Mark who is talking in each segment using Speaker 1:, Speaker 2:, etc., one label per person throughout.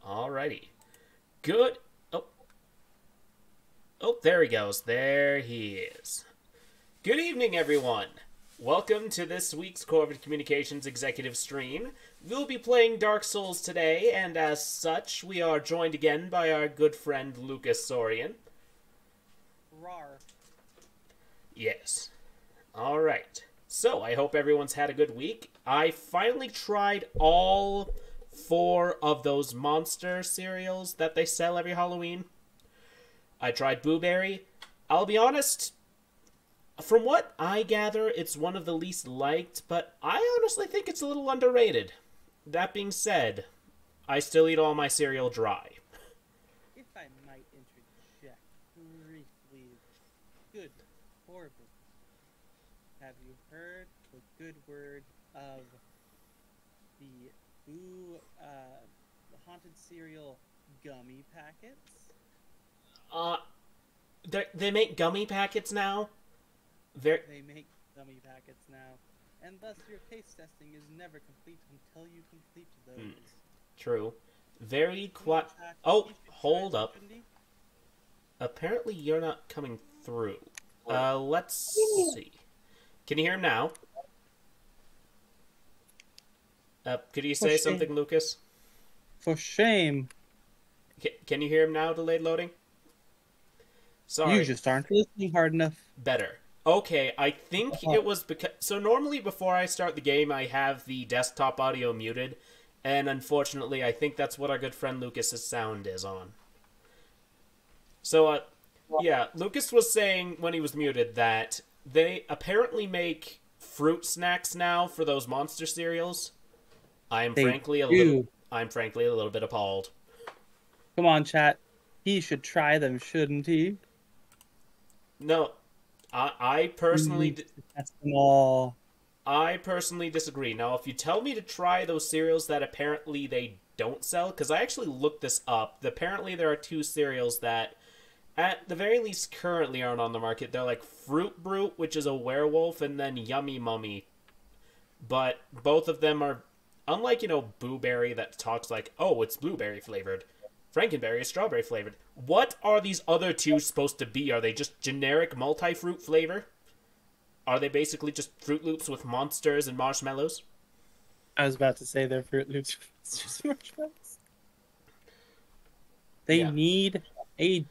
Speaker 1: Alrighty. Good. Oh. Oh, there he goes. There he is. Good evening, everyone. Welcome to this week's Corvid Communications Executive Stream. We'll be playing Dark Souls today, and as such, we are joined again by our good friend Lucas Sorian.
Speaker 2: Rar.
Speaker 1: Yes. Alright. So, I hope everyone's had a good week. I finally tried all 4 of those monster cereals that they sell every Halloween. I tried Blueberry. I'll be honest, from what I gather, it's one of the least liked, but I honestly think it's a little underrated. That being said, I still eat all my cereal dry.
Speaker 2: If I might interject briefly, good, horrible. Have you heard the good word of the haunted cereal gummy packets?
Speaker 1: They make gummy packets now?
Speaker 2: They make gummy packets now, and thus your taste testing is never complete until you complete those.
Speaker 1: True. Very quiet. Oh, hold up. Apparently you're not coming through. Let's see. Can you hear him now? Could you say something, Lucas?
Speaker 2: For shame.
Speaker 1: Can you hear him now, delayed loading? Sorry.
Speaker 2: You just aren't listening hard enough.
Speaker 1: Better. Okay, I think it was because... So normally before I start the game, I have the desktop audio muted. And unfortunately, I think that's what our good friend Lucas's sound is on. So, yeah, Lucas was saying when he was muted that they apparently make fruit snacks now for those monster cereals. I'm frankly a little bit appalled.
Speaker 2: Come on, chat. He should try them, shouldn't he?
Speaker 1: No, I personally...
Speaker 2: Test them all.
Speaker 1: I personally disagree. Now, if you tell me to try those cereals that apparently they don't sell, because I actually looked this up, apparently there are 2 cereals that, at the very least, currently aren't on the market. They're like Fruit Brute, which is a werewolf, and then Yummy Mummy. But both of them are, unlike, Blueberry that talks like, oh, it's blueberry flavored. Frankenberry is strawberry flavored. What are these other 2 supposed to be? Are they just generic multi-fruit flavor? Are they basically just Fruit Loops with monsters and marshmallows?
Speaker 2: I was about to say they're Fruit Loops with monsters and marshmallows. They need a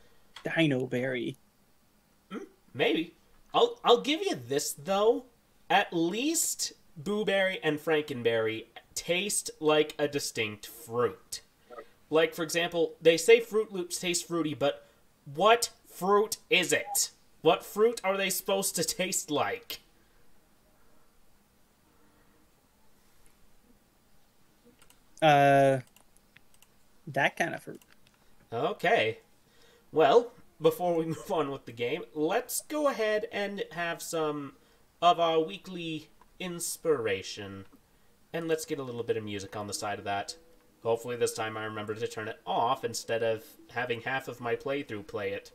Speaker 2: Dino Berry.
Speaker 1: Maybe. I'll give you this, though. At least Blueberry and Frankenberry taste like a distinct fruit. Like, for example, they say Fruit Loops taste fruity, but what fruit is it? What fruit are they supposed to taste like?
Speaker 2: That kind of fruit.
Speaker 1: Okay. Well, before we move on with the game, let's go ahead and have some of our weekly inspiration. And let's get a little bit of music on the side of that. Hopefully this time I remember to turn it off instead of having half of my playthrough play it.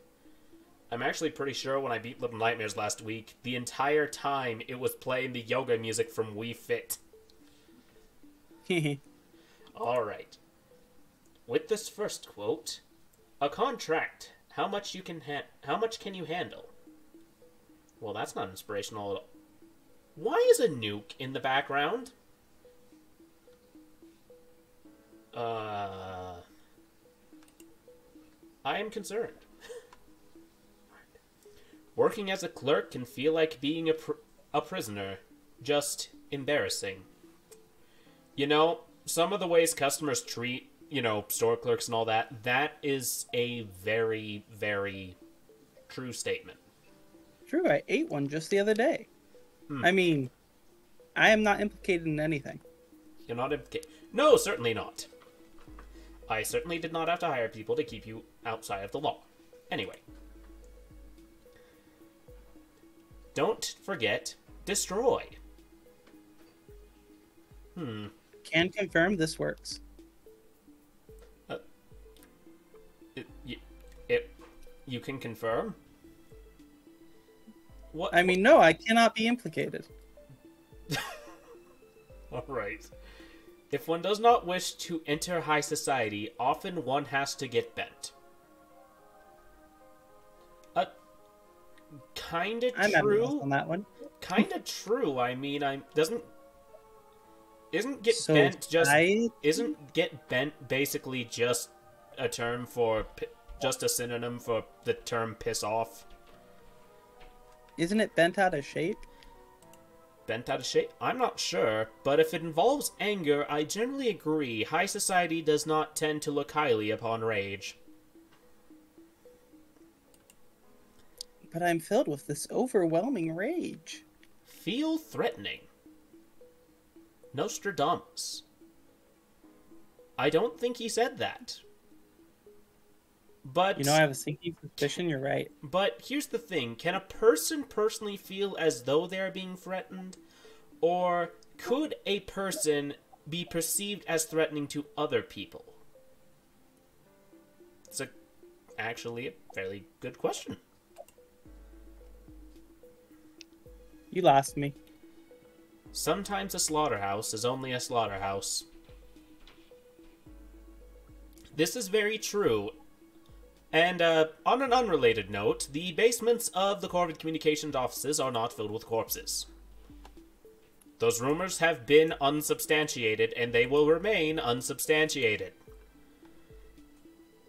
Speaker 1: I'm actually pretty sure when I beat Little Nightmares last week, the entire time it was playing the yoga music from Wii Fit. Alright. With this first quote, a contract, how much can you handle? Well, that's not inspirational at all. Why is a nuke in the background? I am concerned. Working as a clerk can feel like being a prisoner. Just embarrassing. Some of the ways customers treat, store clerks and all that, that is a very, very true statement.
Speaker 2: True, I ate one just the other day. I mean, I am not implicated in anything.
Speaker 1: You're not implicated? No, certainly not. I certainly did not have to hire people to keep you outside of the law. Anyway. Don't forget, destroy.
Speaker 2: Can confirm this works.
Speaker 1: You can confirm? What?
Speaker 2: I mean, no, I cannot be implicated.
Speaker 1: Alright. If one does not wish to enter high society, often one has to get bent. Kinda
Speaker 2: I'm at a loss
Speaker 1: true.
Speaker 2: on that one.
Speaker 1: Kinda true. I mean, isn't get
Speaker 2: So
Speaker 1: bent just
Speaker 2: I
Speaker 1: isn't get bent basically just a term for just a synonym for the term piss off?
Speaker 2: isn't it bent out of shape?
Speaker 1: Bent out of shape? I'm not sure, but if it involves anger, I generally agree. High society does not tend to look highly upon rage.
Speaker 2: But I'm filled with this overwhelming rage.
Speaker 1: Feel threatening. Nostradamus. I don't think he said that. But
Speaker 2: You know, I have a sinking suspicion you're right.
Speaker 1: But here's the thing, can a person personally feel as though they're being threatened? Or could a person be perceived as threatening to other people? It's actually a fairly good question.
Speaker 2: You lost me.
Speaker 1: Sometimes a slaughterhouse is only a slaughterhouse. This is very true. And on an unrelated note, the basements of the Corvid Communications offices are not filled with corpses. Those rumors have been unsubstantiated, and they will remain unsubstantiated.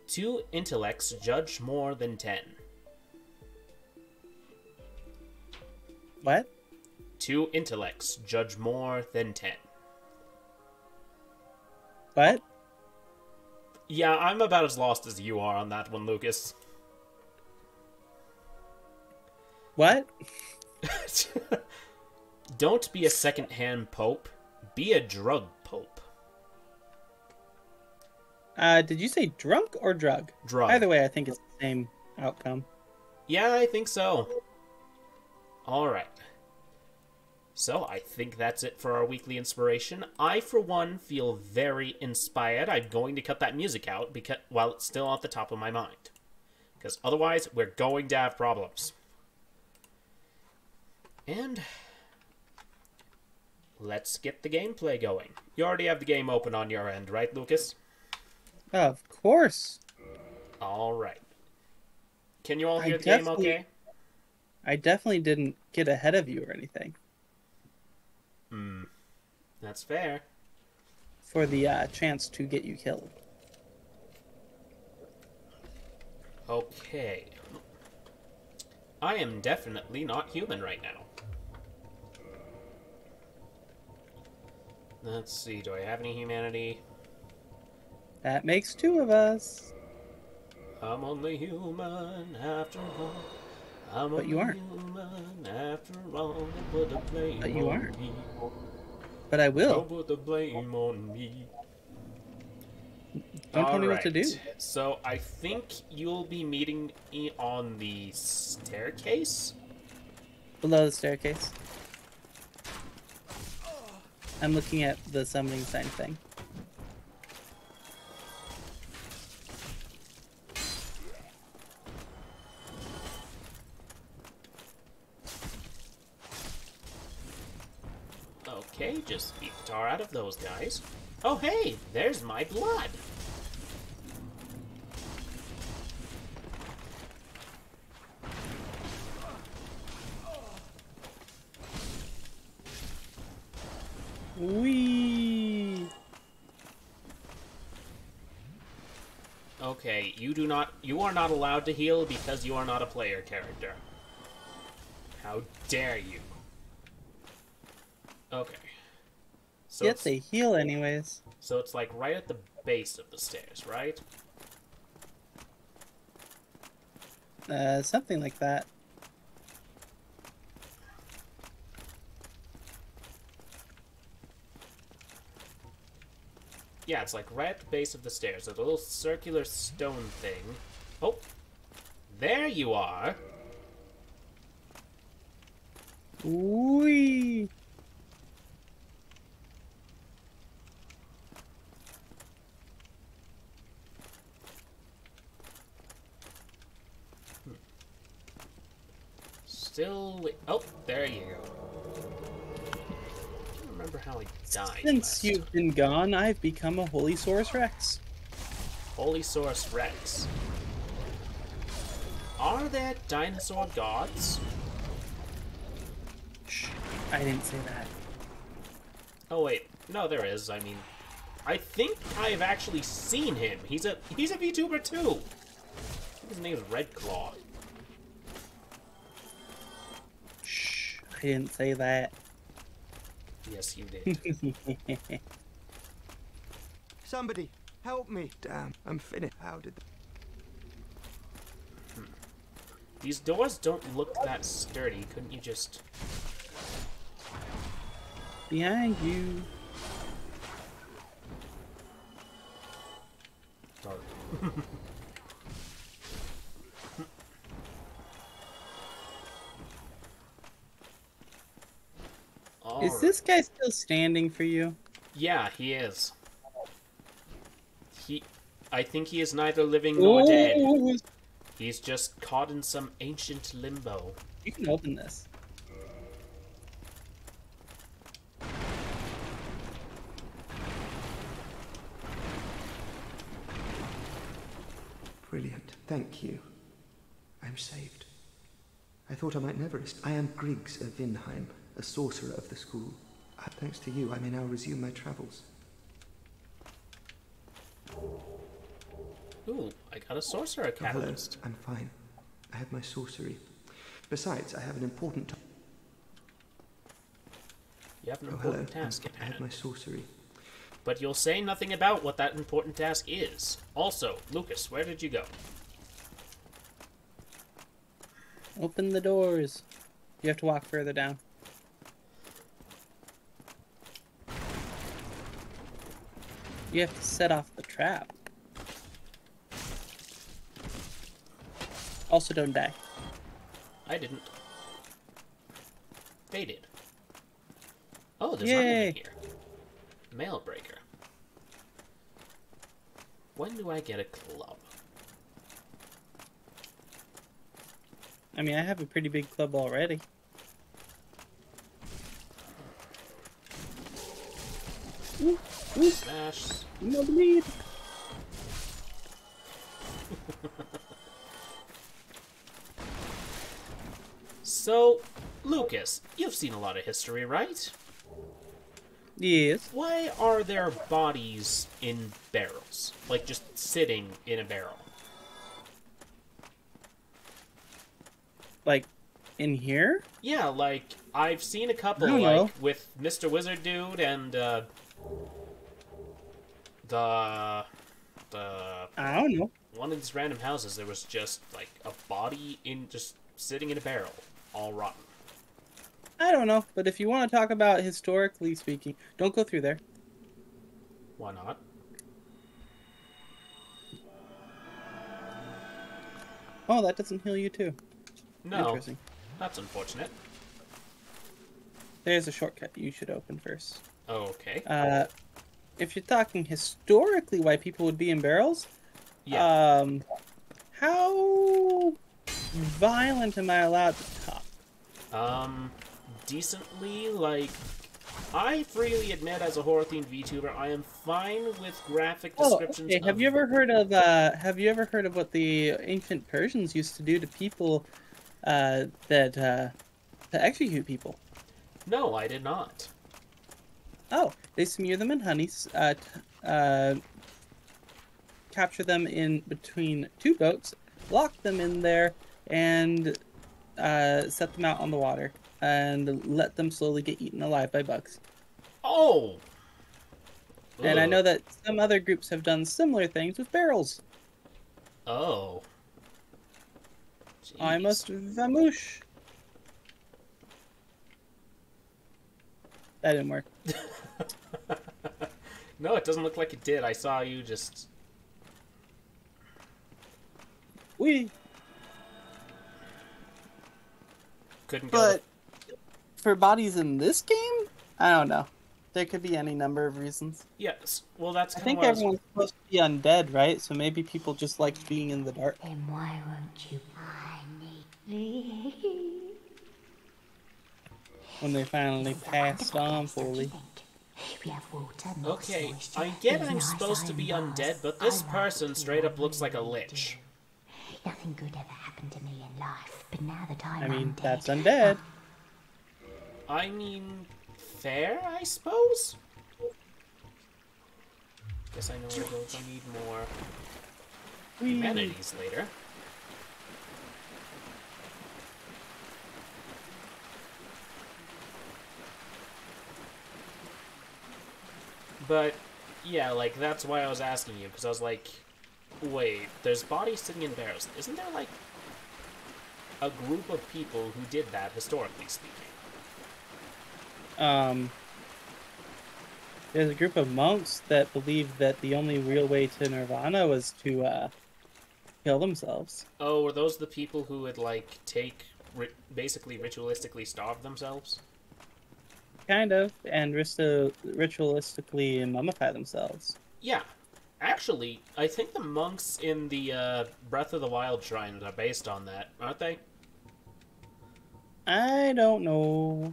Speaker 1: 2 intellects judge more than 10.
Speaker 2: What?
Speaker 1: 2 intellects judge more than 10.
Speaker 2: What?
Speaker 1: Yeah, I'm about as lost as you are on that one, Lucas.
Speaker 2: What?
Speaker 1: Don't be a second-hand pope. Be a drug pope.
Speaker 2: Did you say drunk or drug?
Speaker 1: Drug.
Speaker 2: Either way, I think it's the same outcome.
Speaker 1: Yeah, I think so. Alright. So, I think that's it for our weekly inspiration. I, for one, feel very inspired. I'm going to cut that music out because while it's still at the top of my mind. Because otherwise, we're going to have problems. And let's get the gameplay going. You already have the game open on your end, right, Lucas?
Speaker 2: Of course.
Speaker 1: Alright. Can you all hear the game okay?
Speaker 2: I definitely didn't get ahead of you or anything.
Speaker 1: That's fair.
Speaker 2: For the chance to get you killed.
Speaker 1: Okay. I am definitely not human right now. Let's see, do I have any humanity?
Speaker 2: That makes 2 of us.
Speaker 1: I'm only human after all.
Speaker 2: But you aren't.
Speaker 1: Human after all. Put the blame
Speaker 2: But you
Speaker 1: on
Speaker 2: aren't.
Speaker 1: me.
Speaker 2: But I
Speaker 1: Don't
Speaker 2: will.
Speaker 1: put the blame on me.
Speaker 2: Don't tell me what to do.
Speaker 1: So I think you'll be meeting me on the staircase?
Speaker 2: Below the staircase. I'm looking at the summoning sign thing.
Speaker 1: Okay, just beat the tar out of those guys. Oh hey, there's my blood!
Speaker 2: Whee!
Speaker 1: Okay, you are not allowed to heal because you are not a player character. How dare you? Okay. So
Speaker 2: Yet they heal anyways.
Speaker 1: So it's like right at the base of the stairs, right?
Speaker 2: Something like that.
Speaker 1: Yeah, it's like right at the base of the stairs. There's a little circular stone thing. Oh, there you are.
Speaker 2: Whee!
Speaker 1: Still, oh, there you go. remember how I died.
Speaker 2: Since you've been gone, I've become a Holy Source Rex.
Speaker 1: Holy Source Rex. Are there dinosaur gods?
Speaker 2: Shh, I didn't say that.
Speaker 1: Oh wait, no, there is. I mean, I think I've actually seen him. He's a VTuber too. I think his name is Redclaw.
Speaker 2: Shh, I didn't say that.
Speaker 1: Yes, you did.
Speaker 3: Somebody, help me. Damn, I'm finished. How did...
Speaker 1: These doors don't look that sturdy. Couldn't you just...
Speaker 2: Behind you.
Speaker 1: Dark.
Speaker 2: Is this guy still standing for you?
Speaker 1: Yeah, he is. I think he is neither living nor dead. He's just caught in some ancient limbo.
Speaker 2: You can open this.
Speaker 3: Brilliant, thank you. I'm saved. I thought I might never... I am Griggs of Vinheim, a sorcerer of the school. Thanks to you, I may now resume my travels.
Speaker 1: Ooh, I got a sorcerer catalyst.
Speaker 3: Hello, I'm fine. I have my sorcery. Besides, I have an important...
Speaker 1: You have an important task at
Speaker 3: I have
Speaker 1: hand.
Speaker 3: my sorcery.
Speaker 1: But you'll say nothing about what that important task is. Also, Lucas, where did you go?
Speaker 2: Open the doors. You have to walk further down. You have to set off the trap. Also, don't die.
Speaker 1: I didn't. They did. Oh, there's
Speaker 2: Yay.
Speaker 1: nothing in here. Mail breaker. When do I get a club?
Speaker 2: I mean, I have a pretty big club already. Ooh, ooh.
Speaker 1: Smash.
Speaker 2: No bleed.
Speaker 1: So, Lucas, you've seen a lot of history, right?
Speaker 2: Yes.
Speaker 1: Why are there bodies in barrels? Like, just sitting in a barrel?
Speaker 2: Like, in here?
Speaker 1: Yeah, like, I've seen a couple,
Speaker 2: I don't
Speaker 1: like,
Speaker 2: know.
Speaker 1: with Mr. Wizard Dude and, the...
Speaker 2: I don't know.
Speaker 1: One of these random houses, there was just, like, a body just sitting in a barrel, all rotten.
Speaker 2: I don't know. But if you want to talk about historically speaking, don't go through there.
Speaker 1: Why not?
Speaker 2: Oh, that doesn't heal you too.
Speaker 1: No.
Speaker 2: Interesting.
Speaker 1: That's unfortunate.
Speaker 2: There's a shortcut you should open first.
Speaker 1: Okay.
Speaker 2: If you're talking historically why people would be in barrels,
Speaker 1: Yeah.
Speaker 2: How violent am I allowed to talk?
Speaker 1: Decently, like, I freely admit as a horror-themed VTuber, I am fine with graphic descriptions
Speaker 2: okay. Have you ever heard of what the ancient Persians used to do to people to execute people?
Speaker 1: No, I did not.
Speaker 2: Oh, they smear them in honey, capture them in between two boats, lock them in there, and set them out on the water, and let them slowly get eaten alive by bugs.
Speaker 1: Oh!
Speaker 2: And I
Speaker 1: Ugh.
Speaker 2: know that some other groups have done similar things with barrels.
Speaker 1: Oh.
Speaker 2: I
Speaker 1: Jeez.
Speaker 2: must vamoosh. That didn't work.
Speaker 1: No, it doesn't look like it did. I saw you just...
Speaker 2: We.
Speaker 1: Couldn't go...
Speaker 2: But for bodies in this game, I don't know. There could be any number of reasons.
Speaker 1: Yes. Well, that's
Speaker 2: I
Speaker 1: kind
Speaker 2: think
Speaker 1: of
Speaker 2: everyone's supposed to be undead, right? So maybe people just like being in the dark.
Speaker 4: Then why won't you buy me?
Speaker 2: When they finally passed on fully.
Speaker 4: We have water, moss,
Speaker 1: Okay,
Speaker 4: moisture.
Speaker 1: I get
Speaker 4: These
Speaker 1: I'm
Speaker 4: nice
Speaker 1: supposed to be
Speaker 4: iron
Speaker 1: undead,
Speaker 4: bars.
Speaker 1: but this
Speaker 4: I like
Speaker 1: person
Speaker 4: it,
Speaker 1: straight
Speaker 4: I
Speaker 1: up looks like a
Speaker 4: really
Speaker 1: lich.
Speaker 4: do. Nothing good ever happened to me in life, but now that I'm
Speaker 2: I mean,
Speaker 4: undead,
Speaker 2: that's undead.
Speaker 1: I mean, fair, I suppose? Guess I know where to go if I need more humanities later. But, yeah, like, that's why I was asking you, because I was like, wait, there's bodies sitting in barrels. Isn't there, like, a group of people who did that, historically speaking?
Speaker 2: There's a group of monks that believe that the only real way to nirvana was to kill themselves.
Speaker 1: Oh, were those the people who would, like, basically ritualistically starve themselves?
Speaker 2: Kind of, and ritualistically mummify themselves.
Speaker 1: Yeah. Actually, I think the monks in the Breath of the Wild shrines are based on that, aren't they?
Speaker 2: I don't know.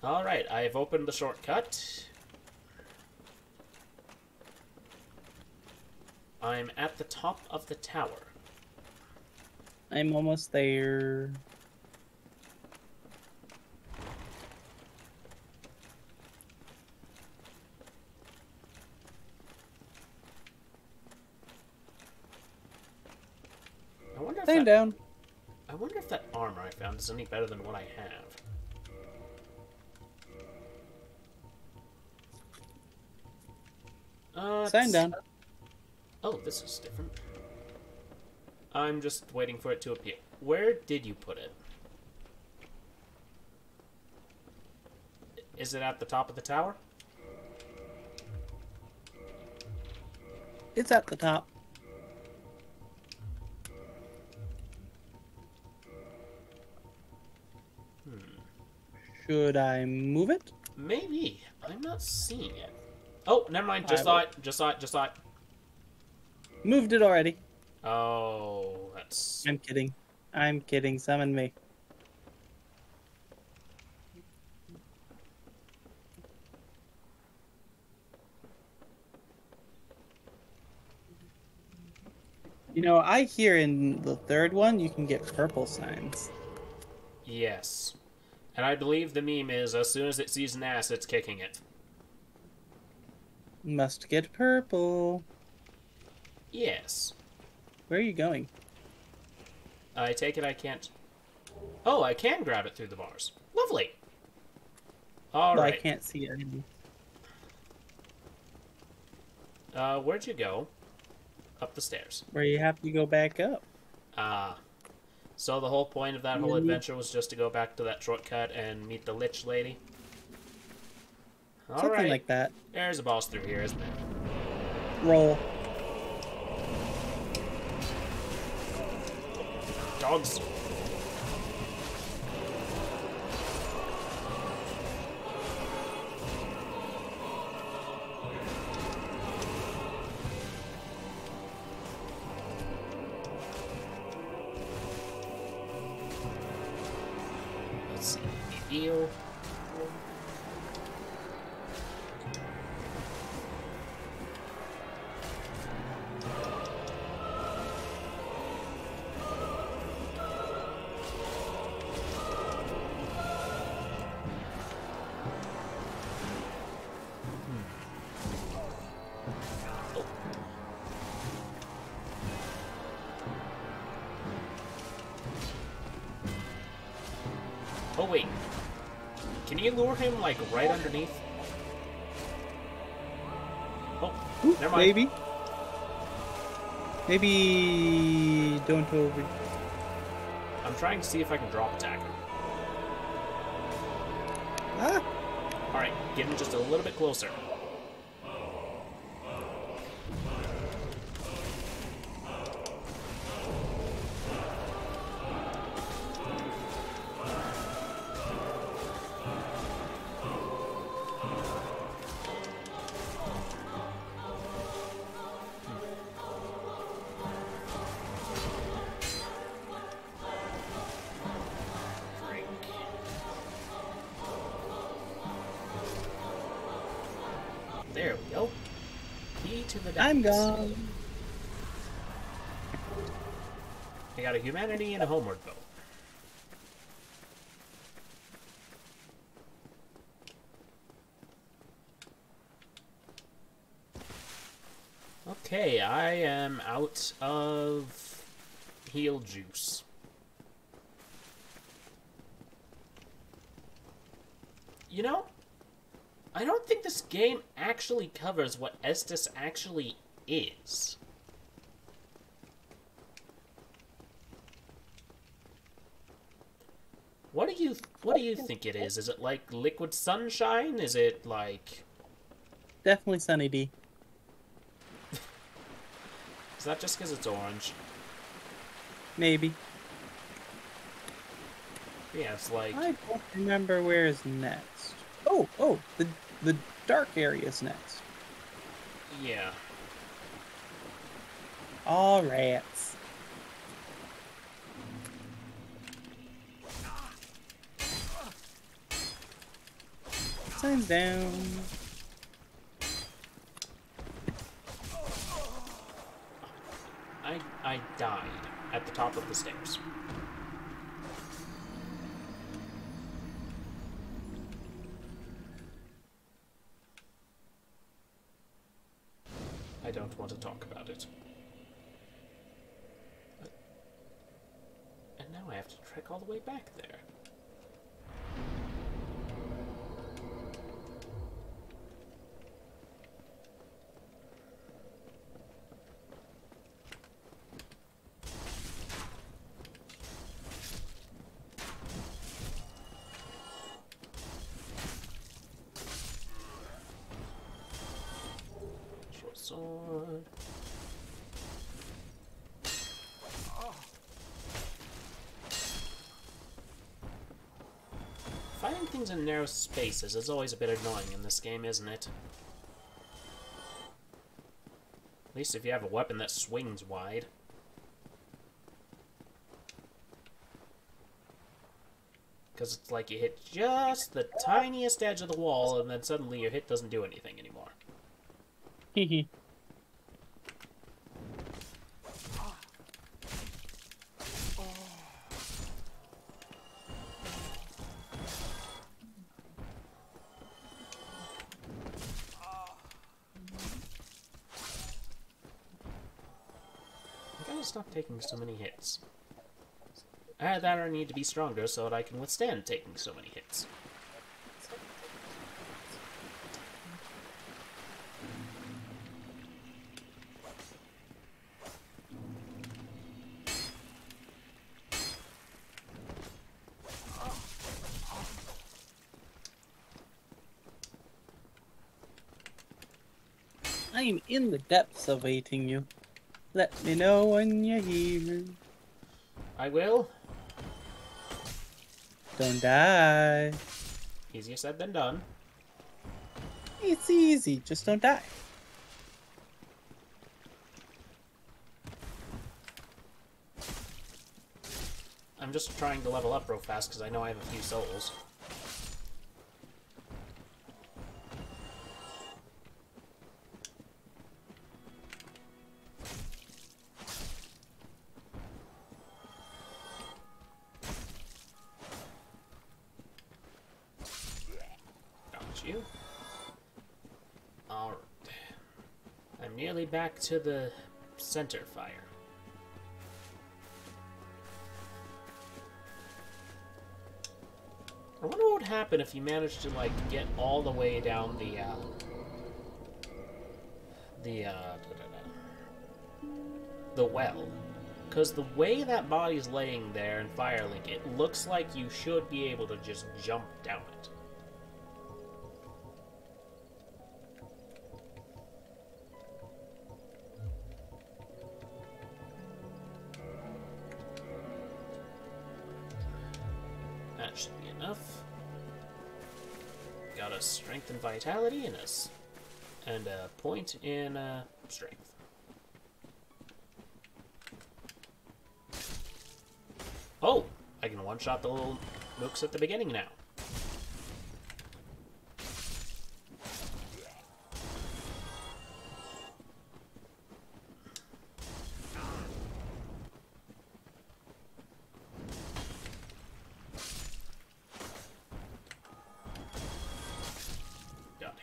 Speaker 1: Alright, I've opened the shortcut. I'm at the top of the tower.
Speaker 2: I'm almost there.
Speaker 1: I wonder if
Speaker 2: Laying down.
Speaker 1: I wonder if that armor I found is any better than what I have.
Speaker 2: Sign down.
Speaker 1: Oh, this is different. I'm just waiting for it to appear. Where did you put it? Is it at the top of the tower?
Speaker 2: It's at the top. Should I move it?
Speaker 1: Maybe. I'm not seeing it. Oh, never mind. Just
Speaker 2: I
Speaker 1: saw it. Just saw it. Just saw it.
Speaker 2: Moved it already.
Speaker 1: Oh, that's...
Speaker 2: I'm kidding. I'm kidding. Summon me. You know, I hear in the third one you can get purple signs.
Speaker 1: Yes. And I believe the meme is, as soon as it sees an ass, it's kicking it.
Speaker 2: Must get purple.
Speaker 1: Yes.
Speaker 2: Where are you going?
Speaker 1: I take it I can't... Oh, I can grab it through the bars. Lovely. All
Speaker 2: Well,
Speaker 1: right.
Speaker 2: I can't see anything.
Speaker 1: Where'd you go? Up the stairs.
Speaker 2: Where you have to go back up.
Speaker 1: Ah. So the whole point of that whole adventure was just to go back to that shortcut and meet the lich lady?
Speaker 2: Something
Speaker 1: Alright.
Speaker 2: like that.
Speaker 1: There's a boss through here, isn't there?
Speaker 2: Roll.
Speaker 1: Dogs. Let's see. Eel. Oh, wait. Can you lure him, like, right underneath? Oh,
Speaker 2: Ooh,
Speaker 1: never mind.
Speaker 2: maybe. Maybe don't over.
Speaker 1: I'm trying to see if I can drop attack him.
Speaker 2: Ah!
Speaker 1: Alright, get him just a little bit closer.
Speaker 2: I'm gone.
Speaker 1: I got a humanity and a homeward bow. Okay, I am out of heal juice. You know, I don't think this game actually covers what Estus actually is. What do you think it is? Is it like liquid sunshine? Is it like...
Speaker 2: Definitely Sunny D.
Speaker 1: Is that just because it's orange?
Speaker 2: Maybe.
Speaker 1: Yeah, it's like...
Speaker 2: I don't remember where is next. Oh, the dark area is next.
Speaker 1: Yeah.
Speaker 2: All rats. Signs down.
Speaker 1: I died at the top of the stairs. I don't want to talk about it. And now I have to trek all the way back there. Short sword. Fighting things in narrow spaces is always a bit annoying in this game, isn't it? At least if you have a weapon that swings wide. Because it's like you hit just the tiniest edge of the wall, and then suddenly your hit doesn't do anything anymore.
Speaker 2: Hehe.
Speaker 1: I gotta stop taking so many hits. Either that or I need to be stronger so that I can withstand taking so many hits.
Speaker 2: I am in the depths awaiting you. Let me know when you're here.
Speaker 1: I will.
Speaker 2: Don't die.
Speaker 1: Easier said than done.
Speaker 2: It's easy, just don't die.
Speaker 1: I'm just trying to level up real fast because I know I have a few souls. Got you. Alright. I'm nearly back to the center fire. I wonder what would happen if you managed to, like, get all the way down the well. Because the way that body's laying there in Firelink, it looks like you should be able to just jump down it. That should be enough. Got a strength and vitality and a point in strength. Oh! I can one-shot the little mooks at the beginning now.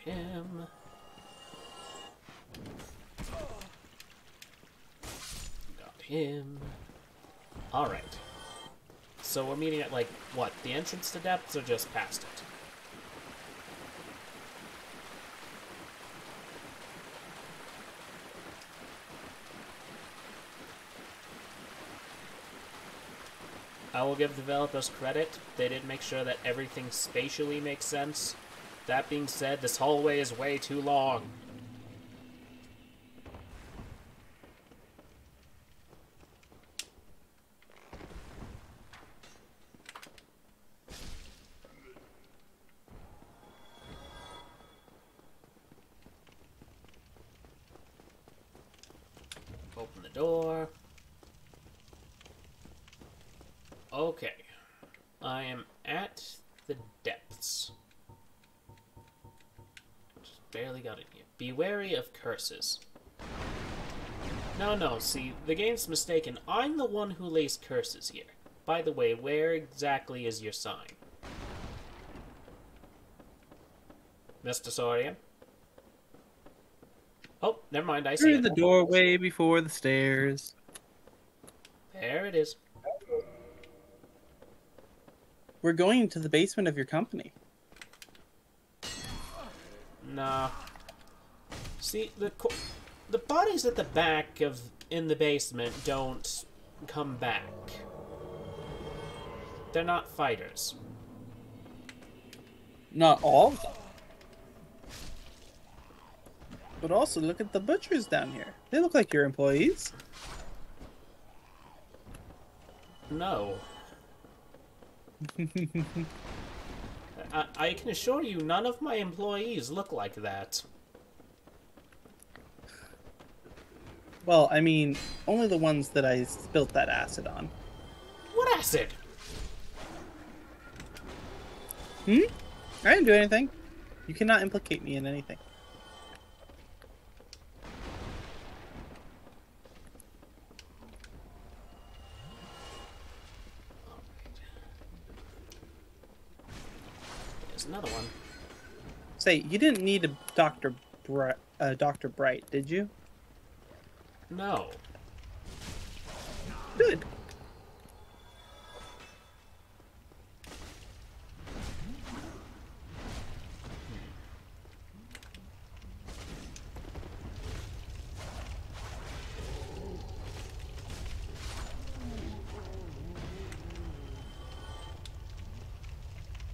Speaker 1: him. Got him. Alright. So we're meeting at, like, what? The entrance to depths or just past it? I will give developers credit. They did make sure that everything spatially makes sense. That being said, this hallway is way too long. Open the door. Okay. I am at the depths. Just barely got in here. Be wary of curses. No, see, the game's mistaken. I'm the one who lays curses here. By the way, where exactly is your sign? Mr. Saurian? Oh, never mind, I see
Speaker 2: Through
Speaker 1: it.
Speaker 2: the doorway before the stairs.
Speaker 1: There it is.
Speaker 2: We're going to the basement of your company.
Speaker 1: Nah. See, the bodies at the back in the basement don't come back. They're not fighters.
Speaker 2: Not all of them. But also, look at the butchers down here. They look like your employees.
Speaker 1: No. I can assure you, none of my employees look like that.
Speaker 2: Well, I mean, only the ones that I spilt that acid on.
Speaker 1: What acid?
Speaker 2: I didn't do anything. You cannot implicate me in anything.
Speaker 1: There's another one.
Speaker 2: Say, you didn't need a Dr. Bright, did you?
Speaker 1: No.
Speaker 2: Good.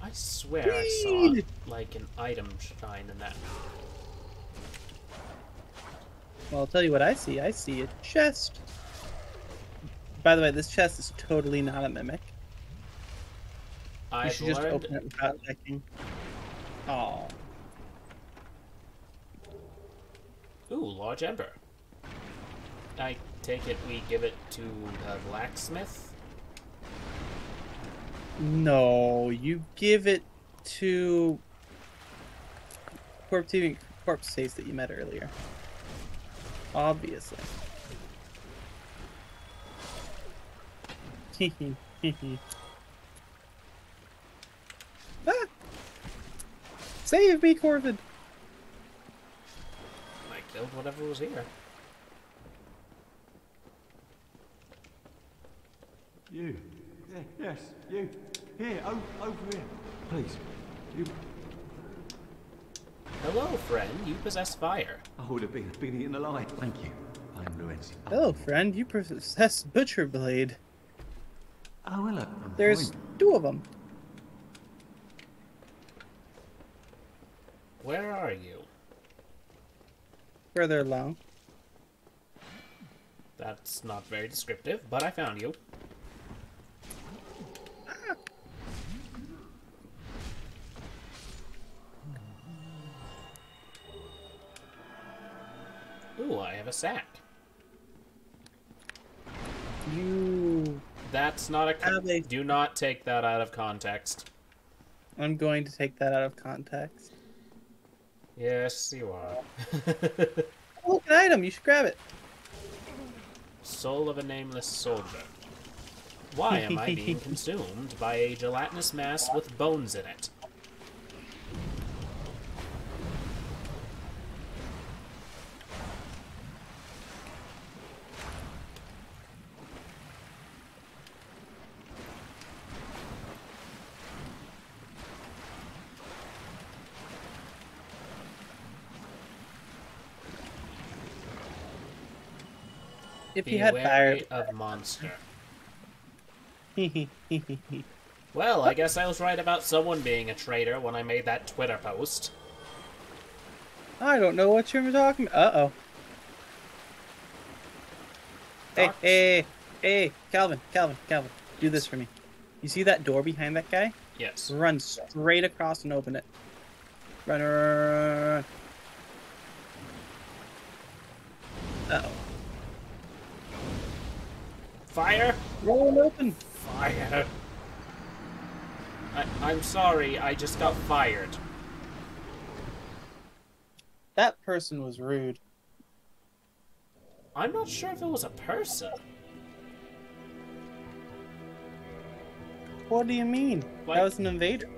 Speaker 1: I swear I saw, like, an item shine in that.
Speaker 2: Well, I'll tell you what I see. I see a chest. By the way, this chest is totally not a mimic. You
Speaker 1: I've
Speaker 2: should just
Speaker 1: learned...
Speaker 2: open it without checking. Oh.
Speaker 1: Ooh, large ember. I take it we give it to the blacksmith?
Speaker 2: No, you give it to corpse face that you met earlier. Obviously. Ah! Save me, Corvid!
Speaker 1: I killed whatever was here.
Speaker 5: You. Yeah, yes, you. Here, over here. Please. You.
Speaker 1: Hello, friend. You possess fire.
Speaker 5: I would have been eaten alive. Thank you. I'm Lorenzi.
Speaker 2: Hello, friend. You possess Butcher Blade.
Speaker 5: Oh, hello.
Speaker 2: There's two of them.
Speaker 1: Where are you?
Speaker 2: Further along.
Speaker 1: That's not very descriptive, but I found you. Ooh, I have a sack.
Speaker 2: You...
Speaker 1: That's not a... Do not take that out of context.
Speaker 2: I'm going to take that out of context.
Speaker 1: Yes, you are.
Speaker 2: Oh, look, an item. You should grab it.
Speaker 1: Soul of a nameless soldier. Why am I being consumed by a gelatinous mass with bones in it?
Speaker 2: If
Speaker 1: Be
Speaker 2: you had fire.
Speaker 1: wary of monster. Well, I guess I was right about someone being a traitor when I made that Twitter post.
Speaker 2: I don't know what you're talking about. Uh-oh. Hey, Calvin. Do this for me. You see that door behind that guy?
Speaker 1: Yes.
Speaker 2: Run straight across and open it. Run. Uh-oh.
Speaker 1: Fire!
Speaker 2: Roll and open.
Speaker 1: Fire! I'm sorry, I just got fired.
Speaker 2: That person was rude.
Speaker 1: I'm not sure if it was a person.
Speaker 2: What do you mean?
Speaker 1: Like-
Speaker 2: That was an invader.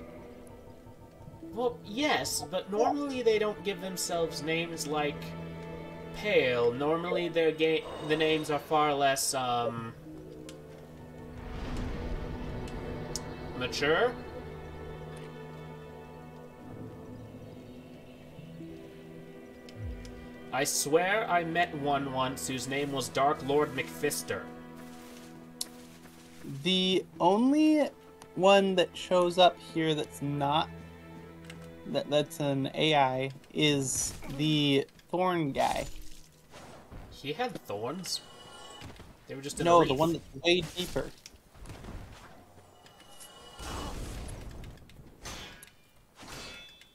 Speaker 1: Well, yes, but normally they don't give themselves names like Pale. Normally the names are far less, mature? I swear I met one once whose name was Dark Lord McFister.
Speaker 2: The only one that shows up here that's not that's an AI is the Thorn guy.
Speaker 1: He had thorns? They were just in a
Speaker 2: No,
Speaker 1: wreath.
Speaker 2: the one that's way deeper.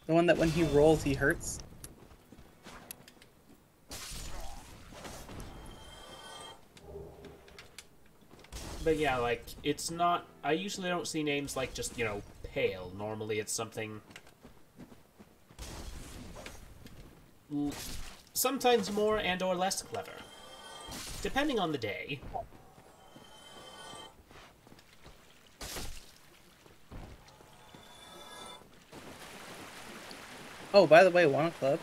Speaker 2: The one that when he rolls he hurts.
Speaker 1: But yeah, like, it's not... I usually don't see names like just, you know, Pale. Normally it's something... sometimes more and or less clever. Depending on the day.
Speaker 2: Oh, by the way, want a club?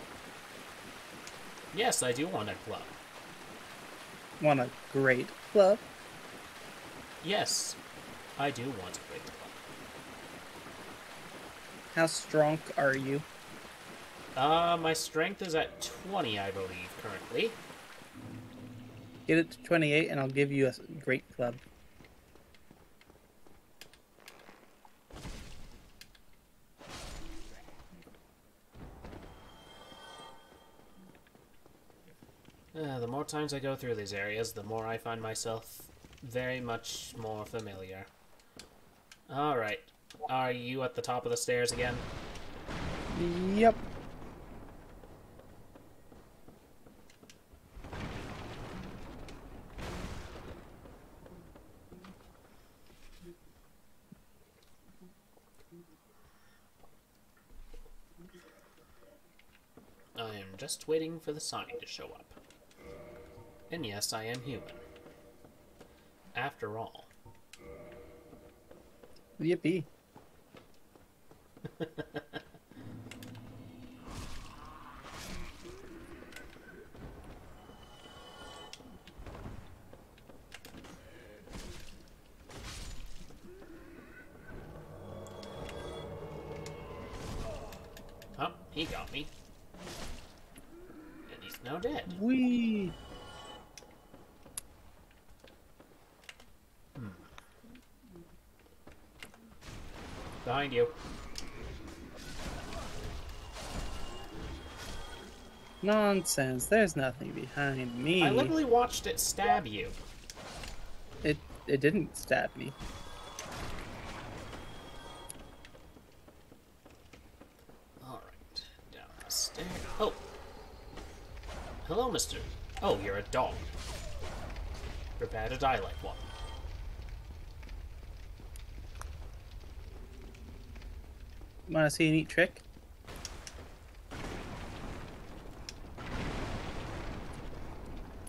Speaker 1: Yes, I do want a club.
Speaker 2: Want a great club?
Speaker 1: Yes, I do want a great club.
Speaker 2: How strong are you?
Speaker 1: My strength is at 20, I believe, currently.
Speaker 2: Get it to 28 and I'll give you a great club.
Speaker 1: The more times I go through these areas, the more I find myself very much more familiar. Alright. Are you at the top of the stairs again?
Speaker 2: Yep.
Speaker 1: I am just waiting for the sign to show up. And yes, I am human. After all.
Speaker 2: Yippee.
Speaker 1: Oh, he got me. And he's now dead.
Speaker 2: Wee.
Speaker 1: Behind you.
Speaker 2: Nonsense. There's nothing behind me.
Speaker 1: I literally watched it stab you.
Speaker 2: It didn't stab me.
Speaker 1: Alright, down the stairs. Oh! Hello, mister. Oh, you're a dog. Prepare to die like one.
Speaker 2: Want to see a neat trick?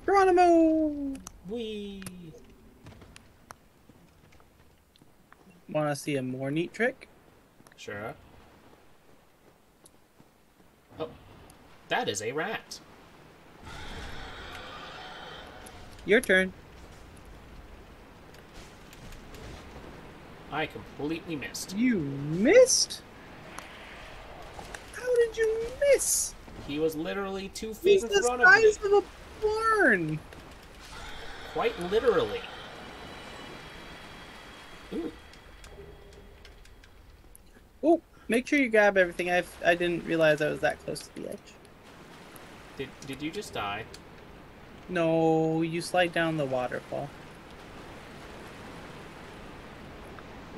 Speaker 2: Geronimo!
Speaker 1: Whee!
Speaker 2: Want to see a more neat trick?
Speaker 1: Sure. Oh, that is a rat.
Speaker 2: Your turn.
Speaker 1: I completely missed.
Speaker 2: You missed? How did you miss?
Speaker 1: He was literally 2 feet
Speaker 2: He's
Speaker 1: in
Speaker 2: the
Speaker 1: front of me.
Speaker 2: size of a barn.
Speaker 1: quite literally. Ooh.
Speaker 2: Oh, make sure you grab everything. I didn't realize I was that close to the edge.
Speaker 1: Did you just die?
Speaker 2: No, you slide down the waterfall.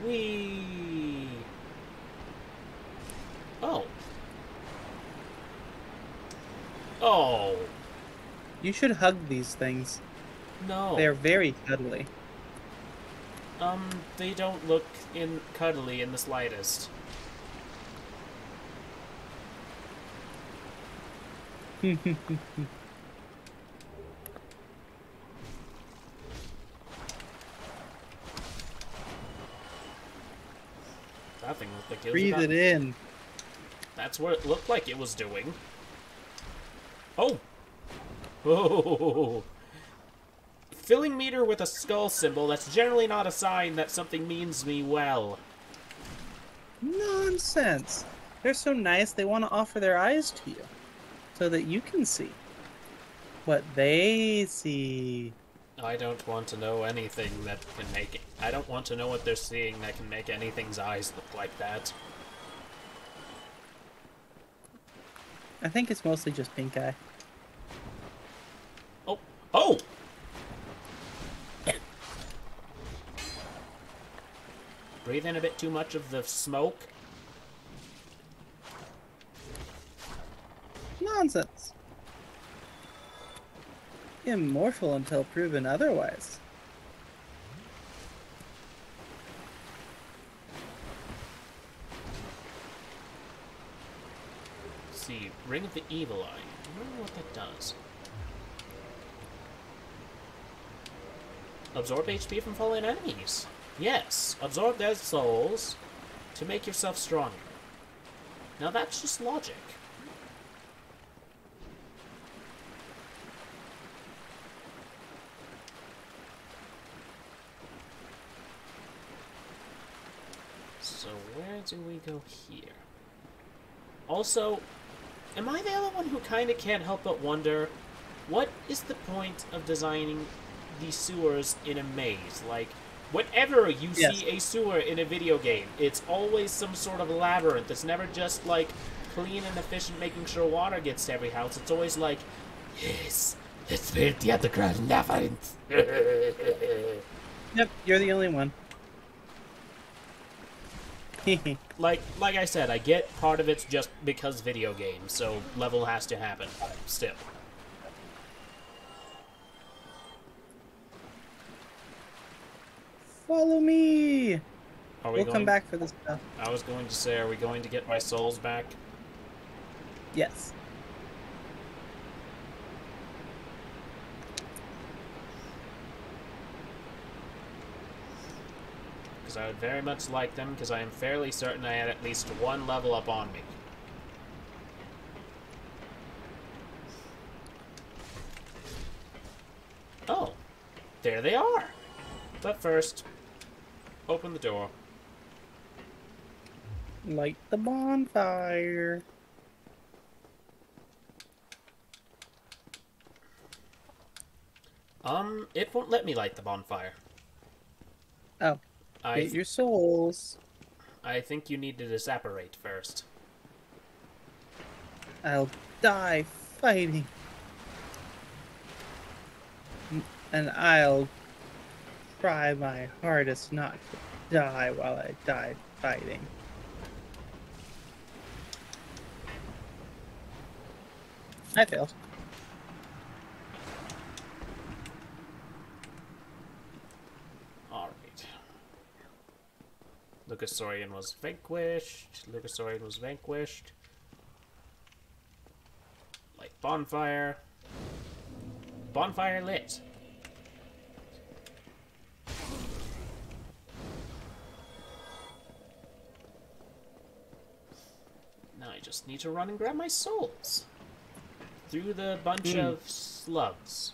Speaker 1: Whee! Oh. Oh.
Speaker 2: You should hug these things.
Speaker 1: No.
Speaker 2: They're very cuddly.
Speaker 1: They don't look cuddly in the slightest. That thing looked like it was
Speaker 2: Breathe it in.
Speaker 1: That's what it looked like it was doing. Oh! Oh! Filling meter with a skull symbol, that's generally not a sign that something means me well.
Speaker 2: Nonsense. They're so nice, they want to offer their eyes to you. So that you can see what they see.
Speaker 1: I don't want to know anything that can make it. I don't want to know what they're seeing that can make anything's eyes look like that.
Speaker 2: I think it's mostly just pink eye.
Speaker 1: Oh! Oh! Breathe in a bit too much of the smoke.
Speaker 2: Nonsense. Immortal until proven otherwise.
Speaker 1: Let's see, Ring of the Evil Eye. I wonder what that does. Absorb HP from fallen enemies. Yes, absorb their souls to make yourself stronger. Now that's just logic. So where do we go here? Also, am I the only one who kind of can't help but wonder, what is the point of designing these sewers in a maze? Like, whenever you see a sewer in a video game, it's always some sort of labyrinth. It's never just, like, clean and efficient, making sure water gets to every house. It's always like, yes, let's build the underground labyrinth.
Speaker 2: Yep, you're the only one.
Speaker 1: like I said, I get part of it's just because video games, so level has to happen. Still.
Speaker 2: Follow me!
Speaker 1: We'll
Speaker 2: come back for this stuff.
Speaker 1: I was going to say, are we going to get my souls back?
Speaker 2: Yes.
Speaker 1: Because I would very much like them, because I am fairly certain I had at least one level up on me. Oh, there they are! But first, open the door.
Speaker 2: Light the bonfire.
Speaker 1: It won't let me light the bonfire.
Speaker 2: Oh. Get your souls.
Speaker 1: I think you need to disapparate first.
Speaker 2: I'll die fighting. And I'll try my hardest not to die while I die fighting. I failed.
Speaker 1: Alright. Lucasorian was vanquished. Lucasorian was vanquished. Light bonfire. Bonfire lit. Now I just need to run and grab my souls. Through the bunch of slugs.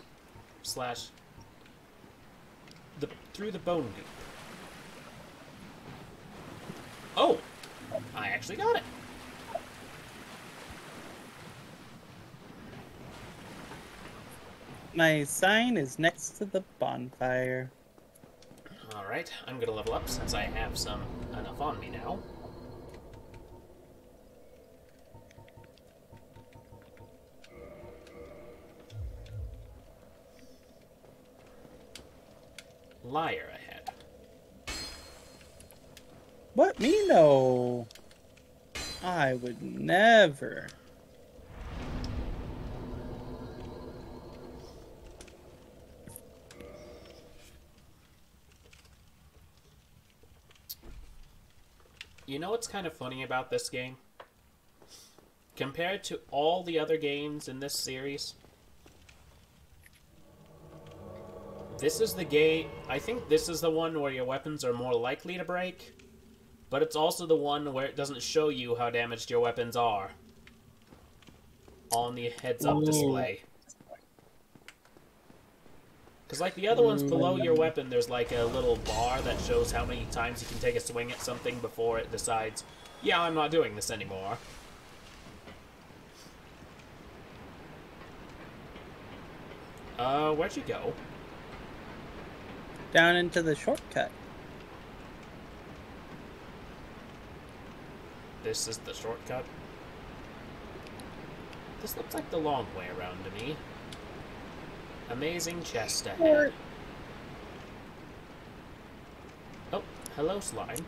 Speaker 1: Through the bone goop. Oh! I actually got it!
Speaker 2: My sign is next to the bonfire.
Speaker 1: Alright, I'm gonna level up since I have enough on me now. Liar ahead.
Speaker 2: What? Me? No. I would never.
Speaker 1: You know what's kind of funny about this game? Compared to all the other games in this series, this is the game... I think this is the one where your weapons are more likely to break, but it's also the one where it doesn't show you how damaged your weapons are on the heads-up display. Because like the other ones, below your weapon, there's like a little bar that shows how many times you can take a swing at something before it decides, yeah, I'm not doing this anymore. Where'd you go?
Speaker 2: Down into the shortcut.
Speaker 1: This is the shortcut? This looks like the long way around to me. Amazing chest ahead. Oh, hello, slime.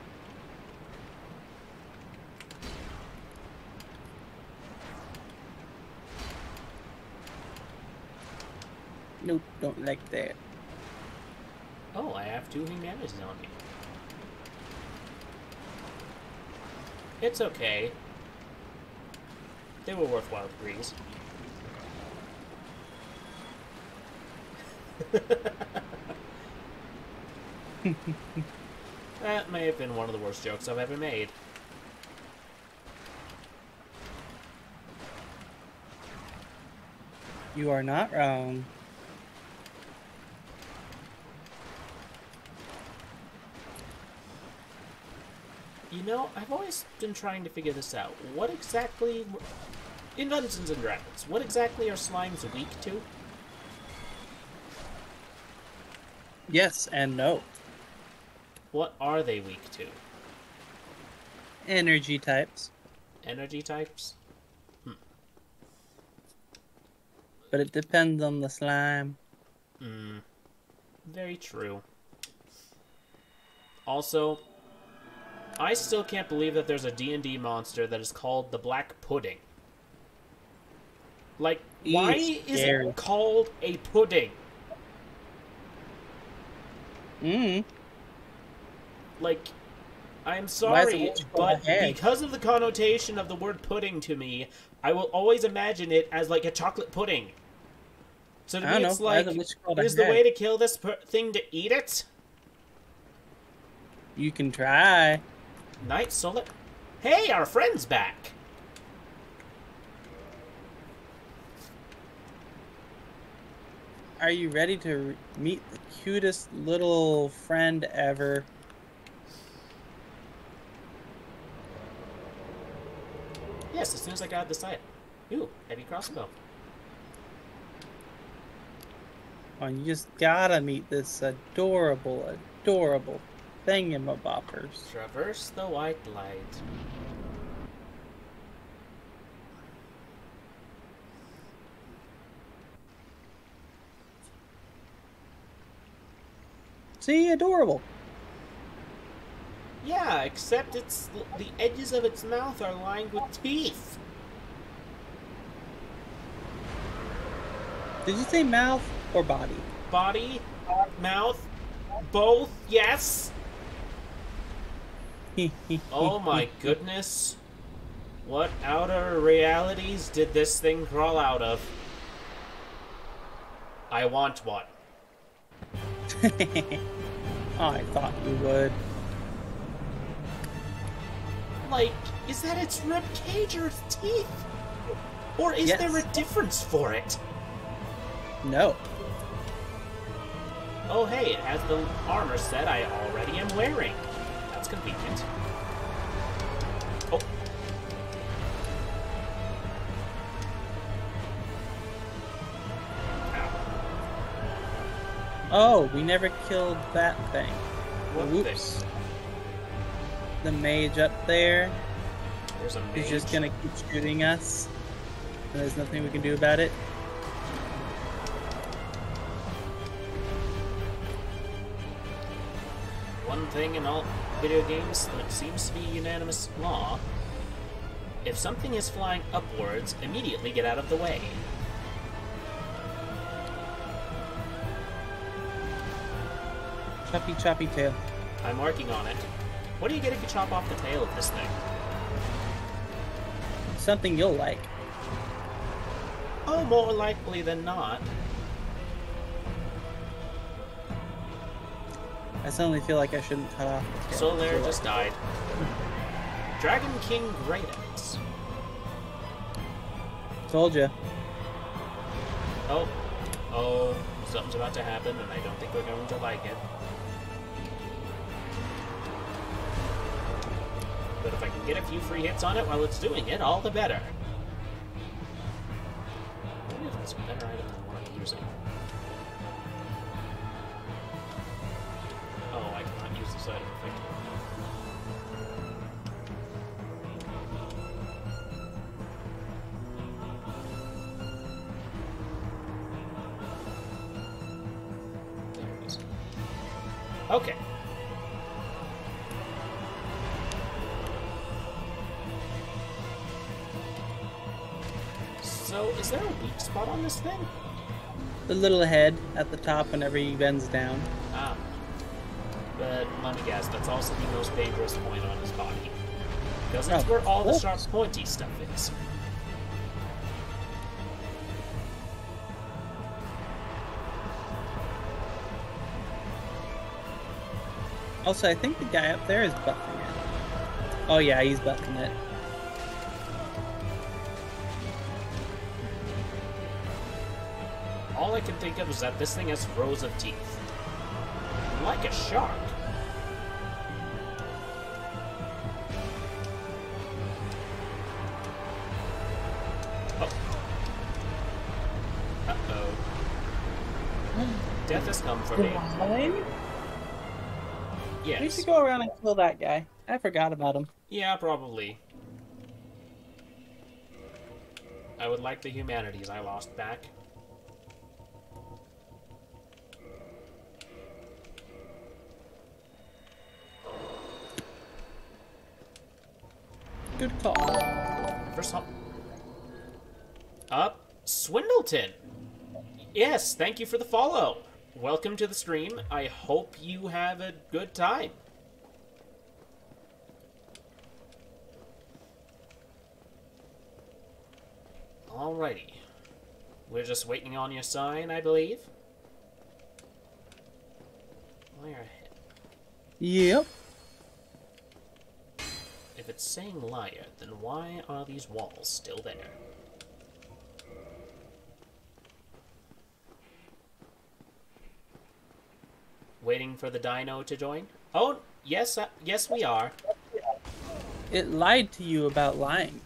Speaker 2: Nope, don't like that.
Speaker 1: Oh, I have 2 humanities on me. It's okay. They were worthwhile degrees. That may have been one of the worst jokes I've ever made.
Speaker 2: You are not wrong.
Speaker 1: You know, I've always been trying to figure this out. What exactly... In Dungeons & Dragons, what exactly are slimes weak to?
Speaker 2: Yes and no.
Speaker 1: What are they weak to?
Speaker 2: Energy types.
Speaker 1: Energy types?
Speaker 2: But it depends on the slime.
Speaker 1: Very true. Also, I still can't believe that there's a D&D monster that is called the Black Pudding. Like, why is it called a pudding? Like, I'm sorry, but because of the connotation of the word pudding to me, I will always imagine it as like a chocolate pudding. So to me, it's like, is the way to kill this thing to eat it?
Speaker 2: You can try.
Speaker 1: Night Solid. Hey, our friend's back.
Speaker 2: Are you ready to meet the cutest little friend ever?
Speaker 1: Yes, as soon as I got the sight. Ooh, heavy crossbow.
Speaker 2: Oh, you just gotta meet this adorable, adorable thingamaboppers.
Speaker 1: Traverse the white light.
Speaker 2: See, adorable.
Speaker 1: Yeah, except the edges of its mouth are lined with teeth.
Speaker 2: Did you say mouth or body?
Speaker 1: Body, mouth, both, yes. Oh my goodness. What outer realities did this thing crawl out of? I want one.
Speaker 2: I thought you would.
Speaker 1: Like, is that its rib cage or its teeth? Or is there a difference for it?
Speaker 2: No.
Speaker 1: Oh hey, it has the armor set I already am wearing. That's convenient. Oh. Ow.
Speaker 2: Oh, we never killed that thing.
Speaker 1: What
Speaker 2: Whoops.
Speaker 1: thing?
Speaker 2: The mage up there
Speaker 1: There's a mage.
Speaker 2: is just gonna keep shooting us. And there's nothing we can do about it.
Speaker 1: One thing in all video games that seems to be unanimous law: if something is flying upwards, immediately get out of the way.
Speaker 2: Choppy, choppy tail.
Speaker 1: I'm working on it. What do you get if you chop off the tail of this thing?
Speaker 2: Something you'll like.
Speaker 1: Oh, more likely than not.
Speaker 2: I suddenly feel like I shouldn't cut off the tail.
Speaker 1: Solaire just died. Dragon King Great Axe.
Speaker 2: Told ya.
Speaker 1: Oh. Oh, something's about to happen, and I don't think we're going to like it. But if I can get a few free hits on it while it's doing it, all the better. I wonder if it's a better item than what I'm using. Oh, I cannot use this item effectively. There it is. Okay. So, is there a weak spot on this thing?
Speaker 2: The little head at the top whenever he bends down.
Speaker 1: Ah. But let me guess, that's also the most dangerous point on his body. Because that's where all the sharp, pointy stuff is.
Speaker 2: Also, I think the guy up there is buffing it. Oh yeah, he's buffing it.
Speaker 1: All I can think of is that this thing has rows of teeth. Like a shark. Oh. Uh-oh. Death has come for me.
Speaker 2: We
Speaker 1: Yes.
Speaker 2: should go around and kill that guy. I forgot about him.
Speaker 1: Yeah, probably. I would like the humanities I lost back.
Speaker 2: Good call.
Speaker 1: First off, Swindleton. Yes, thank you for the follow. Welcome to the stream. I hope you have a good time. Alrighty. We're just waiting on your sign, I believe. Where ahead?
Speaker 2: Yep.
Speaker 1: If it's saying liar, then why are these walls still there? Waiting for the dino to join? Oh, yes, yes we are.
Speaker 2: It lied to you about lying.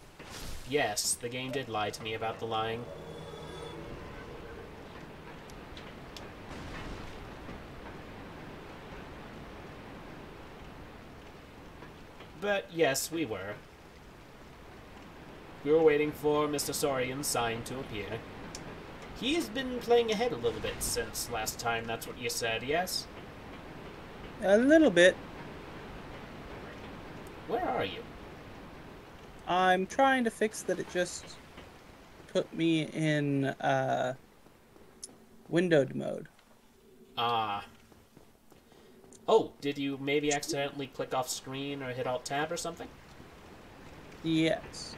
Speaker 1: Yes, the game did lie to me about the lying. But yes, we were. We were waiting for Mr. Saurian's sign to appear. He's been playing ahead a little bit since last time, that's what you said, yes?
Speaker 2: A little bit.
Speaker 1: Where are you?
Speaker 2: I'm trying to fix that it just put me in windowed mode.
Speaker 1: Ah. Oh, did you maybe accidentally click off screen or hit Alt-Tab or something?
Speaker 2: Yes.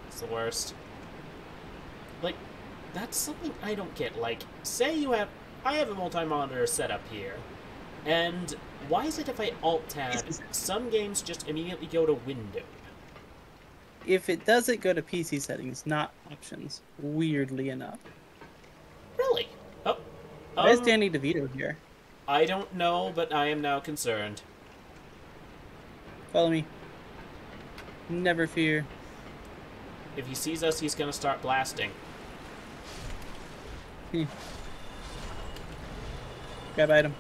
Speaker 1: It's the worst. Like, that's something I don't get. Like, say I have a multi-monitor setup here, and why is it if I Alt-Tab, some games just immediately go to window?
Speaker 2: If it does it, go to PC settings, not options. Weirdly enough.
Speaker 1: Really? Oh.
Speaker 2: Why is Danny DeVito here?
Speaker 1: I don't know, but I am now concerned.
Speaker 2: Follow me. Never fear.
Speaker 1: If he sees us, he's gonna start blasting.
Speaker 2: Grab item.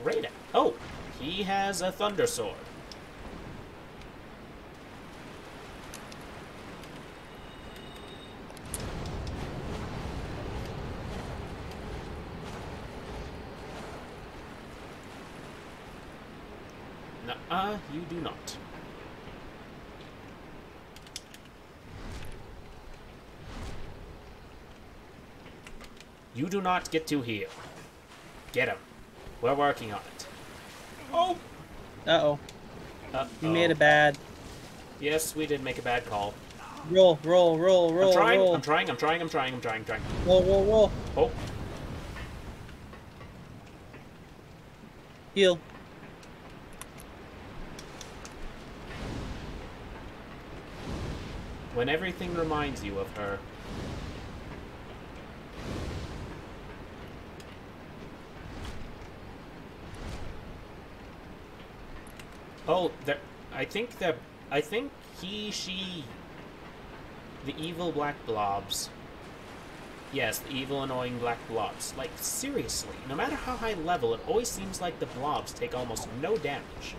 Speaker 1: Great. Oh, he has a thunder sword. Nuh-uh, you do not. You do not get to heal. Get him. We're working on it. Oh!
Speaker 2: Uh-oh.
Speaker 1: Uh-oh.
Speaker 2: You made a bad...
Speaker 1: Yes, we did make a bad call.
Speaker 2: Roll, roll, roll, roll,
Speaker 1: I'm trying,
Speaker 2: roll.
Speaker 1: I'm trying.
Speaker 2: Roll, roll, roll.
Speaker 1: Oh.
Speaker 2: Heal.
Speaker 1: When everything reminds you of her. Oh, I think he, she, the evil black blobs. Yes, the evil, annoying black blobs. Like, seriously, no matter how high level, it always seems like the blobs take almost no damage.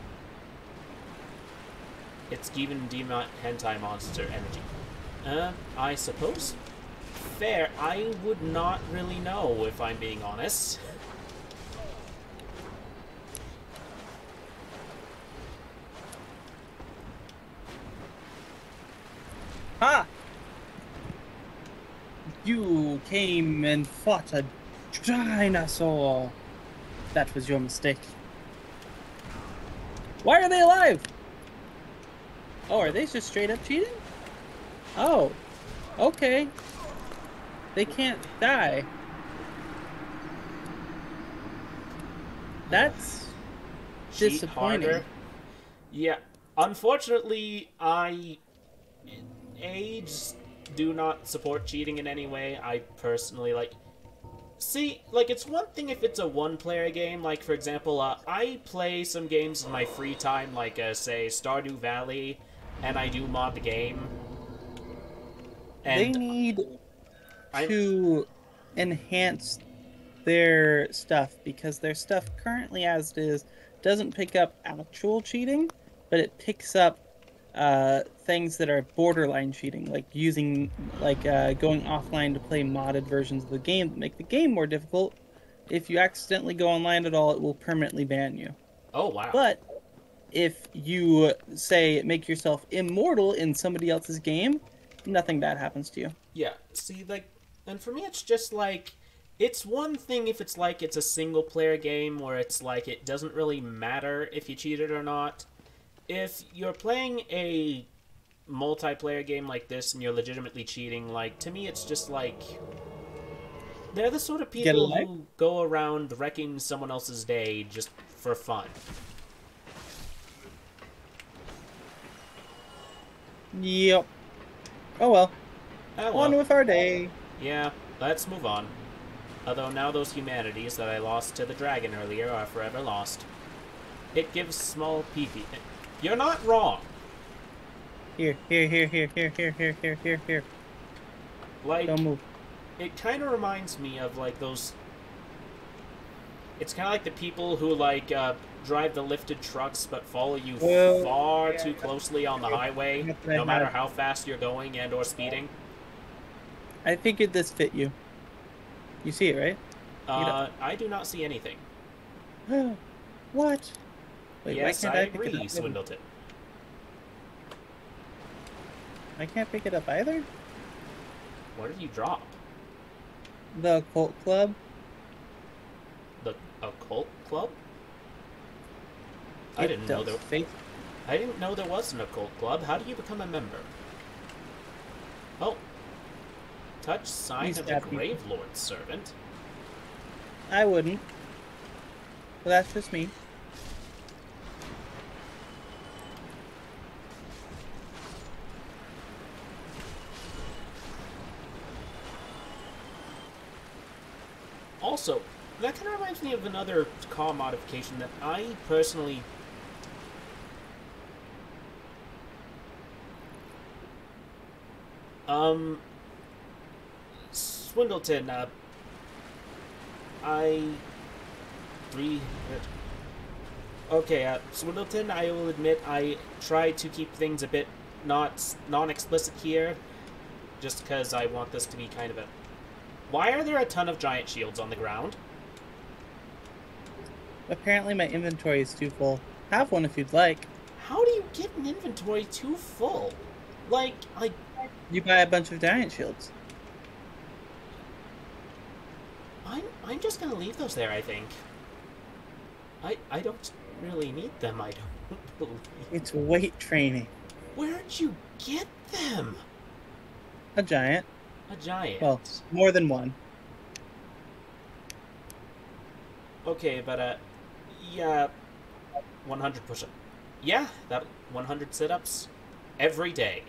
Speaker 1: It's even demon hentai monster energy. I suppose? Fair, I would not really know, if I'm being honest.
Speaker 2: Ha! You came and fought a dinosaur. That was your mistake. Why are they alive? Oh, are they just straight up cheating? Oh, okay. They can't die. That's
Speaker 1: Cheat
Speaker 2: disappointing.
Speaker 1: harder. Yeah, unfortunately, Age do not support cheating in any way. I personally see, it's one thing if it's a one-player game, like, for example, I play some games in my free time, like, say, Stardew Valley, and I do mod the game. And
Speaker 2: They need to enhance their stuff, because their stuff currently as it is doesn't pick up actual cheating, but it picks up things that are borderline cheating, like using, going offline to play modded versions of the game that make the game more difficult. If you accidentally go online at all, it will permanently ban you.
Speaker 1: Oh, wow.
Speaker 2: But if you, say, make yourself immortal in somebody else's game, nothing bad happens to you.
Speaker 1: Yeah, see, and for me it's just it's one thing if it's it's a single-player game where it's it doesn't really matter if you cheated or not. If you're playing a multiplayer game like this and you're legitimately cheating, to me it's just they're the sort of people who go around wrecking someone else's day just for fun.
Speaker 2: Yep. Oh well.
Speaker 1: Oh, well.
Speaker 2: On with our day.
Speaker 1: Yeah, let's move on. Although now those humanities that I lost to the dragon earlier are forever lost. It gives small PP. You're not wrong.
Speaker 2: Here. Don't move.
Speaker 1: It kind of reminds me of those. It's kind of like the people who drive the lifted trucks but follow you far too closely on the highway, no matter how fast you're going and or speeding.
Speaker 2: I figured this fit you. You see it, right?
Speaker 1: I do not see anything.
Speaker 2: What? Wait,
Speaker 1: yes,
Speaker 2: why
Speaker 1: I
Speaker 2: can't I pick it
Speaker 1: agree,
Speaker 2: up?
Speaker 1: Swindleton.
Speaker 2: I can't pick it up either?
Speaker 1: What did you drop?
Speaker 2: The Occult Club?
Speaker 1: The Occult Club? I didn't know there. I didn't know there was an Occult Club. How do you become a member? Oh. Touch sign of the Grave Lord's servant.
Speaker 2: I wouldn't. But that's just me.
Speaker 1: Also, that kind of reminds me of another car modification that I personally... Swindleton, Three... Okay, Swindleton, I will admit I tried to keep things a bit non-explicit here, just because I want this to be kind of a... Why are there a ton of giant shields on the ground?
Speaker 2: Apparently my inventory is too full. Have one if you'd like.
Speaker 1: How do you get an inventory too full? Like...
Speaker 2: You buy a bunch of giant shields.
Speaker 1: I'm just gonna leave those there, I think. I don't really need them, I don't believe.
Speaker 2: It's weight training.
Speaker 1: Where'd you get them?
Speaker 2: A giant.
Speaker 1: A giant.
Speaker 2: Well, more than one.
Speaker 1: Okay, but, yeah, 100 push-ups. Yeah, that 100 sit-ups every day.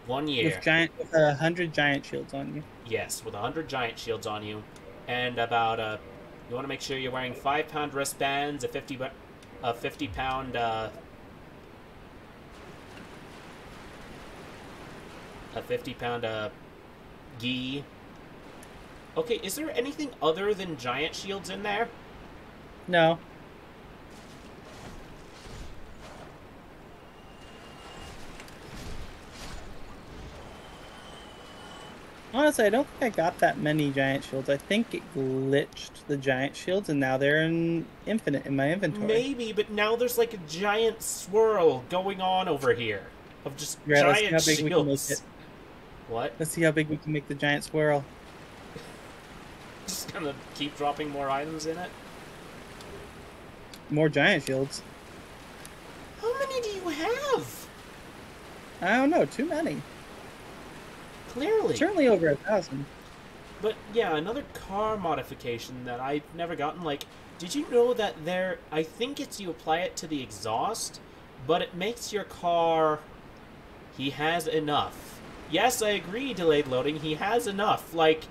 Speaker 1: 1 year.
Speaker 2: With 100 giant shields on you.
Speaker 1: Yes, with 100 giant shields on you, and about, you want to make sure you're wearing 5-pound wristbands, a 50-pound, a 50-pound, gi. Okay, is there anything other than giant shields in there?
Speaker 2: No. Honestly, I don't think I got that many giant shields. I think it glitched the giant shields, and now they're infinite in my inventory.
Speaker 1: Maybe, but now there's like a giant swirl going on over here of just giant
Speaker 2: let's see how big we can make
Speaker 1: shields.
Speaker 2: it.
Speaker 1: What?
Speaker 2: Let's see how big we can make the giant swirl.
Speaker 1: Just gonna keep dropping more items in it?
Speaker 2: More giant shields.
Speaker 1: How many do you have?
Speaker 2: I don't know, too many.
Speaker 1: Clearly.
Speaker 2: Certainly over 1,000.
Speaker 1: But yeah, another car modification that I've never gotten, like, did you know that I think it's you apply it to the exhaust, but it makes your car, he has enough. Yes, I agree, delayed loading, he has enough. Like,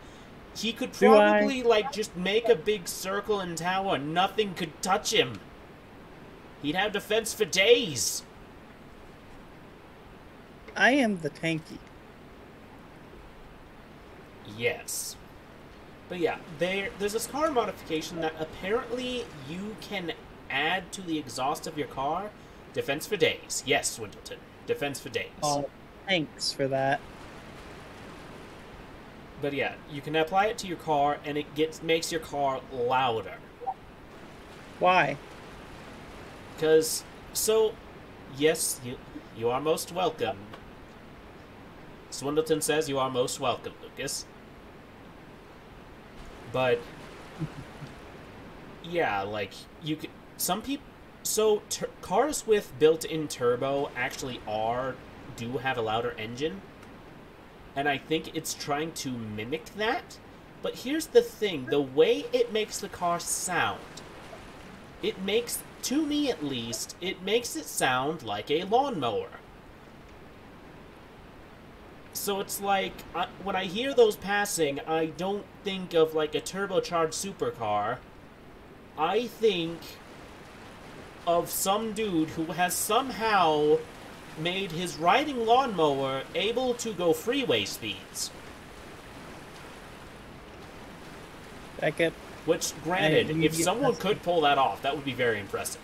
Speaker 1: he could probably, like, just make a big circle in tower, nothing could touch him. He'd have defense for days.
Speaker 2: I am the tanky.
Speaker 1: Yes. But yeah, there's this car modification that apparently you can add to the exhaust of your car. Defense for days. Yes, Swindleton. Defense for days.
Speaker 2: Oh, thanks for that.
Speaker 1: But yeah, you can apply it to your car, and it makes your car louder.
Speaker 2: Why?
Speaker 1: Because, yes, you are most welcome. Swindleton says you are most welcome, Lucas. But, yeah, like, you could, some people, cars with built-in turbo actually do have a louder engine, and I think it's trying to mimic that, but here's the thing, the way it makes the car sound, it makes, to me at least, it makes it sound like a lawnmower. So it's like, when I hear those passing, I don't think of like a turbocharged supercar. I think of some dude who has somehow made his riding lawnmower able to go freeway speeds.
Speaker 2: Back up.
Speaker 1: Which, granted, if someone could pull that off, that would be very impressive.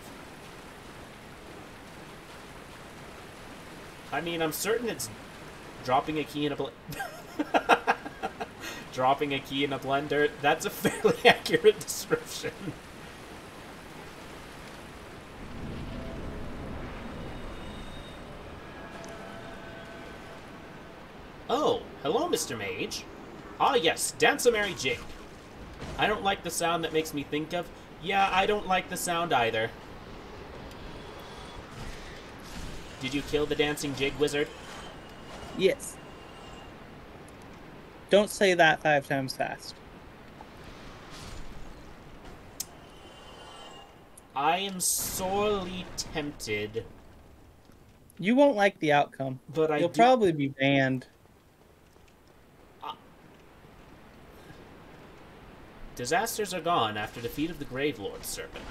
Speaker 1: I mean, I'm certain it's dropping a key in a dropping a key in a blender. That's a fairly accurate description. Oh, hello, Mr. Mage. Ah, yes, dance a merry jig. I don't like the sound that makes me think of... Yeah, I don't like the sound either. Did you kill the dancing jig wizard?
Speaker 2: Yes. Don't say that 5 times fast.
Speaker 1: I am sorely tempted.
Speaker 2: You won't like the outcome.
Speaker 1: But
Speaker 2: You'll probably be banned.
Speaker 1: Disasters are gone after defeat of the Gravelord Serpent.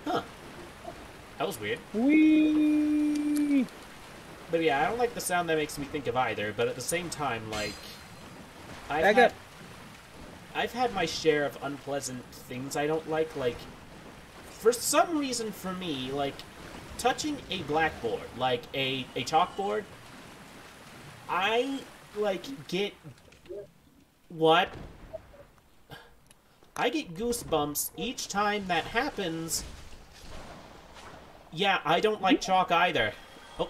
Speaker 1: Huh. That was weird.
Speaker 2: Whee!
Speaker 1: But yeah, I don't like the sound that makes me think of either, but at the same time, like... I've had my share of unpleasant things I don't like, for some reason for me, like, touching a blackboard, like a chalkboard, I, like, get... What? I get goosebumps each time that happens. Yeah, I don't like chalk either. Oh.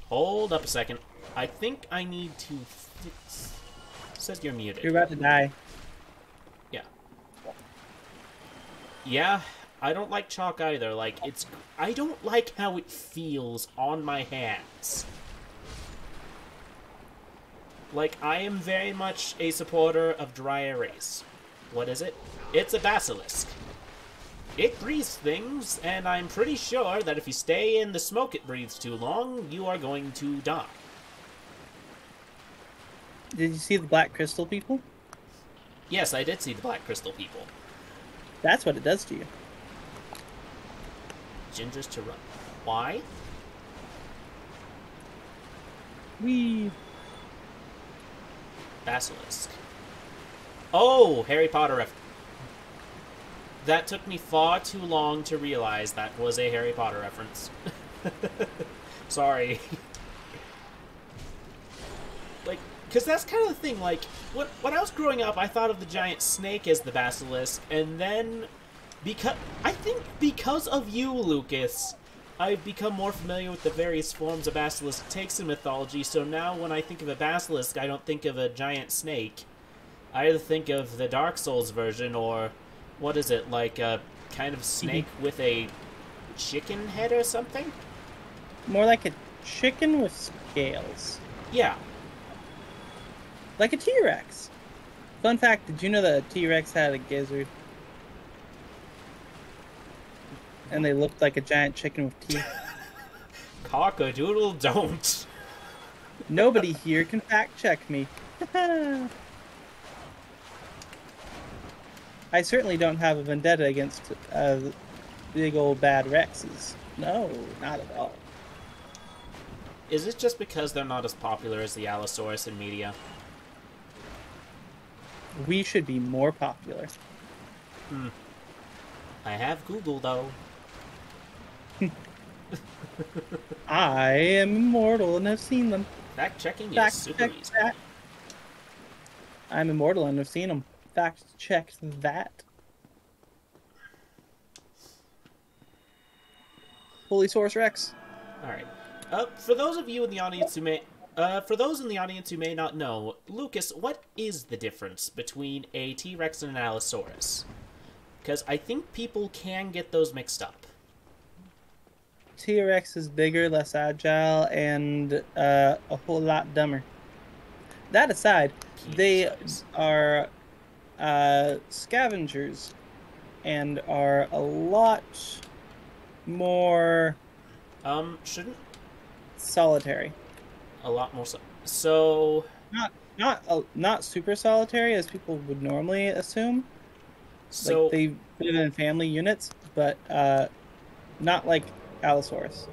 Speaker 1: Hold up a second. I think I need to fix... Says you're muted.
Speaker 2: You're about to die.
Speaker 1: Yeah. Yeah, I don't like chalk either. Like, I don't like how it feels on my hands. Like, I am very much a supporter of dry erase. What is it? It's a basilisk. It breathes things, and I'm pretty sure that if you stay in the smoke it breathes too long, you are going to die.
Speaker 2: Did you see the black crystal people?
Speaker 1: Yes, I did see the black crystal people.
Speaker 2: That's what it does to you.
Speaker 1: Gingers to run. Why? Basilisk. Oh, Harry Potter reference. That took me far too long to realize that was a Harry Potter reference. Sorry. Like, because that's kind of the thing, like, when I was growing up, I thought of the giant snake as the basilisk, and then, I think because of you, Lucas, I've become more familiar with the various forms a basilisk takes in mythology, so now when I think of a basilisk, I don't think of a giant snake. I either think of the Dark Souls version, or, what is it, like a kind of snake with a chicken head or something?
Speaker 2: More like a chicken with scales.
Speaker 1: Yeah.
Speaker 2: Like a T-Rex. Fun fact, did you know that a T-Rex had a gizzard? And they looked like a giant chicken with teeth.
Speaker 1: Cock-a-doodle don't.
Speaker 2: Nobody here can fact check me. I certainly don't have a vendetta against big old bad Rexes. No, not at all.
Speaker 1: Is it just because they're not as popular as the Allosaurus in media?
Speaker 2: We should be more popular.
Speaker 1: I have Google, though.
Speaker 2: I am immortal and have seen them.
Speaker 1: Fact-checking is
Speaker 2: Fact
Speaker 1: super
Speaker 2: check
Speaker 1: easy.
Speaker 2: that. I'm immortal and have seen them. Fact check that. Holy Source Rex.
Speaker 1: Alright. For those of you in the audience who may... for those in the audience who may not know, Lucas, what is the difference between a T-Rex and an Allosaurus? Because I think people can get those mixed up.
Speaker 2: T-Rex is bigger, less agile, and a whole lot dumber. That aside, they are scavengers and are a lot more
Speaker 1: Shouldn't...
Speaker 2: solitary.
Speaker 1: A lot more so...
Speaker 2: Not super solitary as people would normally assume.
Speaker 1: So...
Speaker 2: Like they live in family units, but not like Allosaurus.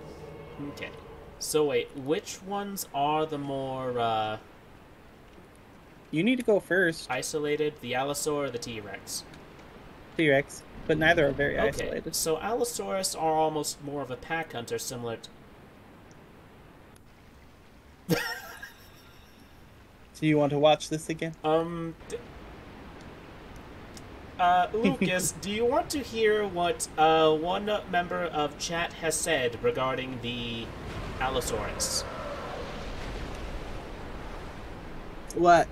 Speaker 1: Okay. So wait, which ones are the more,
Speaker 2: You need to go first.
Speaker 1: isolated? The Allosaur or the T-Rex?
Speaker 2: T-Rex, but neither are very
Speaker 1: Okay,
Speaker 2: isolated.
Speaker 1: so Allosaurus are almost more of a pack hunter, similar to...
Speaker 2: Do you want to watch this again?
Speaker 1: Lucas, do you want to hear what one member of chat has said regarding the Allosaurus?
Speaker 2: What?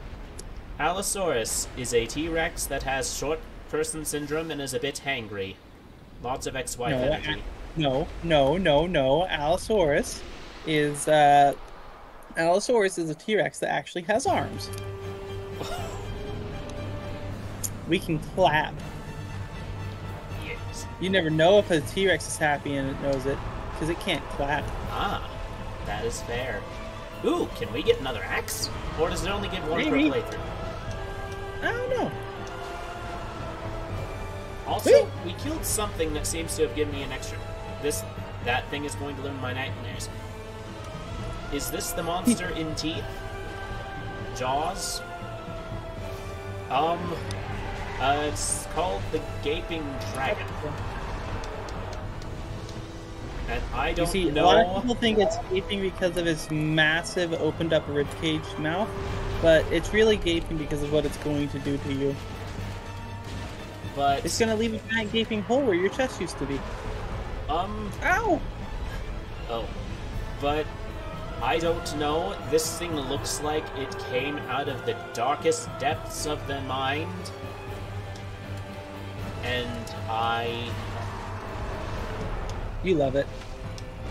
Speaker 1: Allosaurus is a T-Rex that has short person syndrome and is a bit hangry. Lots of ex-wife energy.
Speaker 2: No. Allosaurus is a T-Rex that actually has arms. We can clap.
Speaker 1: Yes.
Speaker 2: You never know if a T-Rex is happy and it knows it, because it can't clap.
Speaker 1: Ah, that is fair. Ooh, can we get another axe? Or does it only give one
Speaker 2: Maybe.
Speaker 1: per playthrough?
Speaker 2: I don't know.
Speaker 1: Also, we killed something that seems to have given me an extra. That thing is going to limit my nightmares. Is this the monster in teeth? Jaws? It's called the Gaping Dragon. And I don't
Speaker 2: A
Speaker 1: know...
Speaker 2: lot of people think it's gaping because of his massive opened up ribcage mouth, but it's really gaping because of what it's going to do to you.
Speaker 1: But...
Speaker 2: It's gonna leave a giant gaping hole where your chest used to be. Ow!
Speaker 1: Oh. But... I don't know. This thing looks like it came out of the darkest depths of the mind. And
Speaker 2: You love it.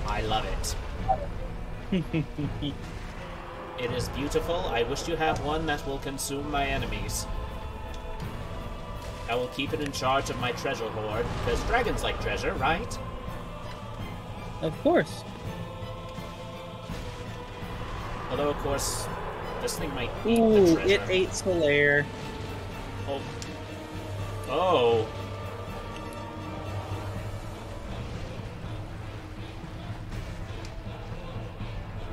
Speaker 1: I love it. It is beautiful. I wish to have one that will consume my enemies. I will keep it in charge of my treasure hoard, because dragons like treasure, right?
Speaker 2: Of course.
Speaker 1: Although, of course, this thing might eat the
Speaker 2: Ooh,
Speaker 1: treasure.
Speaker 2: it ate Solaire.
Speaker 1: Oh. Oh.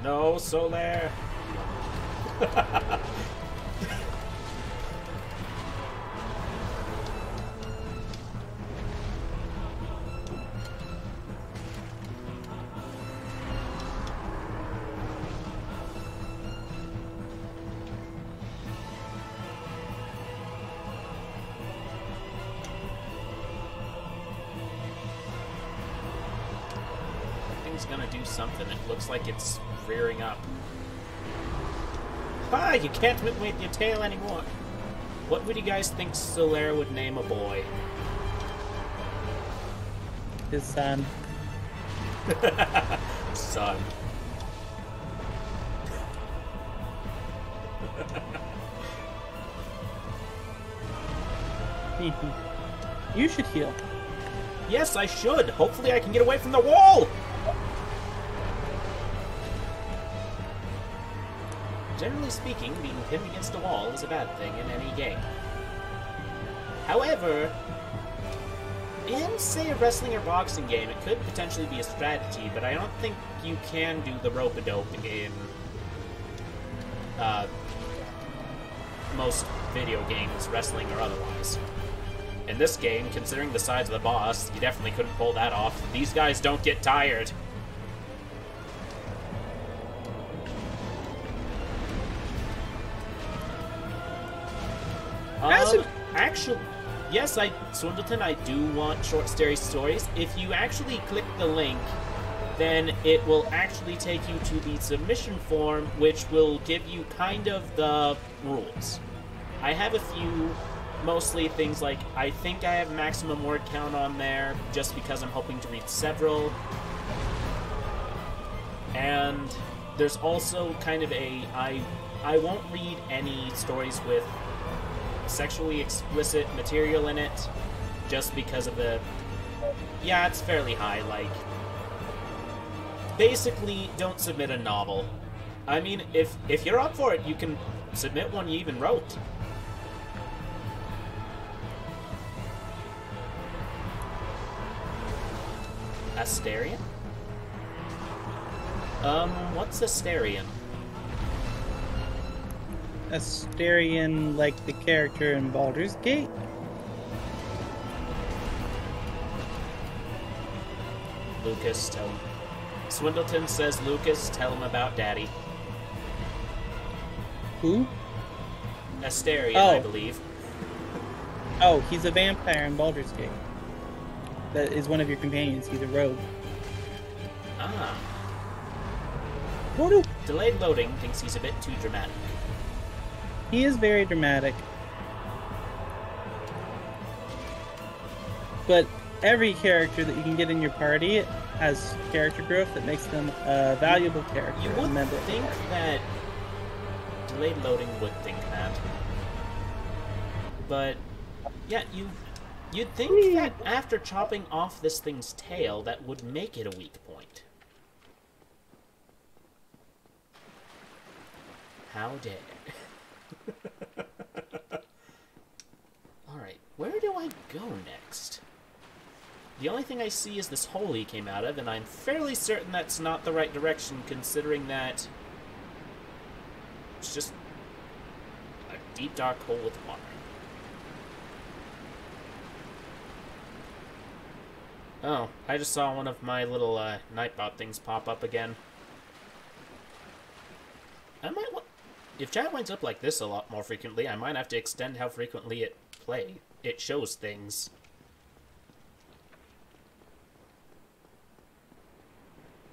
Speaker 1: No, Solaire. Gonna do something. It looks like it's rearing up. Ah, you can't wait your tail anymore. What would you guys think Solaire would name a boy?
Speaker 2: His son.
Speaker 1: Son.
Speaker 2: You should heal.
Speaker 1: Yes, I should. Hopefully I can get away from the wall! Generally speaking, being pinned against a wall is a bad thing in any game. However, in, say, a wrestling or boxing game, it could potentially be a strategy, but I don't think you can do the rope-a-dope in most video games, wrestling or otherwise. In this game, considering the size of the boss, you definitely couldn't pull that off. These guys don't get tired. Actually, yes, Swindleton, I do want short stories. If you actually click the link, then it will actually take you to the submission form, which will give you kind of the rules. I have a few, mostly things like, I think I have maximum word count on there, just because I'm hoping to read several. And there's also kind of I won't read any stories with sexually explicit material in it, just because of the... Yeah, it's fairly high, like... Basically, don't submit a novel. I mean, if you're up for it, you can submit one you even wrote. Asterion? What's Asterion?
Speaker 2: Asterion, like the character in Baldur's Gate?
Speaker 1: Lucas, tell him. Swindleton says, Lucas, tell him about Daddy.
Speaker 2: Who?
Speaker 1: Asterion,
Speaker 2: Oh.
Speaker 1: I believe.
Speaker 2: Oh, he's a vampire in Baldur's Gate. That is one of your companions. He's a rogue.
Speaker 1: Ah.
Speaker 2: Woo-doo.
Speaker 1: Delayed loading thinks he's a bit too dramatic.
Speaker 2: He is very dramatic. But every character that you can get in your party has character growth that makes them a valuable character.
Speaker 1: You
Speaker 2: and
Speaker 1: would
Speaker 2: member of the
Speaker 1: think
Speaker 2: party.
Speaker 1: that delayed loading would think that. But, yeah, you'd think that after chopping off this thing's tail, that would make it a weak point. How dare. Alright, where do I go next? The only thing I see is this hole he came out of, and I'm fairly certain that's not the right direction, considering that it's just a deep, dark hole with water. Oh, I just saw one of my little Nightbot things pop up again. If chat winds up like this a lot more frequently, I might have to extend how frequently it shows things.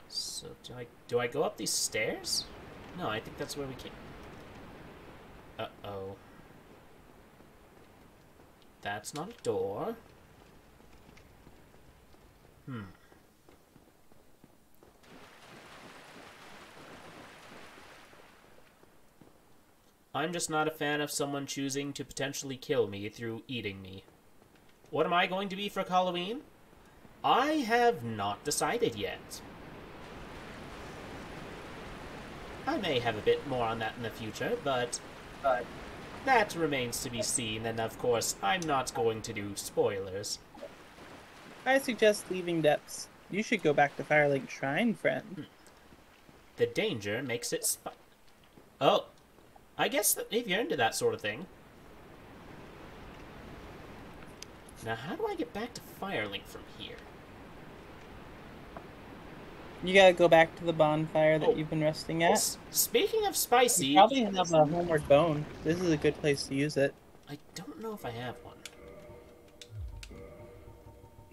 Speaker 1: So, do I go up these stairs? No, I think that's where we came. Uh-oh. That's not a door. I'm just not a fan of someone choosing to potentially kill me through eating me. What am I going to be for Halloween? I have not decided yet. I may have a bit more on that in the future, but that remains to be seen, and of course, I'm not going to do spoilers.
Speaker 2: I suggest leaving depths. You should go back to Firelink Shrine, friend.
Speaker 1: The danger makes it Oh, I guess that if you're into that sort of thing. Now, how do I get back to Firelink from here?
Speaker 2: You gotta go back to the bonfire that you've been resting at.
Speaker 1: Speaking of spicy...
Speaker 2: You probably have a homeward bone. This is a good place to use it.
Speaker 1: I don't know if I have one.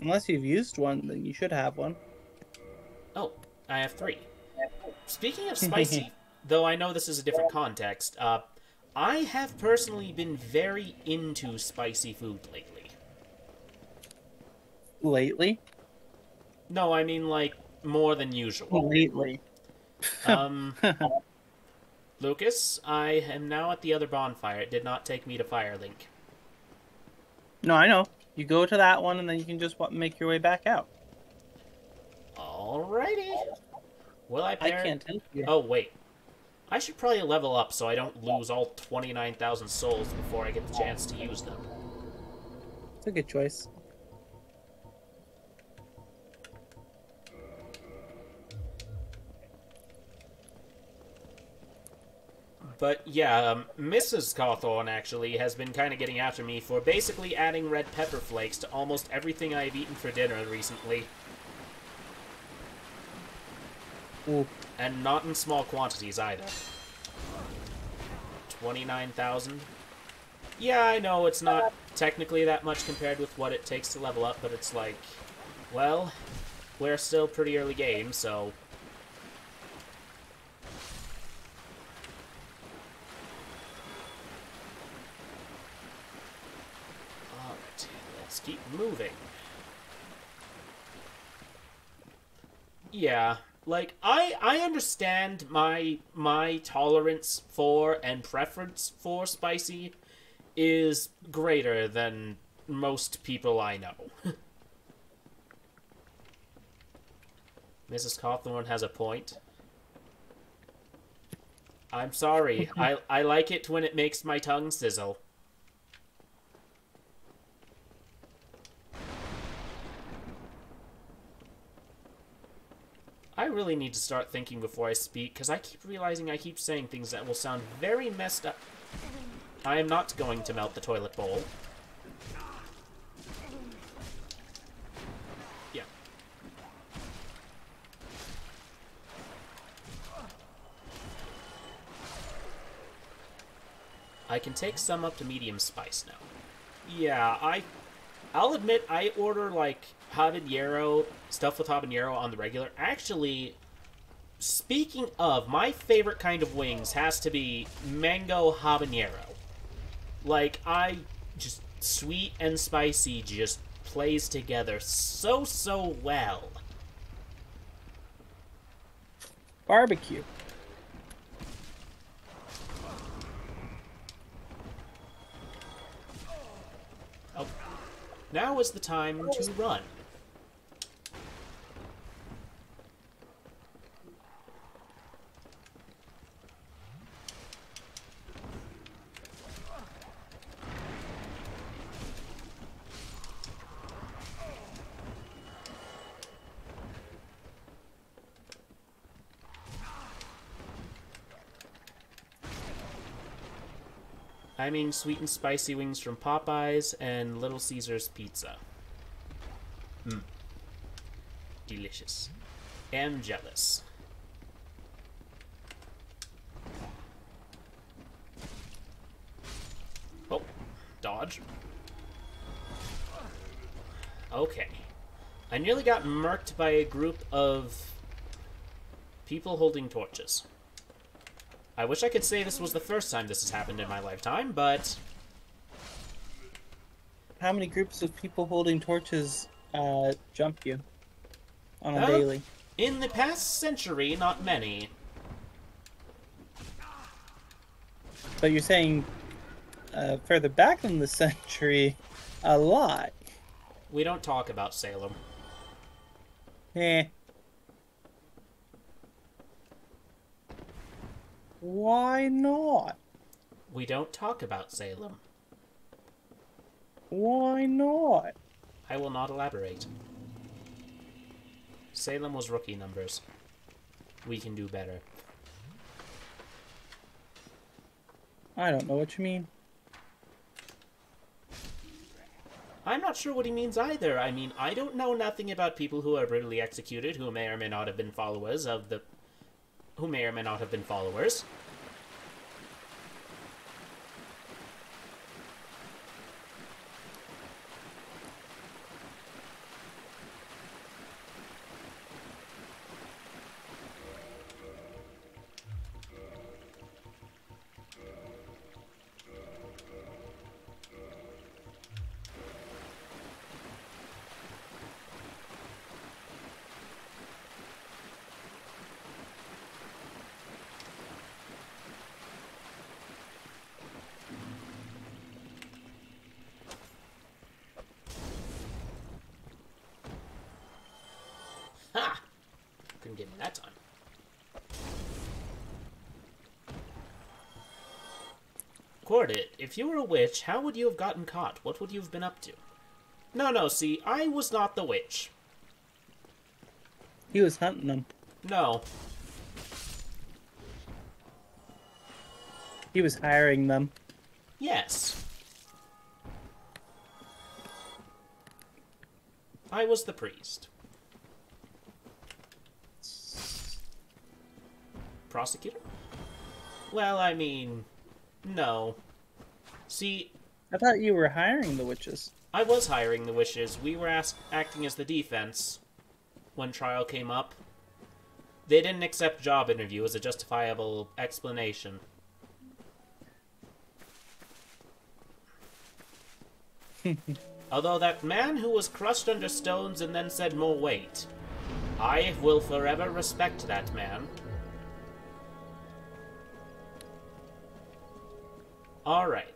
Speaker 2: Unless you've used one, then you should have one.
Speaker 1: Oh, I have 3. Speaking of spicy, though I know this is a different context, I have personally been very into spicy food lately.
Speaker 2: Lately?
Speaker 1: No, I mean, like, more than usual.
Speaker 2: Lately.
Speaker 1: Lucas, I am now at the other bonfire. It did not take me to Firelink.
Speaker 2: No, I know. You go to that one, and then you can just make your way back out.
Speaker 1: Alrighty. Will I pair...
Speaker 2: I can't help you.
Speaker 1: Oh, wait. I should probably level up so I don't lose all 29,000 souls before I get the chance to use them.
Speaker 2: It's a good choice.
Speaker 1: But yeah, Mrs. Cawthorne actually has been kind of getting after me for basically adding red pepper flakes to almost everything I've eaten for dinner recently.
Speaker 2: Ooh.
Speaker 1: And not in small quantities either. 29,000. Yeah, I know it's not technically that much compared with what it takes to level up, but it's like, well, we're still pretty early game, so... Alright, let's keep moving. Yeah, like, I understand my tolerance for and preference for spicy is greater than most people I know. Mrs. Cawthorne has a point. I'm sorry. I like it when it makes my tongue sizzle. I really need to start thinking before I speak, because I keep realizing I keep saying things that will sound very messed up. I am not going to melt the toilet bowl. Yeah. I can take some up to medium spice now. Yeah, I'll admit I order, like, habanero, stuff with habanero on the regular. Actually, speaking of, my favorite kind of wings has to be mango habanero. Like, just sweet and spicy just plays together so well.
Speaker 2: Barbecue.
Speaker 1: Oh, now is the time to run. I mean sweet and spicy wings from Popeyes and Little Caesars Pizza. Delicious. Am jealous. Oh, dodge. Okay. I nearly got murked by a group of people holding torches. I wish I could say this was the first time this has happened in my lifetime, but...
Speaker 2: How many groups of people holding torches jump you on a daily?
Speaker 1: In the past century, not many.
Speaker 2: But you're saying further back in the century, a lot.
Speaker 1: We don't talk about Salem.
Speaker 2: Eh. Why not?
Speaker 1: We don't talk about Salem.
Speaker 2: Why not?
Speaker 1: I will not elaborate. Salem was rookie numbers. We can do better.
Speaker 2: I don't know what you mean.
Speaker 1: I'm not sure what he means either. I mean, I don't know nothing about people who are brutally executed who may or may not have been followers of the... who may or may not have been followers. Ha! Couldn't get me that time. Cordit, if you were a witch, how would you have gotten caught? What would you have been up to? No, see, I was not the witch.
Speaker 2: He was hunting them.
Speaker 1: No.
Speaker 2: He was hiring them.
Speaker 1: Yes. I was the priest. Prosecutor? Well, I mean, no. See,
Speaker 2: I thought you were hiring the witches.
Speaker 1: I was hiring the witches. We were acting as the defense when trial came up. They didn't accept job interview as a justifiable explanation. Although that man who was crushed under stones and then said more weight, I will forever respect that man. Alright,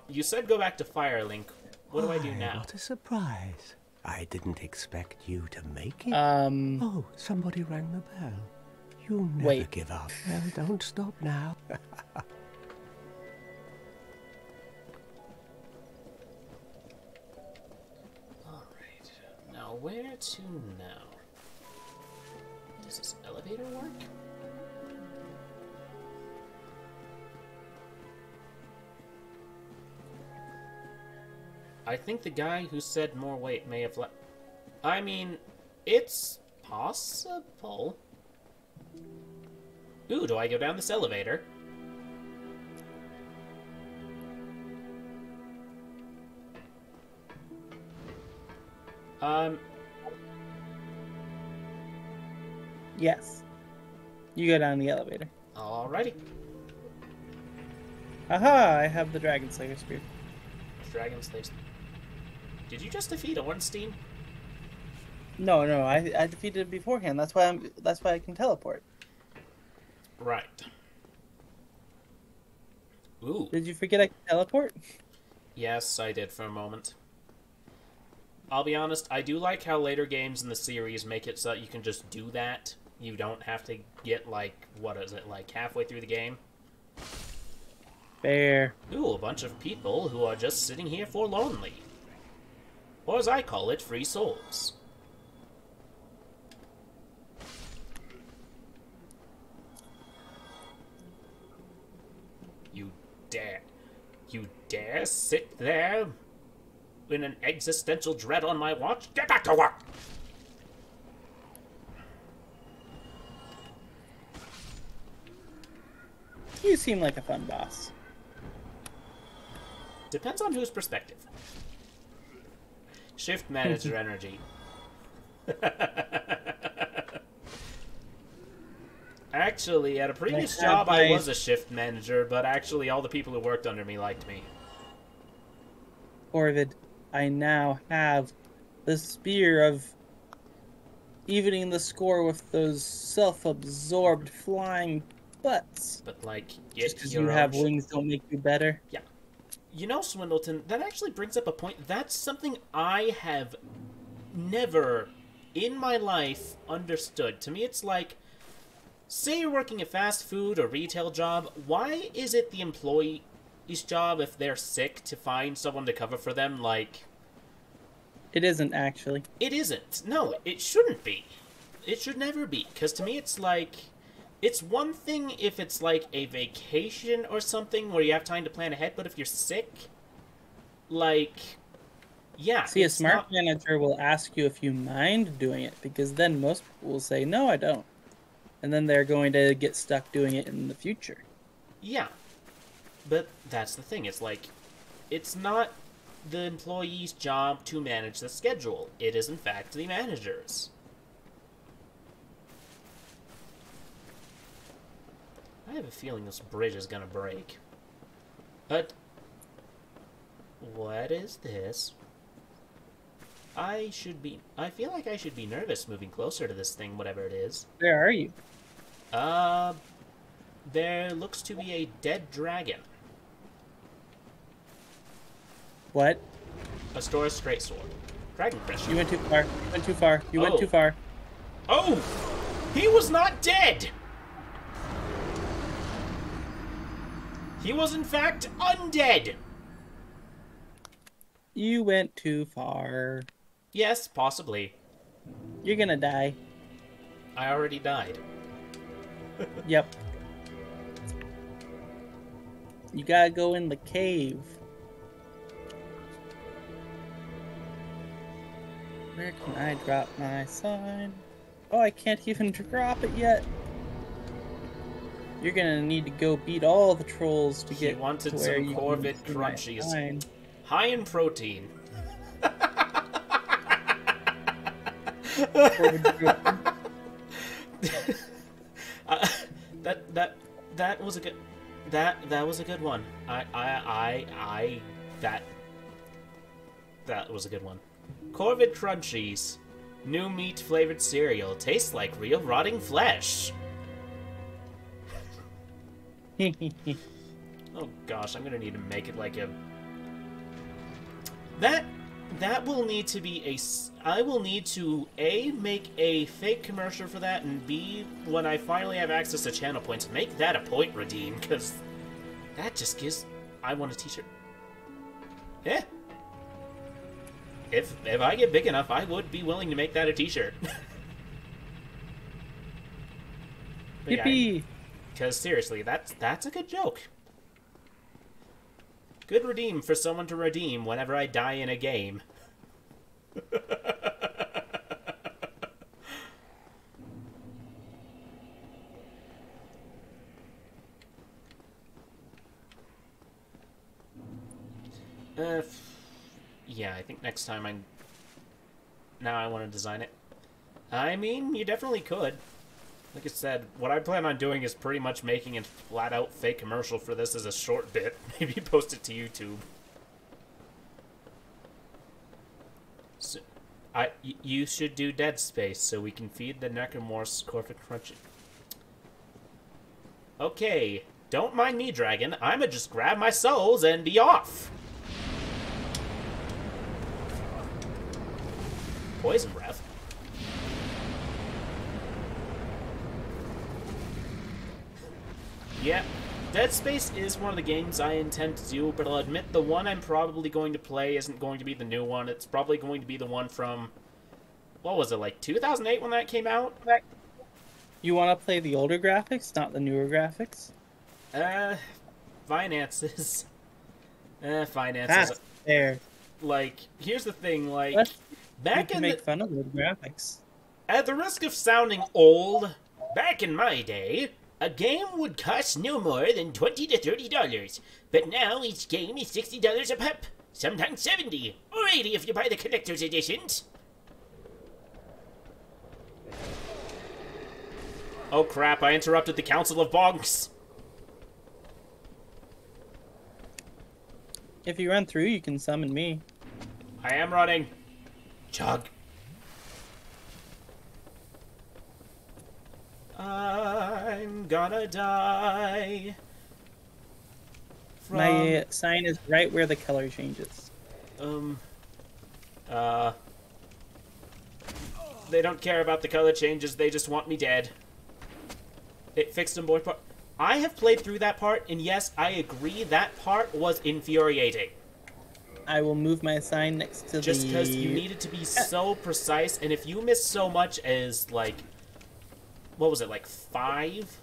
Speaker 1: you said go back to Firelink. What do I do now?
Speaker 6: What a surprise. I didn't expect you to make it. Oh, somebody rang the bell. You never
Speaker 2: Wait.
Speaker 6: give up. Well, don't stop now.
Speaker 1: Alright, now where to now? Does this elevator work? I think the guy who said more weight may have left. I mean, it's possible. Ooh, do I go down this elevator?
Speaker 2: Yes. You go down the elevator.
Speaker 1: Alrighty.
Speaker 2: Aha! I have the Dragon Slayer Spear.
Speaker 1: Dragon Slayer. Did you just defeat Ornstein?
Speaker 2: No, I defeated it beforehand. That's why I can teleport.
Speaker 1: Right. Ooh.
Speaker 2: Did you forget I can teleport?
Speaker 1: Yes, I did for a moment. I'll be honest, I do like how later games in the series make it so that you can just do that. You don't have to get, like, what is it, like halfway through the game?
Speaker 2: Fair.
Speaker 1: Ooh, a bunch of people who are just sitting here forlornly. Or as I call it, free souls. You dare. You dare sit there in an existential dread on my watch? Get back to work!
Speaker 2: You seem like a fun boss.
Speaker 1: Depends on whose perspective. Shift manager energy. Actually, at a previous job, I was a shift manager, but actually all the people who worked under me liked me.
Speaker 2: Corvid, I now have the spear of evening the score with those self-absorbed flying butts.
Speaker 1: But, like,
Speaker 2: just because you have wings don't make you better.
Speaker 1: Yeah. You know, Swindleton, that actually brings up a point. That's something I have never, in my life, understood. To me, it's like, say you're working a fast food or retail job, why is it the employee's job, if they're sick, to find someone to cover for them, like...
Speaker 2: It isn't, actually.
Speaker 1: It isn't. No, it shouldn't be. It should never be, because to me it's like... It's one thing if it's like a vacation or something where you have time to plan ahead, but if you're sick, like, yeah.
Speaker 2: See, a smart manager will ask you if you mind doing it, because then most people will say, no, I don't. And then they're going to get stuck doing it in the future.
Speaker 1: Yeah. But that's the thing. It's like, it's not the employee's job to manage the schedule. It is, in fact, the manager's. I have a feeling this bridge is gonna break. But... what is this? I feel like I should be nervous moving closer to this thing, whatever it is.
Speaker 2: Where are you?
Speaker 1: There looks to be a dead dragon.
Speaker 2: What?
Speaker 1: A Stora's Straight Sword. Dragon Crest.
Speaker 2: You went too far. You went too far. You went too far.
Speaker 1: Oh! He was not dead! He was, in fact, undead!
Speaker 2: You went too far.
Speaker 1: Yes, possibly.
Speaker 2: You're gonna die.
Speaker 1: I already died.
Speaker 2: Yep. You gotta go in the cave. Where can I drop my sign? Oh, I can't even drop it yet. You're gonna need to go beat all the trolls to get to where you
Speaker 1: Corvid crunchies. High in protein. That was a good that was a good one. That was a good one. Corvid crunchies, new meat flavored cereal, tastes like real rotting flesh. Oh gosh, I'm gonna need to make it like a... That will need to be a... I will need to, A, make a fake commercial for that, and B, when I finally have access to channel points, make that a point redeem, because that just gives... I want a t-shirt. Yeah. If I get big enough, I would be willing to make that a t-shirt.
Speaker 2: Yippee!
Speaker 1: Because seriously, that's a good joke. Good redeem for someone to redeem whenever I die in a game. Yeah, I think next time now I want to design it. I mean, you definitely could. Like I said, what I plan on doing is pretty much making a flat-out fake commercial for this as a short bit. Maybe post it to YouTube. So, you should do Dead Space so we can feed the Necromorphs Corvid Crunchy. Okay, don't mind me, dragon. I'ma just grab my souls and be off. Poison breath. Yeah, Dead Space is one of the games I intend to do, but I'll admit the one I'm probably going to play isn't going to be the new one. It's probably going to be the one from, what was it, like 2008 when that came out?
Speaker 2: You want to play the older graphics, not the newer graphics?
Speaker 1: Finances. Finances.
Speaker 2: That's fair.
Speaker 1: Like, here's the thing, like,
Speaker 2: But
Speaker 1: back in
Speaker 2: make fun of the graphics.
Speaker 1: At the risk of sounding old, back in my day, a game would cost no more than $20 to $30, but now each game is $60 a pop, sometimes 70 or 80 if you buy the collector's editions. Oh crap, I interrupted the Council of Bonks.
Speaker 2: If you run through, you can summon me.
Speaker 1: I am running. Chug. I'm gonna die.
Speaker 2: My sign is right where the color changes.
Speaker 1: They don't care about the color changes, they just want me dead. It fixed them both part. I have played through that part, and yes, I agree, that part was infuriating.
Speaker 2: I will move my sign next to
Speaker 1: just because you needed to be so precise, and if you miss so much as, like, what was it, like 5?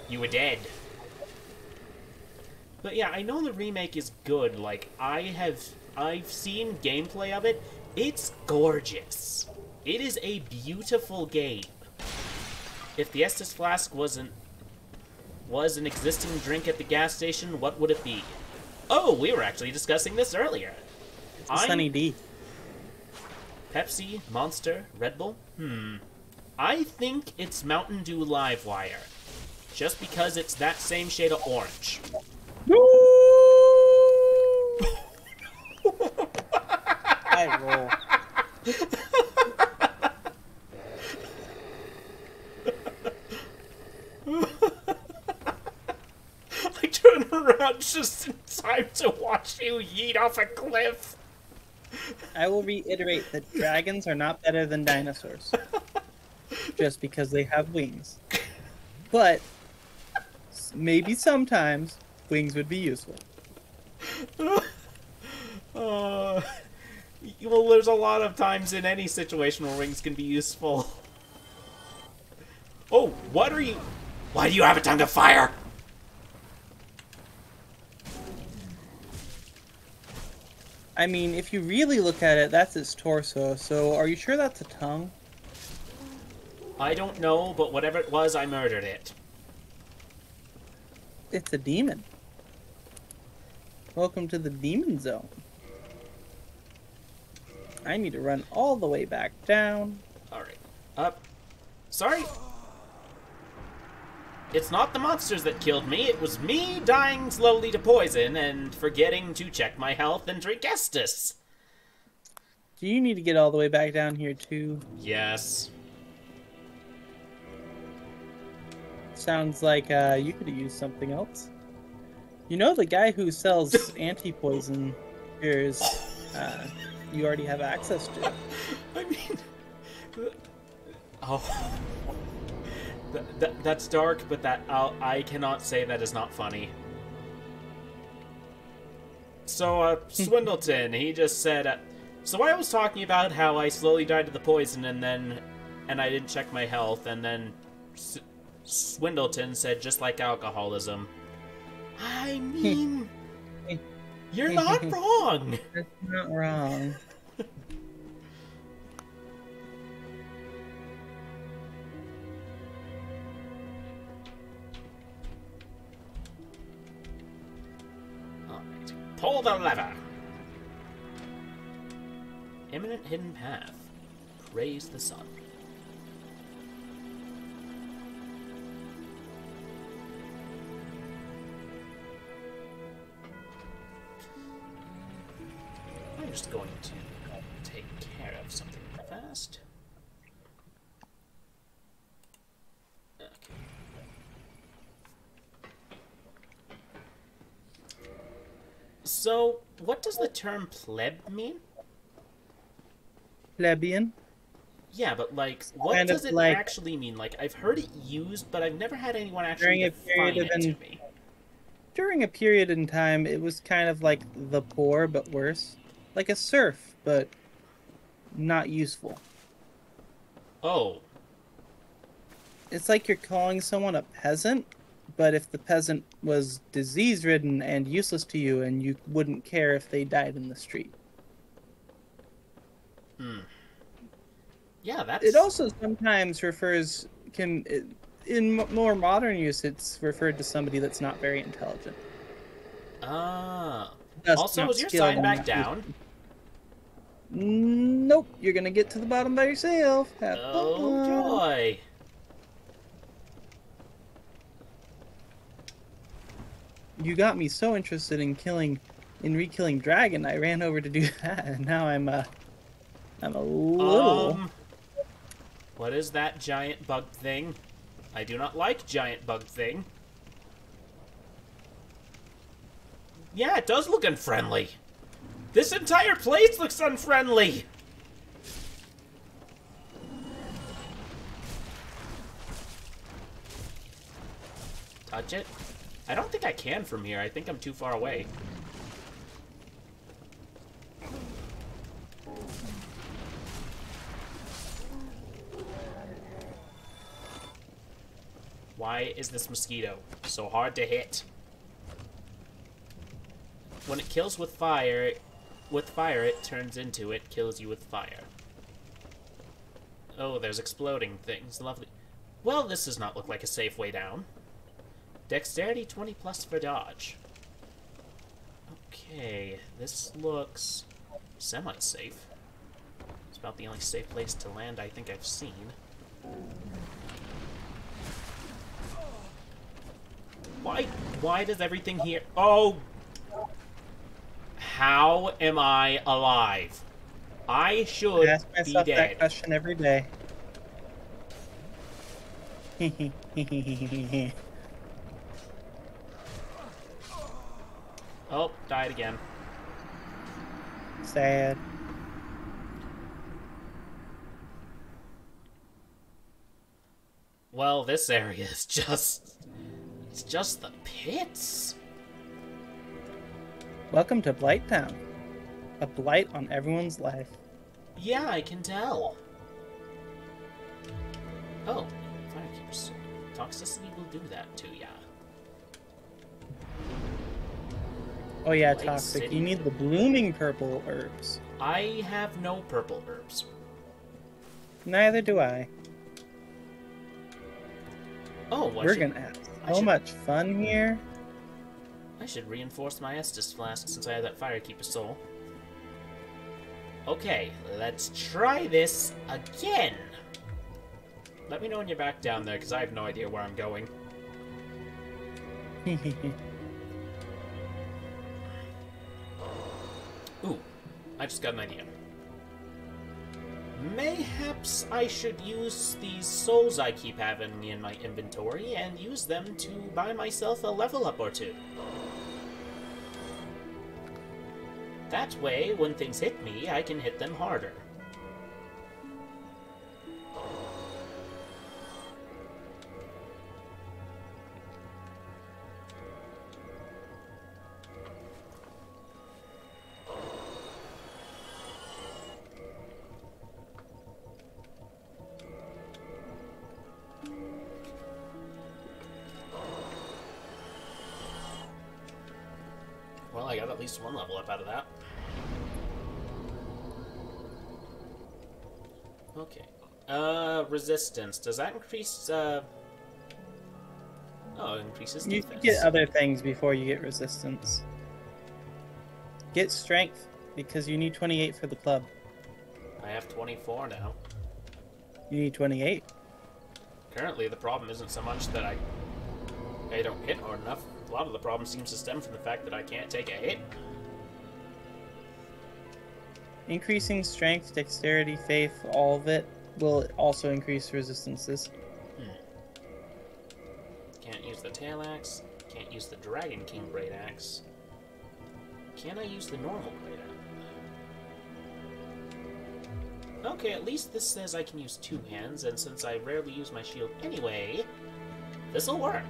Speaker 1: You were dead. But yeah, I know the remake is good. Like, I've seen gameplay of it. It's gorgeous. It is a beautiful game. If the Estus Flask was an existing drink at the gas station, what would it be? Oh, we were actually discussing this earlier.
Speaker 2: Sunny D.
Speaker 1: Pepsi, Monster, Red Bull? I think it's Mountain Dew Livewire. Just because it's that same shade of orange.
Speaker 2: I roll.
Speaker 1: I turn around just in time to watch you yeet off a cliff.
Speaker 2: I will reiterate that dragons are not better than dinosaurs. Just because they have wings. But maybe sometimes wings would be useful.
Speaker 1: Well, there's a lot of times in any situation where wings can be useful. Oh, what are you? Why do you have a tongue of fire?
Speaker 2: I mean, if you really look at it, that's its torso, so are you sure that's a tongue?
Speaker 1: I don't know, but whatever it was, I murdered it.
Speaker 2: It's a demon. Welcome to the demon zone. I need to run all the way back down.
Speaker 1: Alright. Up. Sorry. It's not the monsters that killed me, it was me dying slowly to poison and forgetting to check my health and drink Estus.
Speaker 2: Do you need to get all the way back down here too?
Speaker 1: Yes.
Speaker 2: Sounds like you could have used something else. You know the guy who sells anti-poison cures, you already have access to.
Speaker 1: I mean... Oh... That's dark, but I cannot say that is not funny. So, Swindleton, he just said, so I was talking about how I slowly died to the poison and I didn't check my health, and then Swindleton said, just like alcoholism. I mean, you're not wrong.
Speaker 2: That's not wrong.
Speaker 1: Pull the lever! Imminent hidden path. Praise the sun. I'm just going to take care of something fast. Okay. So, what does the term pleb mean?
Speaker 2: Plebeian?
Speaker 1: Yeah, but, like, what does it actually mean? Like, I've heard it used, but I've never had anyone actually define it to me.
Speaker 2: During a period in time, it was kind of like the poor, but worse. Like a serf, but not useful.
Speaker 1: Oh.
Speaker 2: It's like you're calling someone a peasant, but if the peasant was disease-ridden and useless to you, and you wouldn't care if they died in the street.
Speaker 1: Yeah, that's...
Speaker 2: It also sometimes in more modern use, it's referred to somebody that's not very intelligent.
Speaker 1: Ah.
Speaker 2: Thus
Speaker 1: Also,
Speaker 2: not
Speaker 1: is your
Speaker 2: skilled
Speaker 1: sign
Speaker 2: and
Speaker 1: back
Speaker 2: not
Speaker 1: down?
Speaker 2: Nope, you're gonna get to the bottom by yourself. Have
Speaker 1: Oh,
Speaker 2: fun.
Speaker 1: joy.
Speaker 2: You got me so interested in re-killing dragon, I ran over to do that, and now I'm a little...
Speaker 1: What is that giant bug thing? I do not like giant bug thing. Yeah, it does look unfriendly. This entire place looks unfriendly. Touch it? I don't think I can from here. I think I'm too far away. Why is this mosquito so hard to hit? When it kills with fire it turns into it kills you with fire. Oh, there's exploding things. Lovely. Well, this does not look like a safe way down. Dexterity 20 plus for dodge. Okay, this looks semi-safe. It's about the only safe place to land I think I've seen. Why does everything here... Oh! How am I alive? I should
Speaker 2: I ask
Speaker 1: be
Speaker 2: myself
Speaker 1: dead.
Speaker 2: that question every day.
Speaker 1: Oh, died again.
Speaker 2: Sad.
Speaker 1: Well, this area is just... It's just the pits.
Speaker 2: Welcome to Blight Town. A blight on everyone's life.
Speaker 1: Yeah, I can tell. Oh, firekeepers. Toxicity will do that to ya.
Speaker 2: Oh yeah,
Speaker 1: Blight
Speaker 2: toxic.
Speaker 1: City.
Speaker 2: You need the blooming purple herbs.
Speaker 1: I have no purple herbs.
Speaker 2: Neither do I.
Speaker 1: Oh,
Speaker 2: We're gonna have so much fun here.
Speaker 1: I should reinforce my Estus flask since I have that Firekeeper soul. Okay, let's try this again. Let me know when you're back down there, because I have no idea where I'm going. Ooh, I just got an idea. Mayhaps I should use these souls I keep having in my inventory and use them to buy myself a level up or two. That way, when things hit me, I can hit them harder. Well, I got at least one level up out of that. Okay. Resistance. Does that increase, Oh, it increases defense.
Speaker 2: You can get other things before you get resistance. Get strength, because you need 28 for the club.
Speaker 1: I have 24 now.
Speaker 2: You need 28.
Speaker 1: Currently, the problem isn't so much that I don't hit hard enough. A lot of the problem seems to stem from the fact that I can't take a hit.
Speaker 2: Increasing strength, dexterity, faith, all of it will also increase resistances.
Speaker 1: Can't use the tail axe. Can't use the Dragon King Great Axe. Can I use the normal Great Axe? Okay, at least this says I can use two hands, and since I rarely use my shield anyway, this'll work.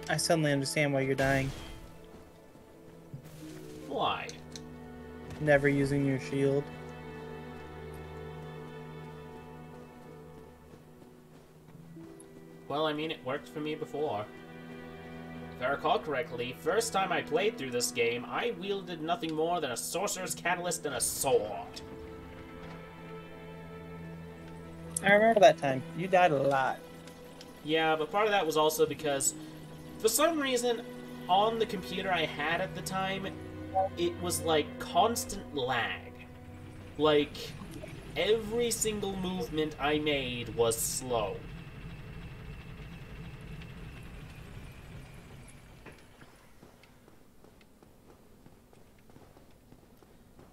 Speaker 2: I suddenly understand why you're dying.
Speaker 1: Why?
Speaker 2: Never using your shield.
Speaker 1: Well, I mean, it worked for me before. If I recall correctly, first time I played through this game, I wielded nothing more than a sorcerer's catalyst and a sword.
Speaker 2: I remember that time. You died a lot.
Speaker 1: Yeah, but part of that was also because, for some reason, on the computer I had at the time, it was like constant lag. Like, every single movement I made was slow.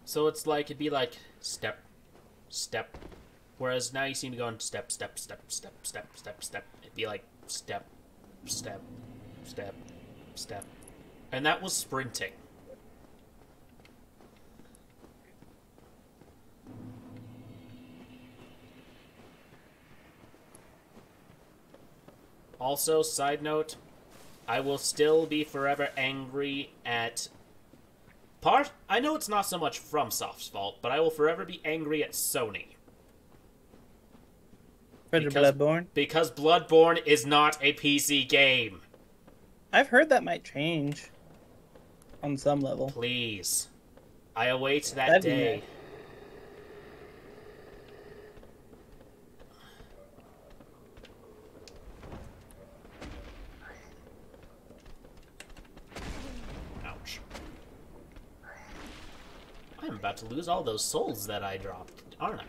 Speaker 1: So it's like, it'd be like, step, step. Whereas now you seem to go on step, step, step, step, step, step, step. It'd be like, step, step, step, step. And that was sprinting. Also, side note, I will still be forever angry at... I know it's not so much FromSoft's fault, but I will forever be angry at Sony.
Speaker 2: Bloodborne?
Speaker 1: Because Bloodborne is not a PC game.
Speaker 2: I've heard that might change. On some level.
Speaker 1: Please. I await that
Speaker 2: That'd be
Speaker 1: day.
Speaker 2: nice.
Speaker 1: Ouch. I'm about to lose all those souls that I dropped, aren't I?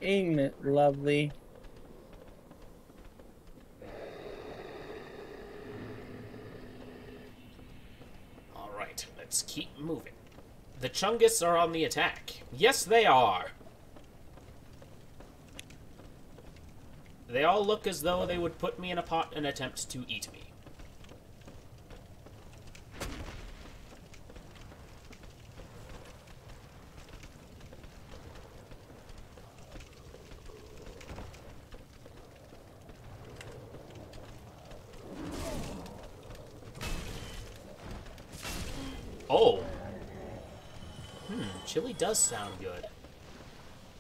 Speaker 2: Ain't it lovely?
Speaker 1: Alright, let's keep moving. The Chungus are on the attack. Yes, they are. They all look as though they would put me in a pot and attempt to eat me. Oh. Chili does sound good.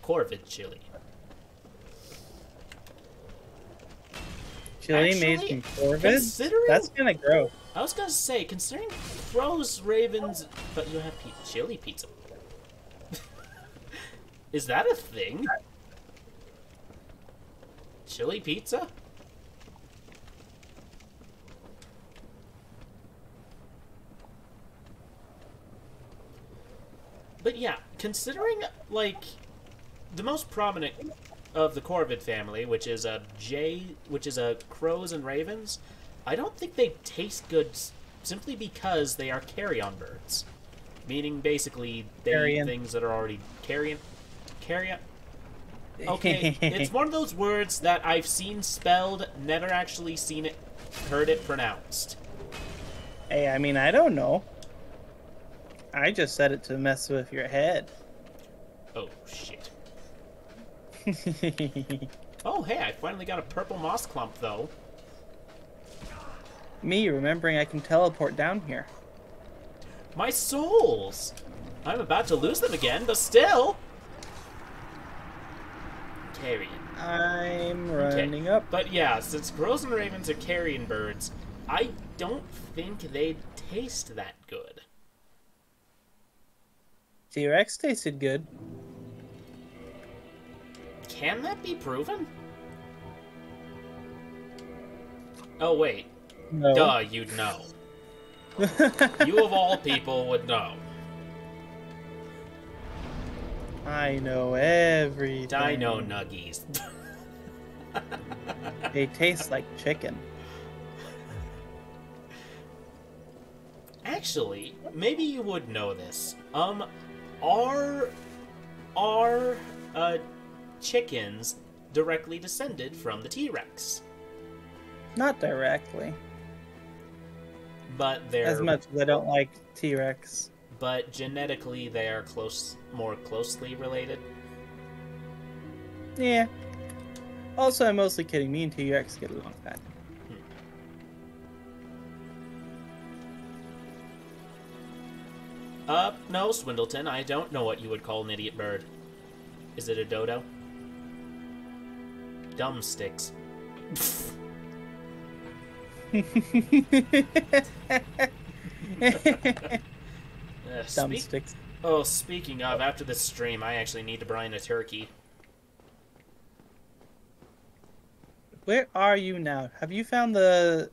Speaker 1: Corvid chili.
Speaker 2: Chili made
Speaker 1: Actually,
Speaker 2: from Corvid?
Speaker 1: considering-
Speaker 2: That's kind of gross.
Speaker 1: I was gonna say, considering crows, ravens, but you have chili pizza. Is that a thing? Chili pizza? But yeah, considering, like, the most prominent of the Corvid family, which is a crows and ravens, I don't think they taste good simply because they are carrion birds. Meaning, basically, they eat things that are already carrion. Okay, it's one of those words that I've seen spelled, never actually heard it pronounced.
Speaker 2: Hey, I mean, I don't know. I just said it to mess with your head.
Speaker 1: Oh, shit. Oh, hey, I finally got a purple moss clump, though.
Speaker 2: Me remembering I can teleport down here.
Speaker 1: My souls! I'm about to lose them again, but still! Carrion.
Speaker 2: I'm running up.
Speaker 1: But yeah, since crows and ravens are carrion birds, I don't think they'd taste that good.
Speaker 2: T-Rex tasted good.
Speaker 1: Can that be proven? Oh, wait.
Speaker 2: No.
Speaker 1: Duh, you'd know. You of all people would know.
Speaker 2: I know everything.
Speaker 1: Dino nuggies.
Speaker 2: They taste like chicken.
Speaker 1: Actually, maybe you would know this. Are chickens directly descended from the T-Rex?
Speaker 2: Not directly.
Speaker 1: But they're...
Speaker 2: As much as I don't like T-Rex.
Speaker 1: But genetically, they are more closely related?
Speaker 2: Yeah. Also, I'm mostly kidding. Me and T-Rex get along fine.
Speaker 1: No, Swindleton, I don't know what you would call an idiot bird. Is it a dodo? Dumb sticks.
Speaker 2: Thumbsticks.
Speaker 1: Oh, speaking of, after this stream, I actually need to brine a turkey.
Speaker 2: Where are you now? Have you found the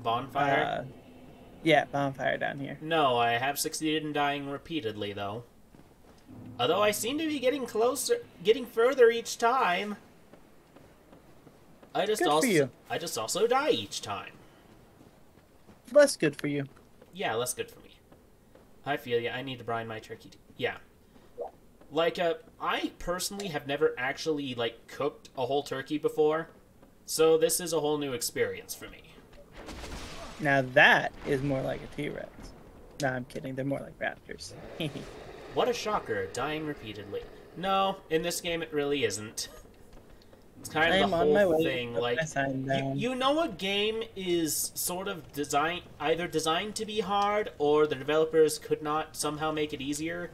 Speaker 1: bonfire?
Speaker 2: Yeah, bonfire down here.
Speaker 1: No, I have succeeded in dying repeatedly, though. Although I seem to be getting closer, getting further each time. I just also die each time.
Speaker 2: Less good for you.
Speaker 1: Yeah, less good for me. I feel ya. I need to brine my turkey. Yeah. Like, I personally have never actually, like, cooked a whole turkey before. So this is a whole new experience for me.
Speaker 2: Now that is more like a T-Rex. No, I'm kidding. They're more like raptors.
Speaker 1: What a shocker, dying repeatedly. No, in this game it really isn't. It's kind of the whole thing. Like, you know a game is sort of either designed to be hard, or the developers could not somehow make it easier,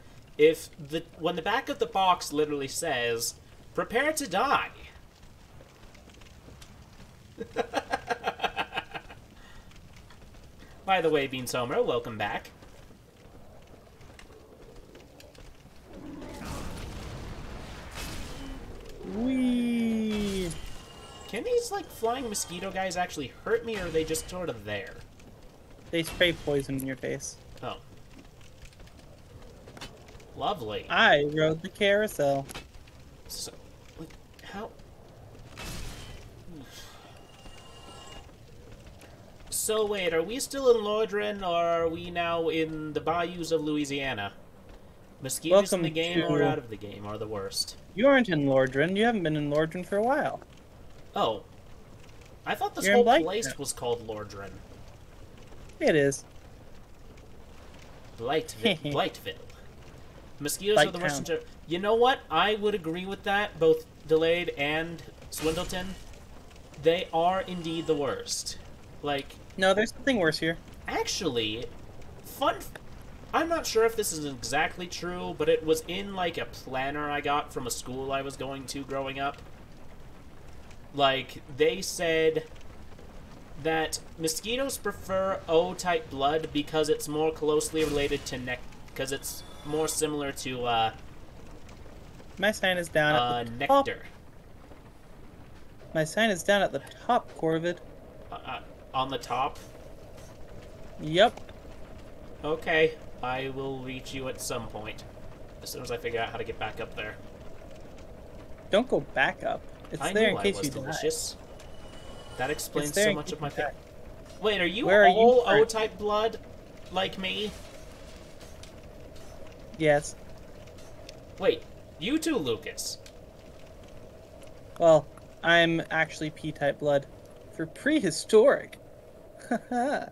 Speaker 1: when the back of the box literally says, "Prepare to die." By the way, Bean Somer, welcome back.
Speaker 2: Whee!
Speaker 1: Can these, like, flying mosquito guys actually hurt me, or are they just sort of there?
Speaker 2: They spray poison in your face.
Speaker 1: Oh. Lovely.
Speaker 2: I rode the carousel.
Speaker 1: So, like, how... So, wait, are we still in Lordran, or are we now in the bayous of Louisiana? Mosquitoes in the game or out of the game are the worst.
Speaker 2: You aren't in Lordran. You haven't been in Lordran for a while.
Speaker 1: Oh. I thought this whole place was called Lordran.
Speaker 2: It is.
Speaker 1: Blightville. Mosquitoes are the worst. You know what? I would agree with that, both Delayed and Swindleton. They are indeed the worst. Like...
Speaker 2: No, there's something worse here.
Speaker 1: Actually, I'm not sure if this is exactly true, but it was in, like, a planner I got from a school I was going to growing up. Like, they said that mosquitoes prefer O-type blood because it's more closely related to because it's more similar to,
Speaker 2: My sign is down at the
Speaker 1: nectar.
Speaker 2: Top. My sign is down at the top, Corvid.
Speaker 1: On the top?
Speaker 2: Yep.
Speaker 1: Okay. I will reach you at some point. As soon as I figure out how to get back up there.
Speaker 2: Don't go back up. It's there in case you
Speaker 1: delicious. That explains so much of my thing. Wait, are you
Speaker 2: Where
Speaker 1: all O-type blood? Like me?
Speaker 2: Yes.
Speaker 1: Wait, you too, Lucas.
Speaker 2: Well, I'm actually P-type blood. For prehistoric. Haha.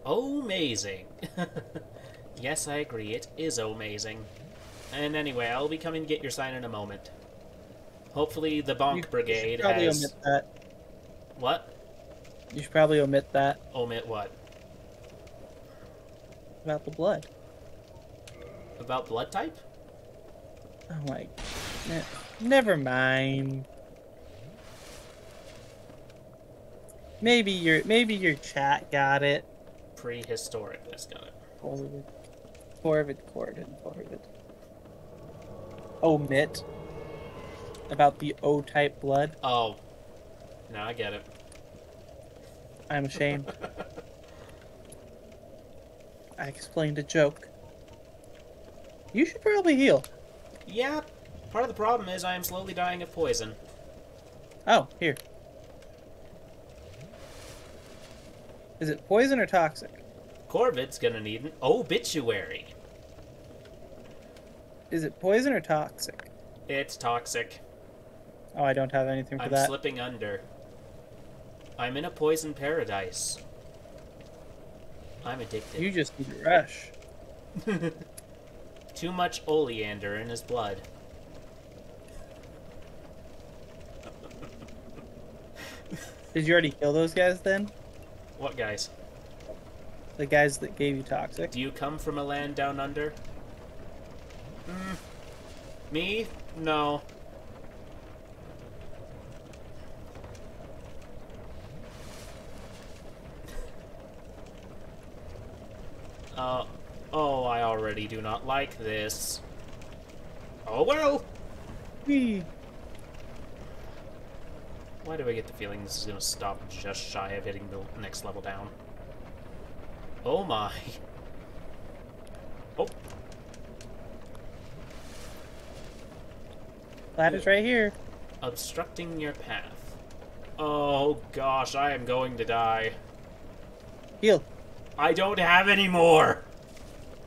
Speaker 1: Amazing. Yes, I agree. It is amazing. And anyway, I'll be coming to get your sign in a moment. Hopefully the Bonk Brigade
Speaker 2: probably
Speaker 1: has...
Speaker 2: omit that.
Speaker 1: What?
Speaker 2: You should probably omit that.
Speaker 1: Omit what?
Speaker 2: About the blood.
Speaker 1: About blood type?
Speaker 2: Oh my... Never mind. Maybe your chat got it.
Speaker 1: Prehistoric, that's got it.
Speaker 2: Corvid. Omit. About the O-type blood.
Speaker 1: Oh. Now I get it.
Speaker 2: I'm ashamed. I explained a joke. You should probably heal.
Speaker 1: Yeah, part of the problem is I am slowly dying of poison.
Speaker 2: Oh, here. Is it poison or toxic?
Speaker 1: Corvid's gonna need an obituary.
Speaker 2: Is it poison or toxic?
Speaker 1: It's toxic.
Speaker 2: Oh, I don't have anything for that.
Speaker 1: I'm slipping under. I'm in a poison paradise. I'm addicted.
Speaker 2: You just need to rush.
Speaker 1: Too much oleander in his blood.
Speaker 2: Did you already kill those guys then?
Speaker 1: What guys?
Speaker 2: The guys that gave you toxic.
Speaker 1: Do you come from a land down under? Me? No. Oh, I already do not like this. Oh well!
Speaker 2: Whee!
Speaker 1: Why do I get the feeling this is gonna stop just shy of hitting the next level down? Oh my. Oh.
Speaker 2: Ladder's right here.
Speaker 1: Obstructing your path. Oh gosh, I am going to die.
Speaker 2: Heal.
Speaker 1: I don't have any more!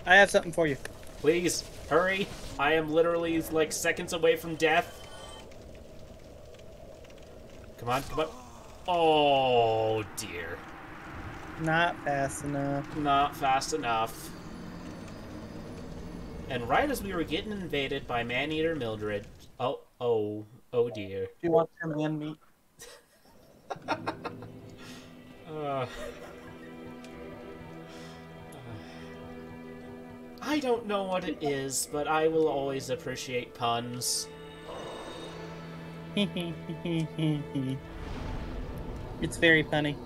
Speaker 2: I have something for you.
Speaker 1: Please, hurry. I am literally, like, seconds away from death. Come on, come on. Oh, dear.
Speaker 2: Not fast enough.
Speaker 1: Not fast enough. And right as we were getting invaded by Man-Eater Mildred... Oh dear.
Speaker 2: Do you want your man meat?
Speaker 1: I don't know what it is, but I will always appreciate puns.
Speaker 2: It's very funny.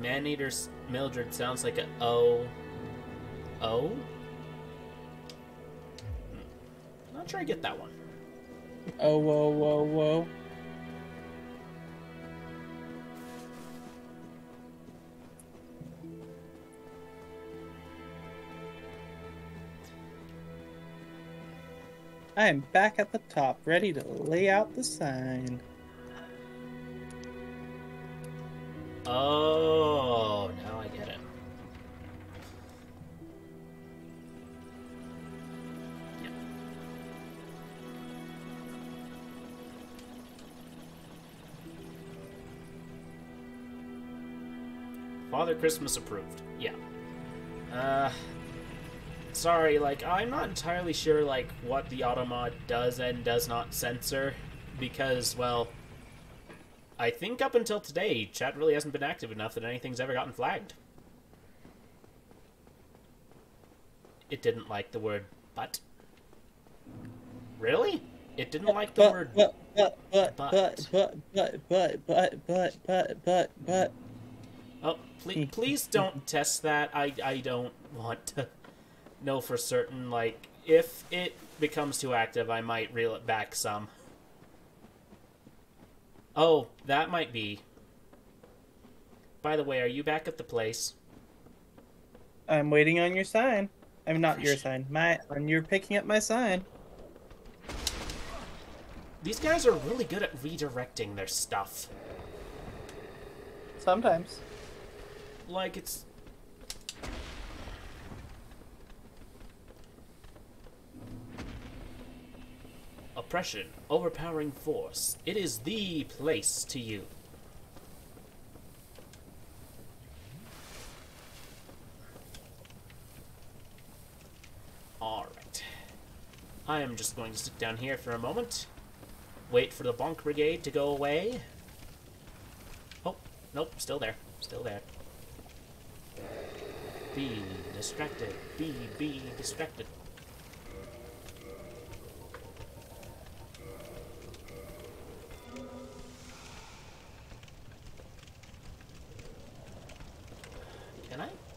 Speaker 1: Man-Eater Mildred sounds like a O. O? Not sure I get that one.
Speaker 2: Oh, whoa, whoa, whoa. I am back at the top, ready to lay out the sign.
Speaker 1: Oh, now I get it. Yeah. Father Christmas approved. Yeah. Sorry, like, I'm not entirely sure, like, what the automod does and does not censor, because, well, I think up until today, chat really hasn't been active enough that anything's ever gotten flagged. It didn't like the word but. Really? It didn't like the word but. Oh, please don't test that. I don't want to know for certain. Like, if it becomes too active, I might reel it back some. Oh, that might be. By the way, are you back at the place?
Speaker 2: I'm waiting on your sign. I'm not your sign. You're picking up my sign.
Speaker 1: These guys are really good at redirecting their stuff.
Speaker 2: Sometimes.
Speaker 1: Like, it's... Oppression, overpowering force. It is the place to you. Alright. I am just going to sit down here for a moment. Wait for the bonk brigade to go away. Oh, nope, still there. Still there. Be distracted. Be distracted.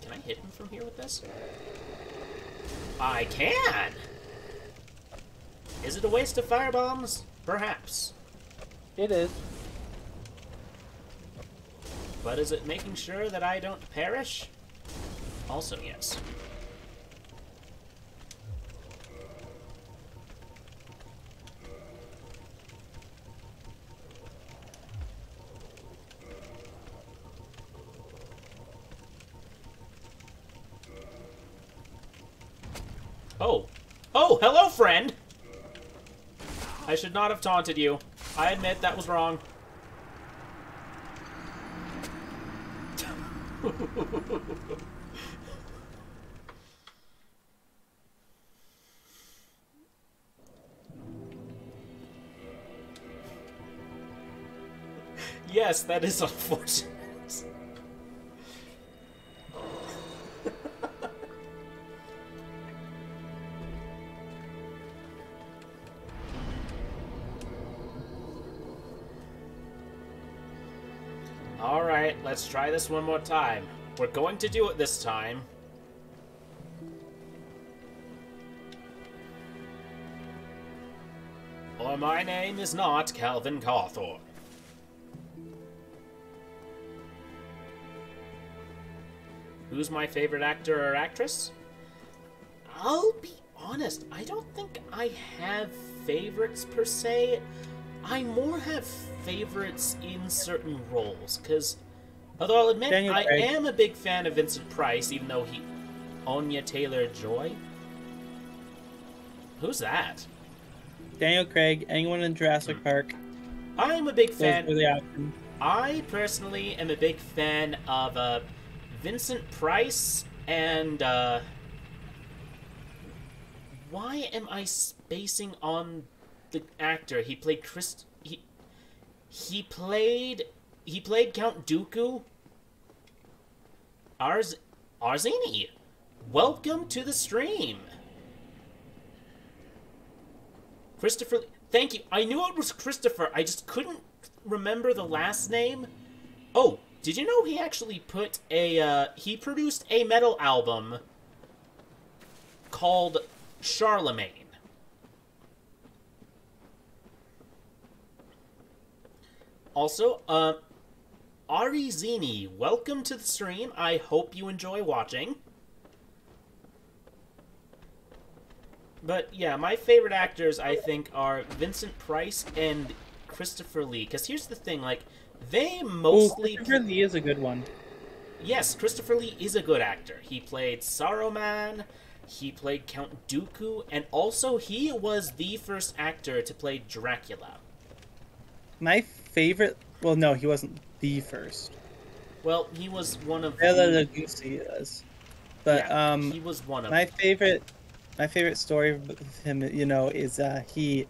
Speaker 1: Can I hit him from here with this? I can! Is it a waste of firebombs? Perhaps.
Speaker 2: It is.
Speaker 1: But is it making sure that I don't perish? Also, yes. Oh. Oh, hello, friend! I should not have taunted you. I admit that was wrong. Yes, that is unfortunate. Alright, let's try this one more time. We're going to do it this time. Or my name is not Calvin Cawthorne. Who's my favorite actor or actress? I'll be honest, I don't think I have favorites per se. I more have favorites in certain roles, because although I'll admit I am a big fan of Vincent Price, even though he... Anya Taylor-Joy? Who's that?
Speaker 2: Daniel Craig, anyone in Jurassic Park.
Speaker 1: I'm a big fan.
Speaker 2: Those were the options.
Speaker 1: I personally am a big fan of Vincent Price and why am I spacing on the actor? He played He played Count Dooku. Arzini, welcome to the stream. Christopher, thank you. I knew it was Christopher. I just couldn't remember the last name. Oh, did you know he actually put he produced a metal album called Charlemagne? Also, Ari Zini, welcome to the stream. I hope you enjoy watching. But yeah, my favorite actors, I think, are Vincent Price and Christopher Lee. Because here's the thing, like, they mostly...
Speaker 2: Christopher Lee is a good one.
Speaker 1: Yes, Christopher Lee is a good actor. He played Saruman, he played Count Dooku, and also he was the first actor to play Dracula.
Speaker 2: My favorite... Well, no, he wasn't the first.
Speaker 1: Well, he was one of
Speaker 2: Bela Lugosi is. But,
Speaker 1: yeah, he was one of
Speaker 2: my favorite story with him, you know, is he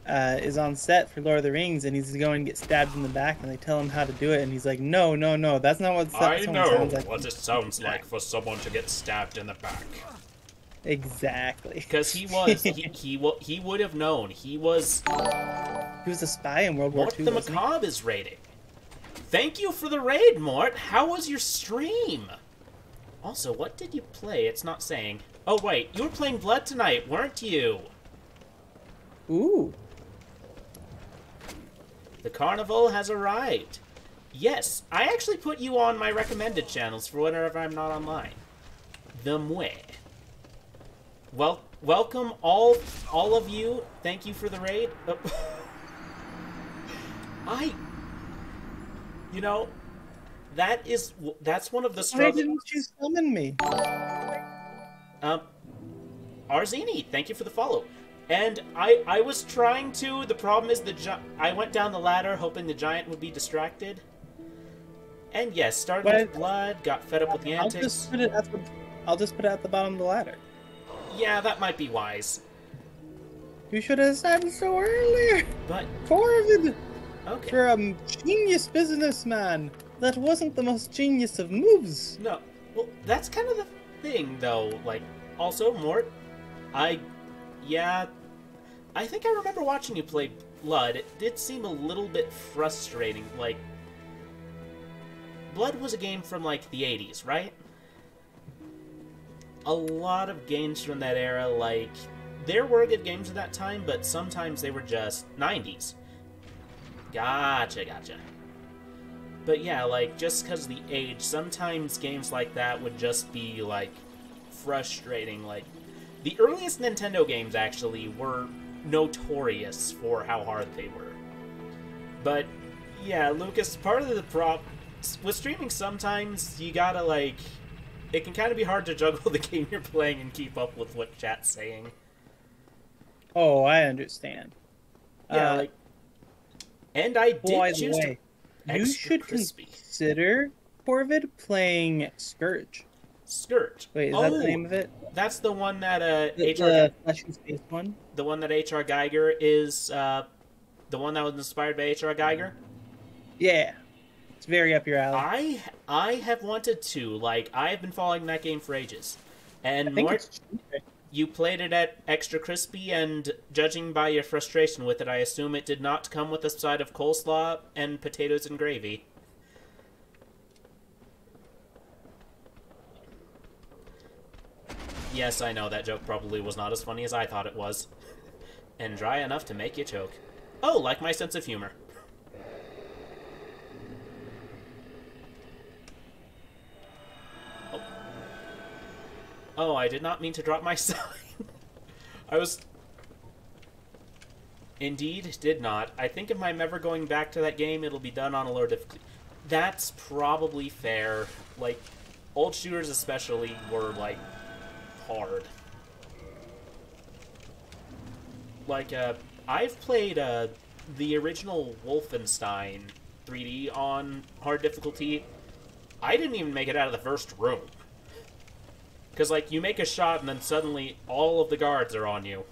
Speaker 2: is on set for Lord of the Rings, and he's going to get stabbed in the back, and they tell him how to do it, and he's like, no, that's not what someone sounds like.
Speaker 1: What it sounds like for someone to get stabbed in the back.
Speaker 2: Exactly.
Speaker 1: Because he was, he would have known. He was
Speaker 2: a spy in World War II.
Speaker 1: Mort the Macabre is raiding. Thank you for the raid, Mort. How was your stream? Also, what did you play? It's not saying. Oh, wait, you were playing Blood tonight, weren't you?
Speaker 2: Ooh.
Speaker 1: The carnival has arrived. Yes, I actually put you on my recommended channels for whenever I'm not online. The Mwe. Well, welcome all of you. Thank you for the raid. You know, that's one of the struggles.
Speaker 2: Why didn't you summon me?
Speaker 1: Arzini, thank you for the follow. And I was trying to. The problem is I went down the ladder hoping the giant would be distracted. And yes, started with Blood, got fed up with the antics.
Speaker 2: I'll just put it at the bottom of the ladder.
Speaker 1: Yeah, that might be wise.
Speaker 2: You should have said so earlier.
Speaker 1: But
Speaker 2: Corvid,
Speaker 1: okay.
Speaker 2: You're a genius businessman. That wasn't the most genius of moves.
Speaker 1: No, well, that's kind of the thing, though. Like, also, Mort, I think I remember watching you play Blood. It did seem a little bit frustrating. Like, Blood was a game from, like, the 80s, right? A lot of games from that era, like, there were good games at that time, but sometimes they were just 90s. Gotcha. But yeah, like, just because of the age, sometimes games like that would just be, like, frustrating. Like, the earliest Nintendo games, actually, were notorious for how hard they were. But, yeah, Lucas, part of the problem with streaming, sometimes you gotta, like, it can kind of be hard to juggle the game you're playing and keep up with what chat's saying.
Speaker 2: Oh, I understand.
Speaker 1: Yeah, like, and I did choose to
Speaker 2: you should consider Corvid playing Scourge.
Speaker 1: Scourge.
Speaker 2: Wait, is that the name of it?
Speaker 1: That's the one that
Speaker 2: the fleshy space one.
Speaker 1: The one that H.R. Geiger is the one that was inspired by H.R. Geiger.
Speaker 2: Yeah, it's very up your alley.
Speaker 1: I have wanted to. Like, I have been following that game for ages, and Mort, you played it at Extra Crispy, and judging by your frustration with it, I assume it did not come with a side of coleslaw and potatoes and gravy. Yes, I know that joke probably was not as funny as I thought it was. And dry enough to make you choke. Oh, like my sense of humor. Oh, oh, I did not mean to drop my sign. I was... Indeed, did not. I think if I'm ever going back to that game, it'll be done on a lower difficulty. That's probably fair. Like, old shooters especially were, like, hard. Like, I've played, the original Wolfenstein 3D on hard difficulty. I didn't even make it out of the first room. Because, like, you make a shot and then suddenly all of the guards are on you.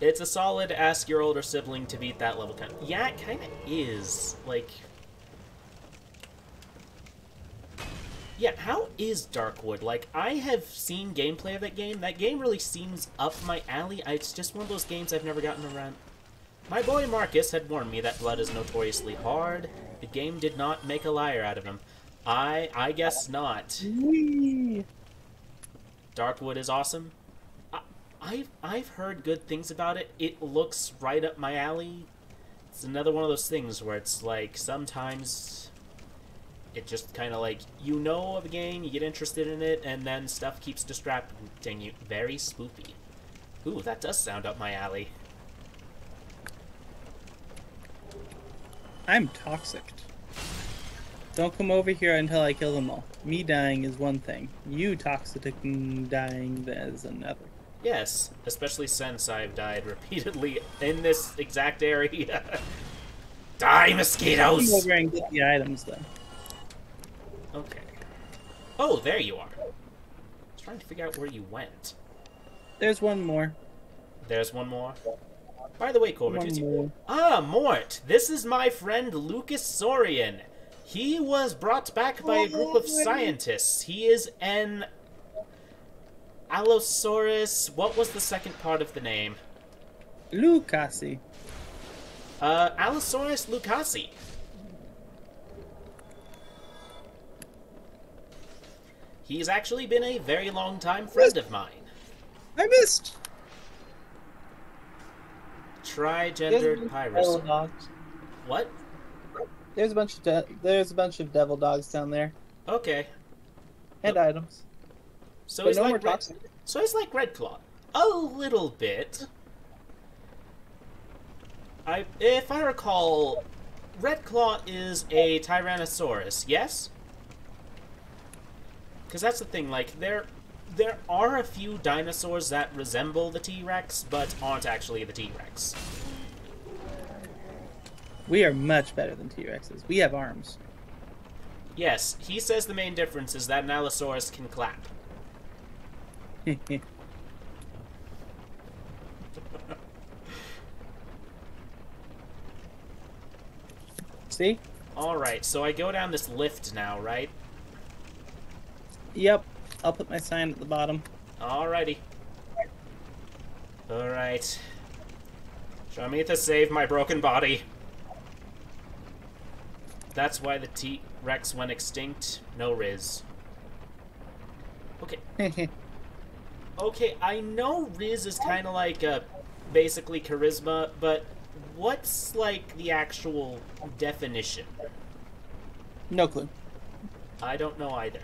Speaker 1: It's a solid ask your older sibling to beat that level kind of... Yeah, it kind of is. Like... Yeah, how is Darkwood? Like, I have seen gameplay of that game. That game really seems up my alley. It's just one of those games I've never gotten around. My boy Marcus had warned me that blood is notoriously hard. The game did not make a liar out of him. I guess not.
Speaker 2: Whee!
Speaker 1: Darkwood is awesome. I've heard good things about it. It looks right up my alley. It's another one of those things where it's like sometimes it just kind of like, you know of a game, you get interested in it, and then stuff keeps distracting you. Very spoopy. Ooh, that does sound up my alley.
Speaker 2: I'm toxic. Don't come over here until I kill them all. Me dying is one thing. You toxic dying is another.
Speaker 1: Yes, especially since I've died repeatedly in this exact area. Die, mosquitoes!
Speaker 2: Come over and get the items, though.
Speaker 1: Okay. Oh, there you are. I was trying to figure out where you went.
Speaker 2: There's one more.
Speaker 1: There's one more. By the way, Corbett, Ah, Mort! This is my friend Lucas Saurian. He was brought back by a group of scientists. He is an... Allosaurus... What was the second part of the name?
Speaker 2: Lucasi.
Speaker 1: Allosaurus lucasi. He's actually been a very long time friend of mine.
Speaker 2: I missed!
Speaker 1: Trigendered piracy. What?
Speaker 2: There's a bunch of devil dogs down there.
Speaker 1: Okay.
Speaker 2: And items.
Speaker 1: So
Speaker 2: but
Speaker 1: he's
Speaker 2: no
Speaker 1: like
Speaker 2: more toxic.
Speaker 1: So he's like Redclaw. A little bit. If I recall, Redclaw is a Tyrannosaurus, yes? Because that's the thing, like, there are a few dinosaurs that resemble the T-Rex, but aren't actually the T-Rex.
Speaker 2: We are much better than T-Rexes. We have arms.
Speaker 1: Yes, he says the main difference is that an Allosaurus can clap.
Speaker 2: See?
Speaker 1: Alright, so I go down this lift now, right?
Speaker 2: Yep. I'll put my sign at the bottom.
Speaker 1: Alrighty. Alright. Show me to save my broken body. That's why the T-Rex went extinct. No Riz. Okay. Okay, I know Riz is kind of like basically charisma, but what's like the actual definition?
Speaker 2: No clue.
Speaker 1: I don't know either.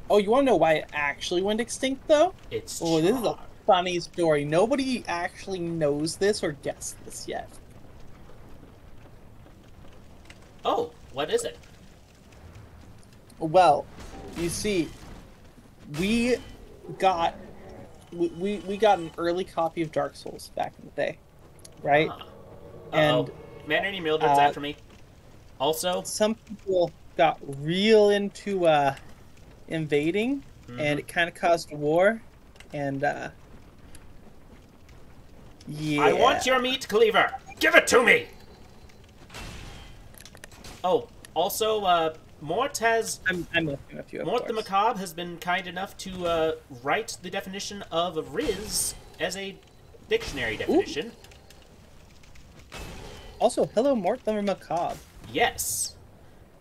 Speaker 2: Oh, you want to know why it actually went extinct, though?
Speaker 1: It's
Speaker 2: Oh, this is a funny story. Nobody actually knows this or guessed this yet.
Speaker 1: Oh, what is it?
Speaker 2: Well, you see, we got an early copy of Dark Souls back in the day, right? And
Speaker 1: Manny Mildred's after me. Also,
Speaker 2: some people got real into invading, and it kind of caused a war, and yeah.
Speaker 1: I want your meat cleaver. Give it to me. Oh, also, Mort has...
Speaker 2: I'm looking at you,
Speaker 1: Mort the Macabre has been kind enough to write the definition of Riz as a dictionary definition.
Speaker 2: Ooh. Also, hello, Mort the Macabre.
Speaker 1: Yes.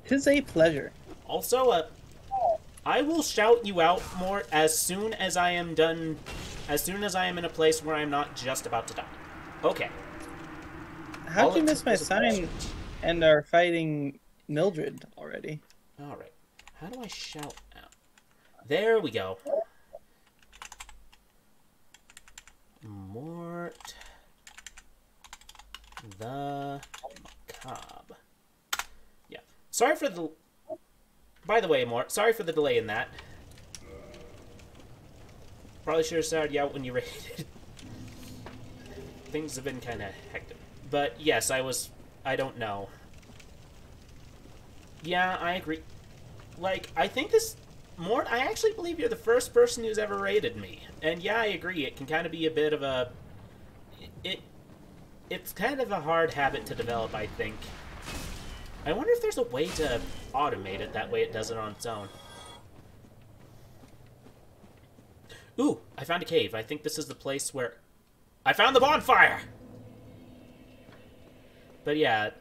Speaker 2: 'Tis a pleasure.
Speaker 1: Also, I will shout you out more as soon as I am done, as soon as I am in a place where I'm not just about to die. Okay.
Speaker 2: How'd you miss my sign and are fighting Mildred already?
Speaker 1: Alright. How do I shout out? There we go. Mort the Macabre. Yeah. Sorry for the... By the way, Mort, sorry for the delay in that. Probably should have started you out when you raided. Things have been kind of hectic. But yes, I don't know. Yeah, I agree. Like, I think this... Mort, I actually believe you're the first person who's ever raided me. And yeah, I agree, it can kind of be a bit of a... It's kind of a hard habit to develop, I think. I wonder if there's a way to automate it, that way it does it on its own. Ooh, I found a cave. I think this is the place where... I found the bonfire! But yeah,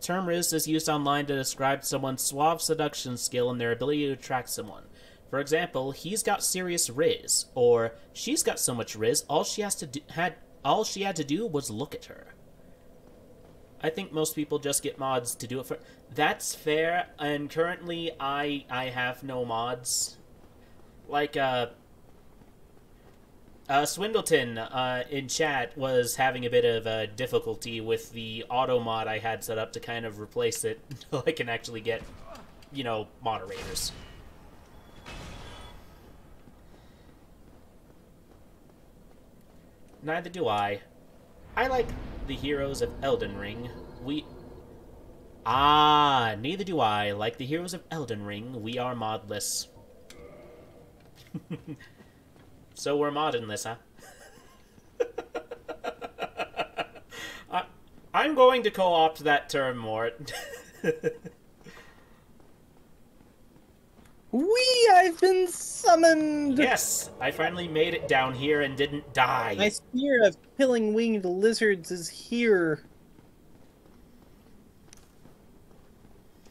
Speaker 1: term Riz is used online to describe someone's suave seduction skill and their ability to attract someone. For example, he's got serious Riz, or she's got so much Riz, all she had to do was look at her. I think most people just get mods to do it for... That's fair, and currently I have no mods. Like, Swindleton in chat was having a bit of a difficulty with the auto mod I had set up to kind of replace it until I can actually get, you know, moderators. Neither do I. I like the heroes of Elden Ring. Neither do I. Like the heroes of Elden Ring, we are modless. So we're modernless, huh? I'm going to co-opt that term, Mort.
Speaker 2: I've been summoned!
Speaker 1: Yes, I finally made it down here and didn't die.
Speaker 2: My spear of killing winged lizards is here.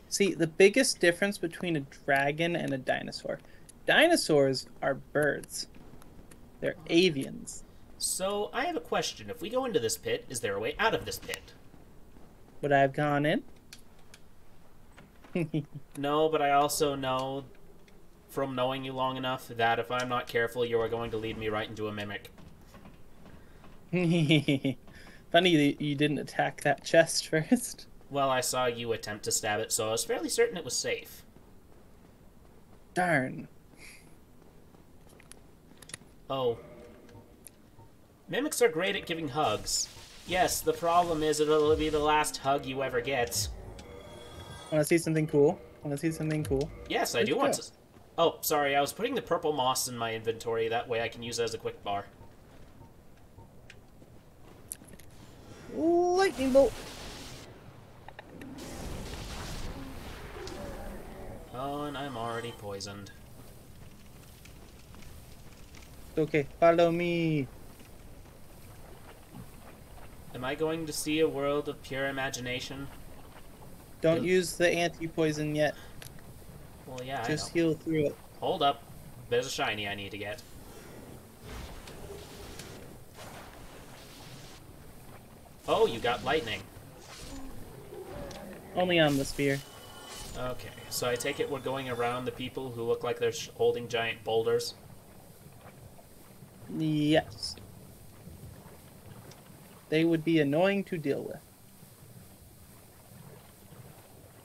Speaker 2: See, the biggest difference between a dragon and a dinosaur. Dinosaurs are birds. They're avians.
Speaker 1: So, I have a question. If we go into this pit, is there a way out of this pit?
Speaker 2: Would I have gone in?
Speaker 1: No, but I also know, from knowing you long enough, that if I'm not careful, you are going to lead me right into a mimic.
Speaker 2: Funny that you didn't attack that chest first.
Speaker 1: Well, I saw you attempt to stab it, so I was fairly certain it was safe.
Speaker 2: Darn.
Speaker 1: Oh. Mimics are great at giving hugs. Yes, the problem is it'll be the last hug you ever get.
Speaker 2: Want to see something cool?
Speaker 1: Yes, I do want to... Oh, sorry, I was putting the purple moss in my inventory. That way I can use it as a quick bar.
Speaker 2: Lightning bolt!
Speaker 1: Oh, and I'm already poisoned.
Speaker 2: Okay, follow me.
Speaker 1: Am I going to see a world of pure imagination?
Speaker 2: Don't use the anti-poison yet.
Speaker 1: Well, yeah,
Speaker 2: Just heal through it.
Speaker 1: Hold up. There's a shiny I need to get. Oh, you got lightning.
Speaker 2: Only on the spear.
Speaker 1: Okay, so I take it we're going around the people who look like they're holding giant boulders?
Speaker 2: Yes. They would be annoying to deal with.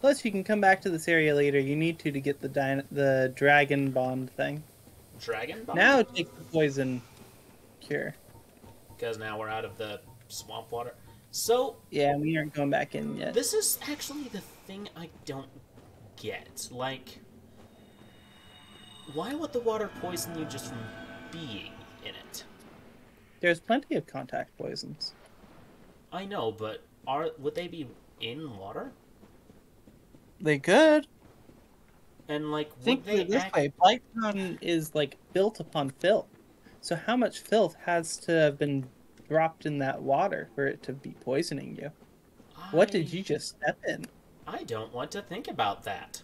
Speaker 2: Plus, you can come back to this area later. You need to get the dragon bond thing.
Speaker 1: Dragon bond?
Speaker 2: Now take the poison cure.
Speaker 1: Because now we're out of the swamp water. So...
Speaker 2: Yeah, we aren't going back in yet.
Speaker 1: This is actually the thing I don't get. Like, why would the water poison you just from being in it?
Speaker 2: There's plenty of contact poisons.
Speaker 1: I know, but would they be in water?
Speaker 2: They could.
Speaker 1: And like,
Speaker 2: Think of it this way: Blighttown is like built upon filth. So how much filth has to have been dropped in that water for it to be poisoning you? What did you just step in?
Speaker 1: I don't want to think about that.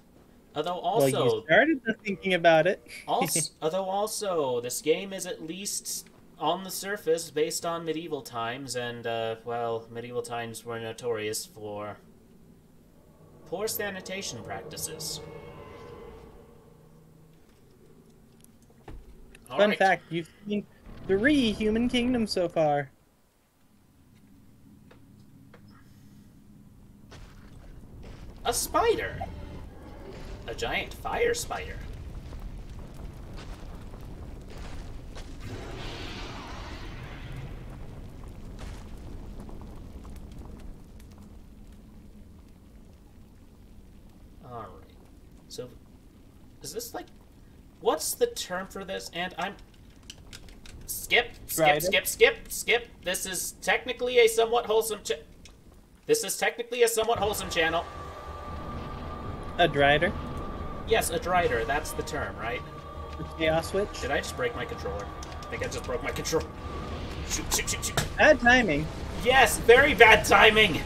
Speaker 1: Although
Speaker 2: Well, you
Speaker 1: also,
Speaker 2: started thinking about it.
Speaker 1: although this game is at least on the surface based on medieval times, and well, medieval times were notorious for poor sanitation practices.
Speaker 2: Fun fact, you've seen 3 human kingdoms so far.
Speaker 1: A spider! A giant fire spider. Alright. So, is this like... What's the term for this? And I'm... Skip. This is technically a somewhat wholesome channel.
Speaker 2: A drider?
Speaker 1: Yes, a drider. That's the term, right?
Speaker 2: A chaos switch?
Speaker 1: Did I just break my controller? I think I just broke my controller. Shoot.
Speaker 2: Bad timing.
Speaker 1: Yes, very bad timing!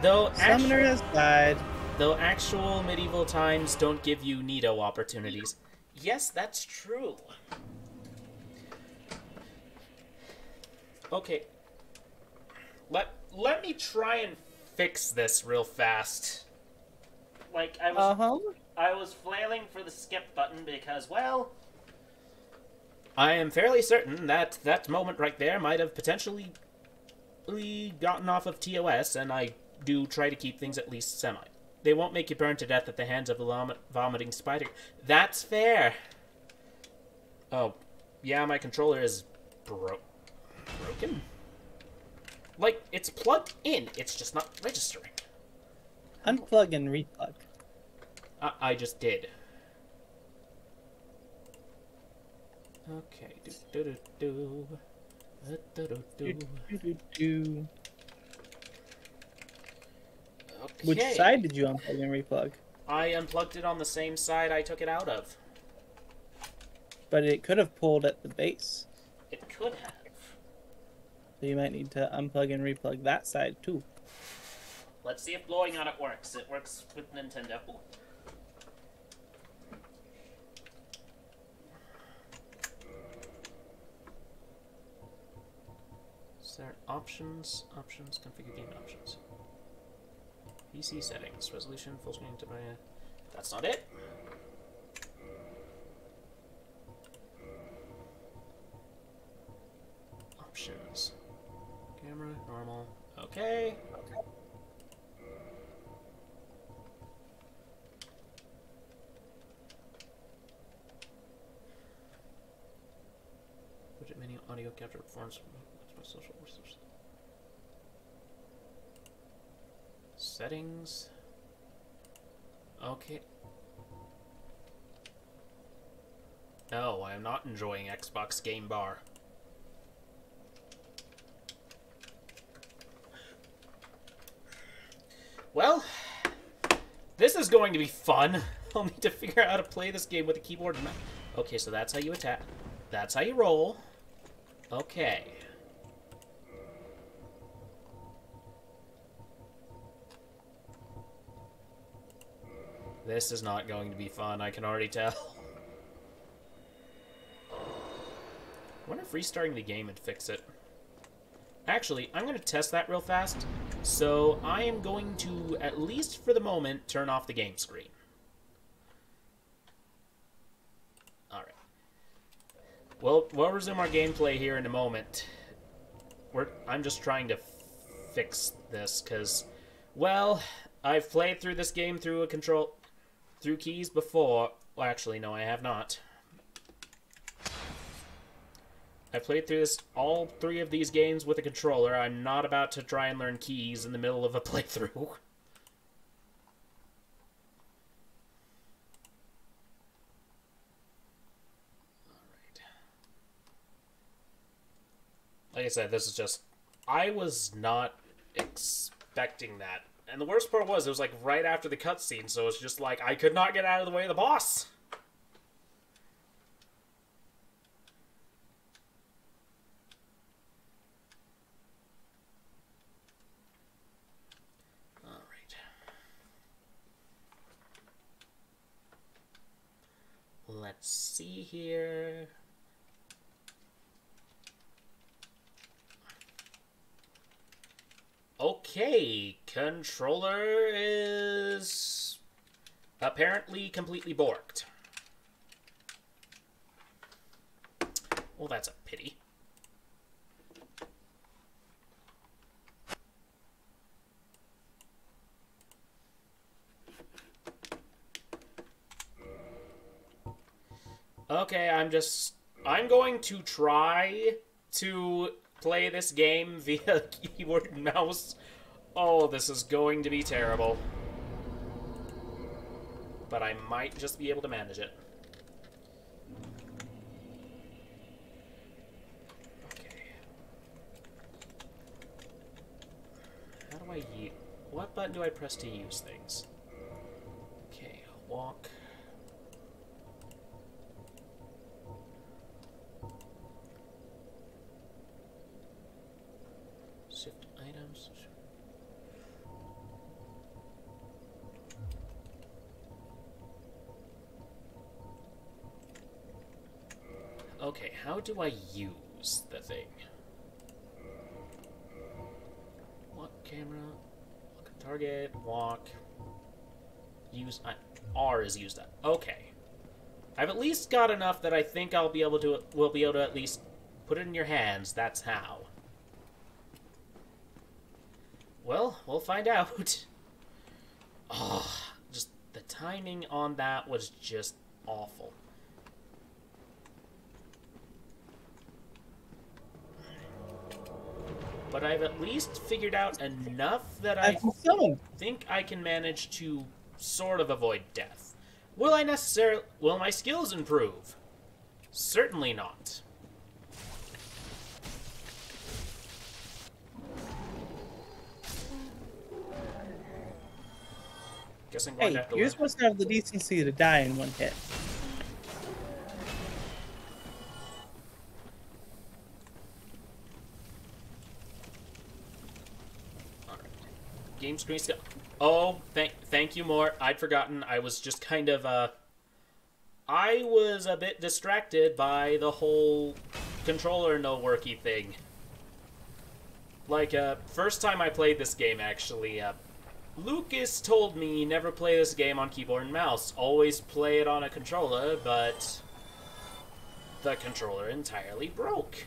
Speaker 2: Summoner has died.
Speaker 1: Though actual medieval times don't give you Nido opportunities. Yes, that's true. Okay. Let me try and fix this real fast. Like, I was flailing for the skip button because, well, I am fairly certain that that moment right there might have potentially gotten off of TOS, and I do try to keep things at least semi. They won't make you burn to death at the hands of a vomiting spider. That's fair. Oh, yeah, my controller is broken? Like, it's plugged in, it's just not registering.
Speaker 2: Unplug and replug.
Speaker 1: I just did. Okay. Okay.
Speaker 2: Which side did you unplug and replug?
Speaker 1: I unplugged it on the same side I took it out of.
Speaker 2: But it could have pulled at the base.
Speaker 1: It could have.
Speaker 2: So you might need to unplug and replug that side too.
Speaker 1: Let's see if blowing on it works. It works with Nintendo. Is there options? Options, configure game options. PC settings, resolution, full screen to buy. That's not it. Options. Camera, normal. Okay. Widget menu, audio capture performance. Social resources. Settings. Okay. No, I am not enjoying Xbox Game Bar. Well, this is going to be fun. I'll need to figure out how to play this game with a keyboard and mouse. Okay, so that's how you attack. That's how you roll. Okay. This is not going to be fun, I can already tell. I wonder if restarting the game would fix it. Actually, I'm going to test that real fast. So I am going to, at least for the moment, turn off the game screen. Alright. We'll resume our gameplay here in a moment. I'm just trying to fix this, because, well, I've played through this game through keys before. Well, actually, no, I have not. I played through all 3 of these games with a controller. I'm not about to try and learn keys in the middle of a playthrough. Alright. Like I said, this is just... I was not expecting that. And the worst part was, it was like right after the cutscene, so it's just like, I could not get out of the way of the boss! let's see here. Okay, controller is apparently completely borked. Well, that's a pity. Okay, I'm going to try to play this game via keyboard and mouse. Oh, this is going to be terrible. But I might just be able to manage it. Okay. How do I use... What button do I press to use things? Okay, walk... Shift items. Okay, how do I use the thing? Walk camera, look at target, walk. Use R is used up. Okay. I've at least got enough that I think I'll be able to at least put it in your hands. That's how. Well, we'll find out. Oh, just the timing on that was just awful. But I've at least figured out enough that I think I can manage to sort of avoid death. Will my skills improve? Certainly not. Guess I'm going to have to
Speaker 2: you're supposed to have the decency to die in one hit.
Speaker 1: Alright. Game screen still. Oh, thank you, more. I'd forgotten. I was just kind of, I was a bit distracted by the whole controller no worky thing. Like, first time I played this game, actually, Lucas told me never play this game on keyboard and mouse. Always play it on a controller, but the controller entirely broke.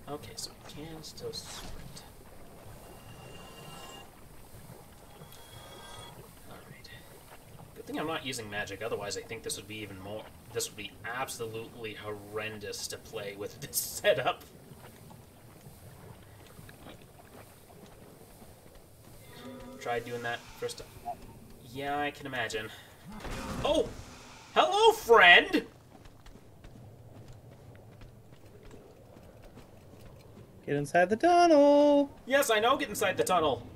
Speaker 1: Okay, so we can still sprint. Alright. Good thing I'm not using magic, otherwise I think this would be even more... This would be absolutely horrendous to play with this setup. Try doing that first. Yeah, I can imagine. Oh! Hello, friend!
Speaker 2: Get inside the tunnel!
Speaker 1: Yes, I know, get inside the tunnel.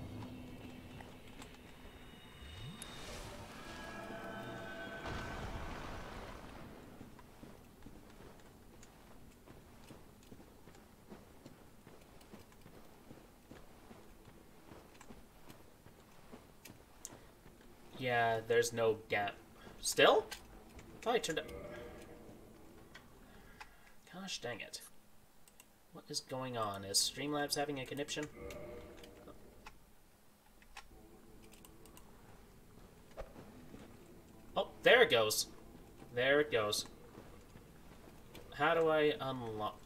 Speaker 1: Yeah, there's no gap. Still? I thought I turned up. Gosh dang it. What is going on? Is Streamlabs having a conniption? Oh, there it goes. There it goes. How do I unlock?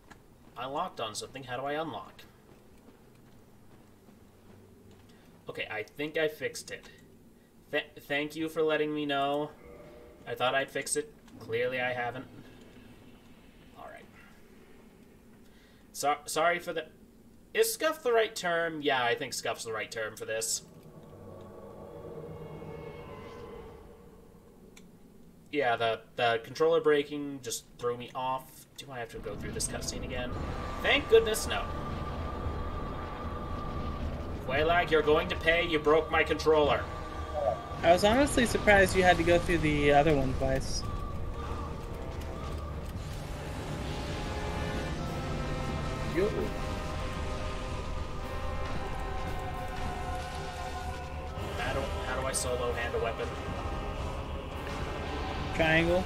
Speaker 1: I locked on something. How do I unlock? Okay, I think I fixed it. Thank you for letting me know. I thought I'd fix it. Clearly I haven't. Alright. Sorry for the... Is scuff the right term? Yeah, I think scuff's the right term for this. Yeah, the controller breaking just threw me off. Do I have to go through this cutscene again? Thank goodness no. Quaylag, you're going to pay. You broke my controller.
Speaker 2: I was honestly surprised you had to go through the other one twice.
Speaker 1: Yo. I solo hand a weapon?
Speaker 2: Triangle.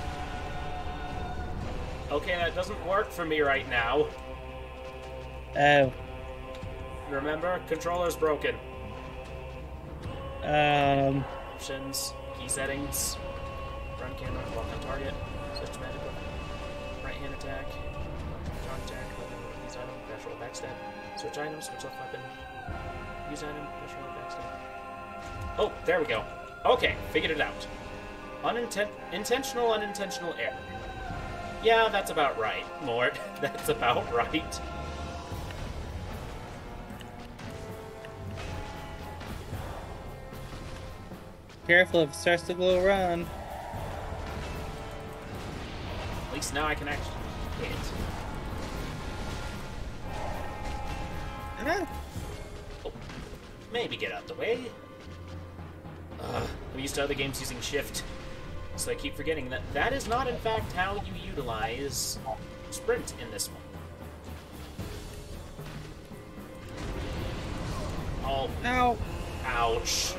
Speaker 1: Okay, that doesn't work for me right now.
Speaker 2: Oh.
Speaker 1: Remember, controller's broken. Options, key settings, run camera, lock on target, switch to magic weapon, right hand attack, strong attack, weapon, use item, dash roll, backstab, switch item, switch left weapon, use item, dash roll, backstab. Oh, there we go. Okay, figured it out. Intentional, unintentional error. Yeah, that's about right, Mort. That's about right.
Speaker 2: Careful if it starts to glow, run.
Speaker 1: At least now I can actually hit. Oh, maybe get out the way. I'm used to other games using shift, so I keep forgetting that that is not, in fact, how you utilize sprint in this one. Oh.
Speaker 2: Ow.
Speaker 1: Ouch.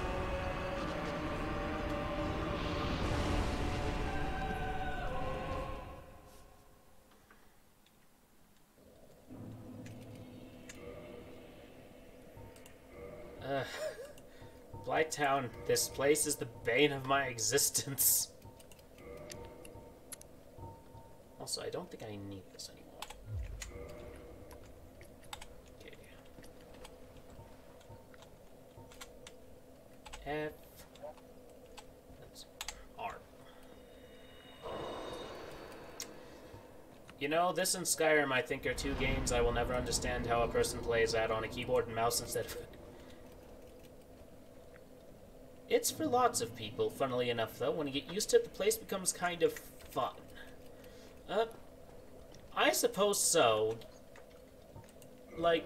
Speaker 1: Blighttown, this place is the bane of my existence. Also, I don't think I need this anymore. Okay. F. That's R. You know, this and Skyrim, I think, are two games I will never understand how a person plays that on a keyboard and mouse instead of... It's for lots of people, funnily enough, though. When you get used to it, the place becomes kind of fun. I suppose so. Like,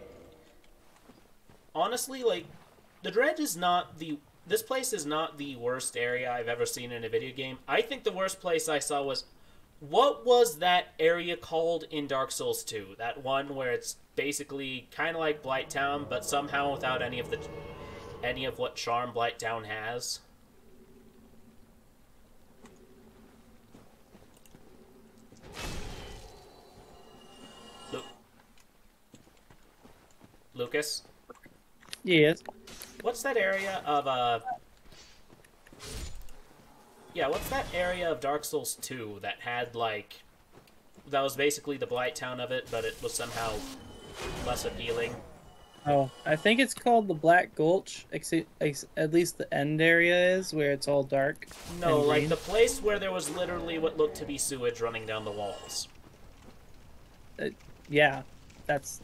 Speaker 1: honestly, like, the Dredge is not the... This place is not the worst area I've ever seen in a video game. I think the worst place I saw was... What was that area called in Dark Souls 2? That one where it's basically kind of like Blighttown, but somehow without any of what charm Blighttown has. Lucas?
Speaker 2: Yes.
Speaker 1: What's that area of, Yeah, what's that area of Dark Souls 2 that had, like... That was basically the Blighttown of it, but it was somehow less appealing?
Speaker 2: Oh, I think it's called the Black Gulch. At least the end area is, where it's all dark.
Speaker 1: No, like the place where there was literally what looked to be sewage running down the walls.
Speaker 2: Yeah, that's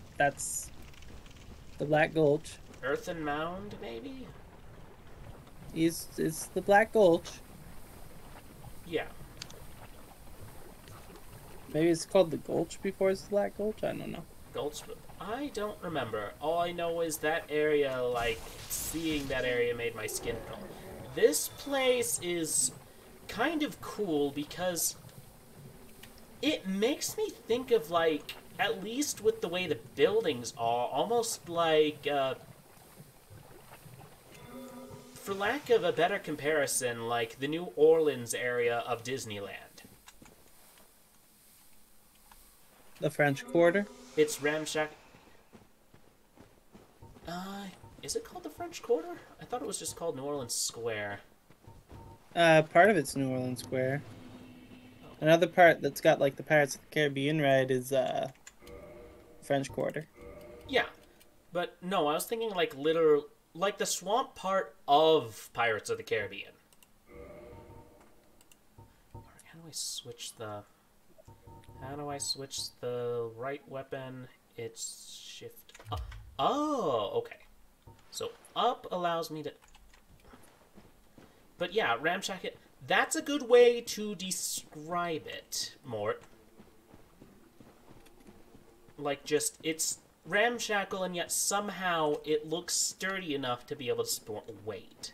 Speaker 2: the Black Gulch.
Speaker 1: Earthen Mound, maybe?
Speaker 2: It's the Black Gulch.
Speaker 1: Yeah.
Speaker 2: Maybe it's called the Gulch before it's the Black Gulch? I don't know.
Speaker 1: Gulch? I don't remember. All I know is that area, like, seeing that area made my skin crawl. This place is kind of cool because it makes me think of, like, at least with the way the buildings are, almost like, for lack of a better comparison, like the New Orleans area of Disneyland.
Speaker 2: The French Quarter?
Speaker 1: It's ramshack. Is it called the French Quarter? I thought it was just called New Orleans Square.
Speaker 2: Part of it's New Orleans Square. Another part that's got, like, the Pirates of the Caribbean ride is, French Quarter.
Speaker 1: Yeah. But, no, I was thinking, like, literal... Like, the swamp part of Pirates of the Caribbean. Alright, how do I switch the... How do I switch the right weapon? It's shift up. Oh, okay. So up allows me to... But yeah, ramshack it. That's a good way to describe it, Mort. Like, just, it's ramshackle and yet somehow it looks sturdy enough to be able to support weight.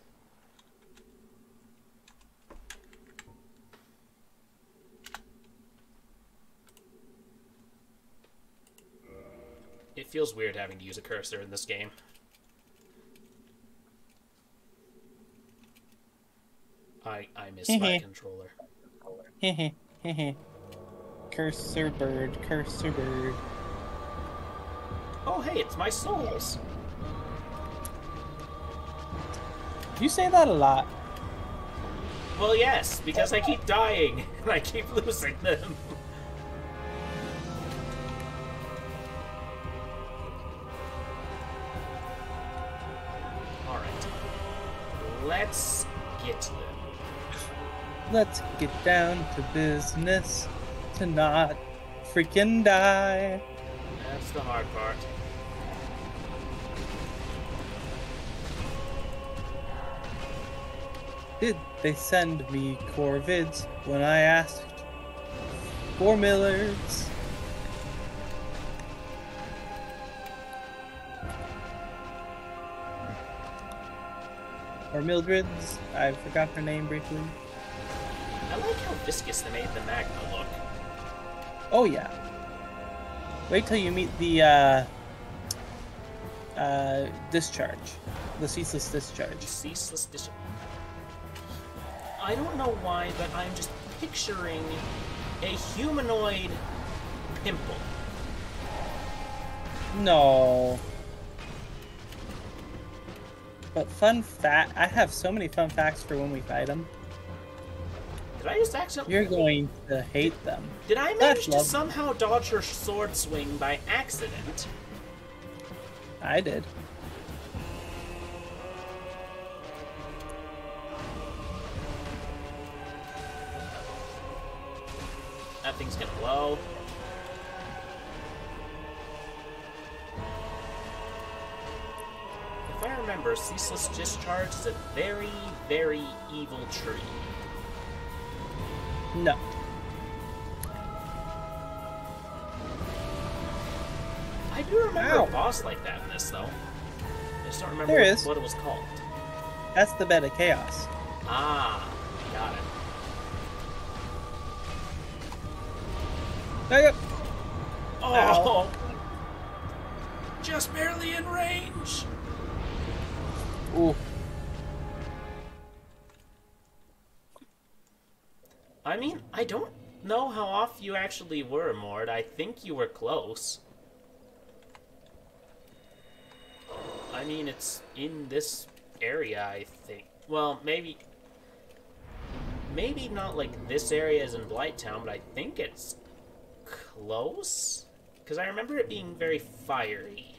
Speaker 1: It feels weird having to use a cursor in this game. I miss my controller.
Speaker 2: Cursor bird, cursor bird.
Speaker 1: Oh, hey, it's my souls.
Speaker 2: You say that a lot.
Speaker 1: Well, yes, because I keep dying and I keep losing them. Alright. Let's get to them.
Speaker 2: Let's get down to business to not freaking die.
Speaker 1: That's the hard part.
Speaker 2: Did they send me corvids when I asked for Millards? Or Mildred's? I forgot her name briefly.
Speaker 1: I like how viscous they made the magma look.
Speaker 2: Oh yeah. Wait till you meet the discharge. The ceaseless discharge.
Speaker 1: Ceaseless discharge. I don't know why, but I'm just picturing a humanoid pimple.
Speaker 2: No. But fun fact, I have so many fun facts for when we fight them.
Speaker 1: Did I just accidentally...
Speaker 2: You're going to hate them.
Speaker 1: Did I manage to somehow dodge her sword swing by accident?
Speaker 2: I did.
Speaker 1: That thing's gonna blow. If I remember, Ceaseless Discharge is a very, very evil tree.
Speaker 2: No.
Speaker 1: I do remember a boss like that in this, though. I just don't remember what it was called.
Speaker 2: That's the bed of chaos.
Speaker 1: Ah, got it.
Speaker 2: There you go.
Speaker 1: Oh!
Speaker 2: Ow.
Speaker 1: Just barely in range!
Speaker 2: Ooh.
Speaker 1: I mean, I don't know how off you actually were, Mord. I think you were close. I mean, it's in this area, I think. Well, maybe not like this area is in Blighttown, but I think it's close? Because I remember it being very fiery.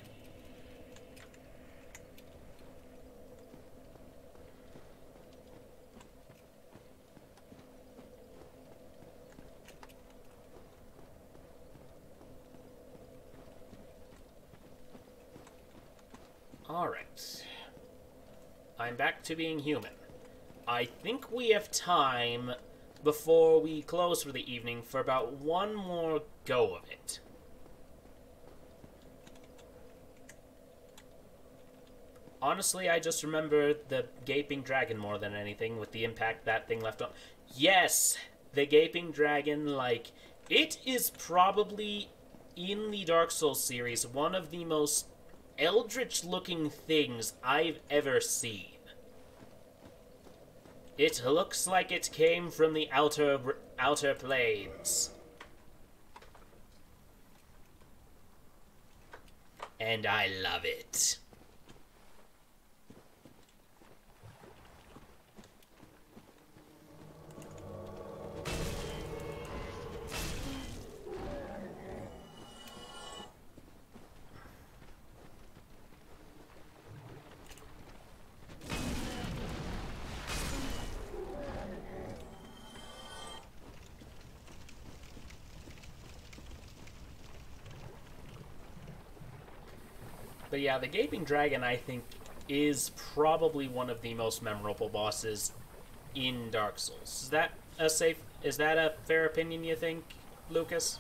Speaker 1: Alright. I'm back to being human. I think we have time before we close for the evening for about one more go of it. Honestly, I just remember the Gaping Dragon more than anything, with the impact that thing left on. Yes! The Gaping Dragon, like, it is probably, in the Dark Souls series, one of the most eldritch-looking things I've ever seen. It looks like it came from the outer planes. And I love it. But yeah, the Gaping Dragon, I think, is probably one of the most memorable bosses in Dark Souls. Is that a fair opinion, you think, Lucas?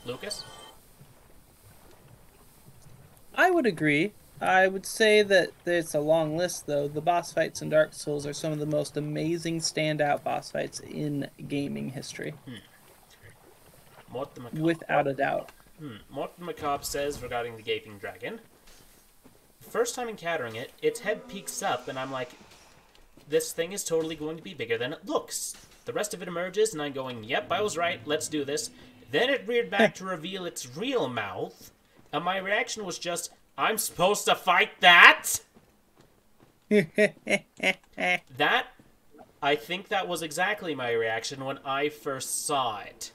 Speaker 1: Lucas?
Speaker 2: I would agree. I would say that it's a long list, though. The boss fights in Dark Souls are some of the most amazing standout boss fights in gaming history.
Speaker 1: Mort the Macabre.
Speaker 2: Without a doubt.
Speaker 1: Mort the Macabre says regarding the gaping dragon. First time encountering it, its head peeks up, and I'm like, this thing is totally going to be bigger than it looks. The rest of it emerges, and I'm going, yep, I was right, let's do this. Then it reared back to reveal its real mouth, and my reaction was just, I'm supposed to fight that? That, I think that was exactly my reaction when I first saw it.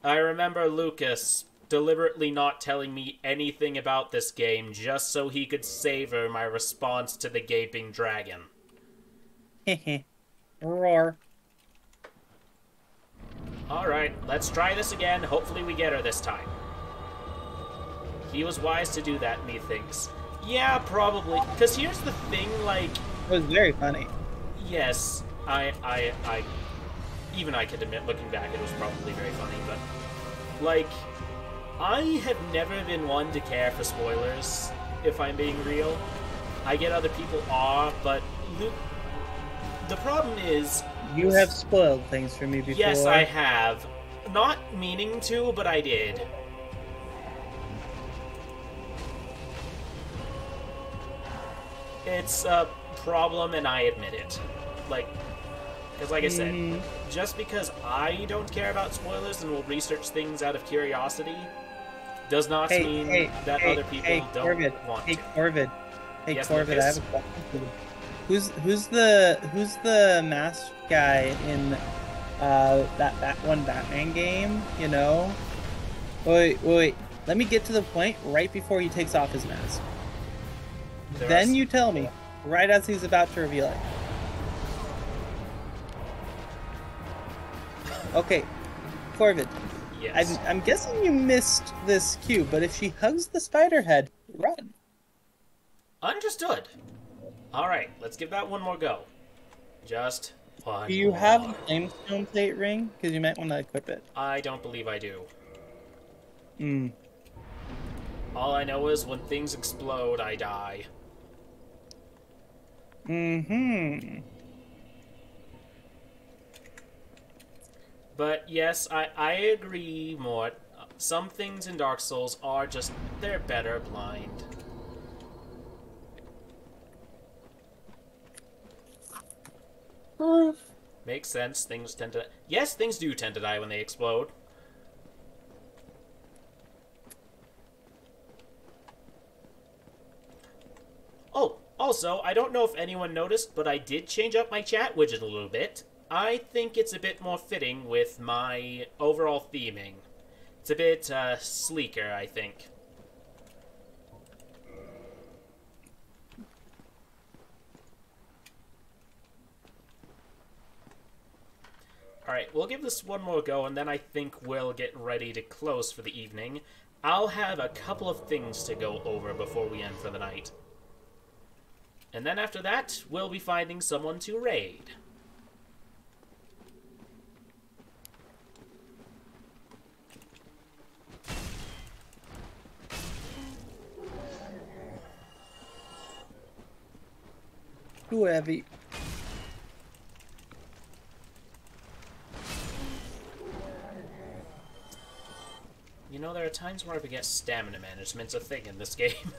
Speaker 1: I remember Lucas deliberately not telling me anything about this game just so he could savor my response to the gaping dragon.
Speaker 2: Roar.
Speaker 1: Alright, let's try this again. Hopefully we get her this time. He was wise to do that, methinks. Yeah, probably. Because here's the thing, like...
Speaker 2: It was very funny.
Speaker 1: Yes, even I could admit, looking back, it was probably very funny, but... Like, I have never been one to care for spoilers, if I'm being real. I get other people are, but... The problem is...
Speaker 2: You have spoiled things for me before.
Speaker 1: Yes, I have. Not meaning to, but I did. It's a problem, and I admit it. Like, because like I said, just because I don't care about spoilers and will research things out of curiosity, does not mean that other people don't want to.
Speaker 2: Corvid. Hey,
Speaker 1: yes,
Speaker 2: Corvid,
Speaker 1: Lucas?
Speaker 2: I have a question for you. Who's the masked guy in that one Batman game? You know? Wait. Let me get to the point right before he takes off his mask. Then you tell me, right as he's about to reveal it. Okay, Corvid.
Speaker 1: Yes.
Speaker 2: I'm guessing you missed this cue, but if she hugs the spider head, run.
Speaker 1: Understood. Alright, let's give that one more go. Just one
Speaker 2: Do you
Speaker 1: more.
Speaker 2: have a flamestone plate ring? Because you might want to equip it.
Speaker 1: I don't believe I do.
Speaker 2: Hmm.
Speaker 1: All I know is when things explode, I die.
Speaker 2: Mm-hmm.
Speaker 1: But yes, I agree, Mort. Some things in Dark Souls are just, they're better blind. Makes sense, things tend to... Yes, things do tend to die when they explode. Oh, also, I don't know if anyone noticed, but I did change up my chat widget a little bit. I think it's a bit more fitting with my overall theming. It's a bit sleeker, I think. Alright, we'll give this one more go, and then I think we'll get ready to close for the evening. I'll have a couple of things to go over before we end for the night. And then after that, we'll be finding someone to raid.
Speaker 2: Too heavy.
Speaker 1: You know, there are times where I forget stamina management's a thing in this game.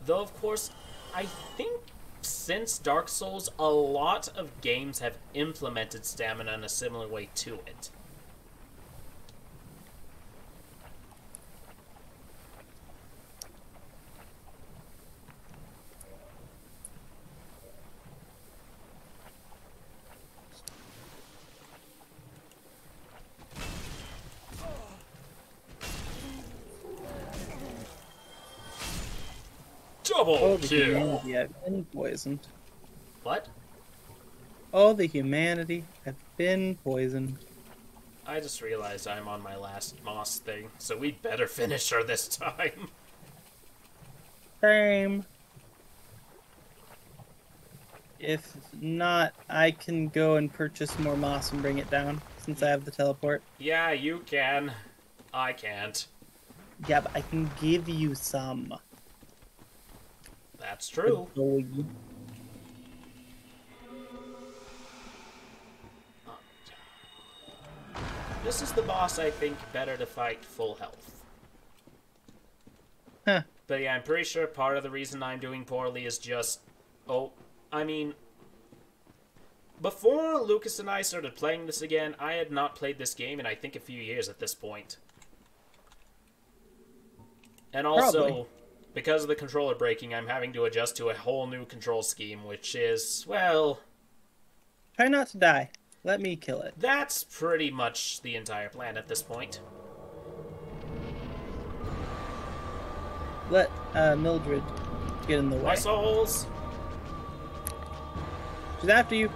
Speaker 1: Though, of course, I think since Dark Souls, a lot of games have implemented stamina in a similar way to it.
Speaker 2: Oh,
Speaker 1: Double
Speaker 2: the
Speaker 1: kill!
Speaker 2: humanity, I've been poisoned.
Speaker 1: What?
Speaker 2: Oh, the humanity, I've been poisoned.
Speaker 1: I just realized I'm on my last Moss thing, so we better finish her this time.
Speaker 2: Same. If not, I can go and purchase more moss and bring it down, since I have the teleport.
Speaker 1: Yeah, you can. I can't.
Speaker 2: Yeah, but I can give you some.
Speaker 1: That's true. This is the boss I think better to fight full health.
Speaker 2: Huh.
Speaker 1: But yeah, I'm pretty sure part of the reason I'm doing poorly is just... Oh, I mean... Before Lucas and I started playing this again, I had not played this game in I think a few years at this point. And also,
Speaker 2: Probably.
Speaker 1: because of the controller breaking, I'm having to adjust to a whole new control scheme, which is, well...
Speaker 2: Try not to die. Let me kill it.
Speaker 1: That's pretty much the entire plan at this point.
Speaker 2: Let Mildred get in the way.
Speaker 1: My souls!
Speaker 2: She's after you.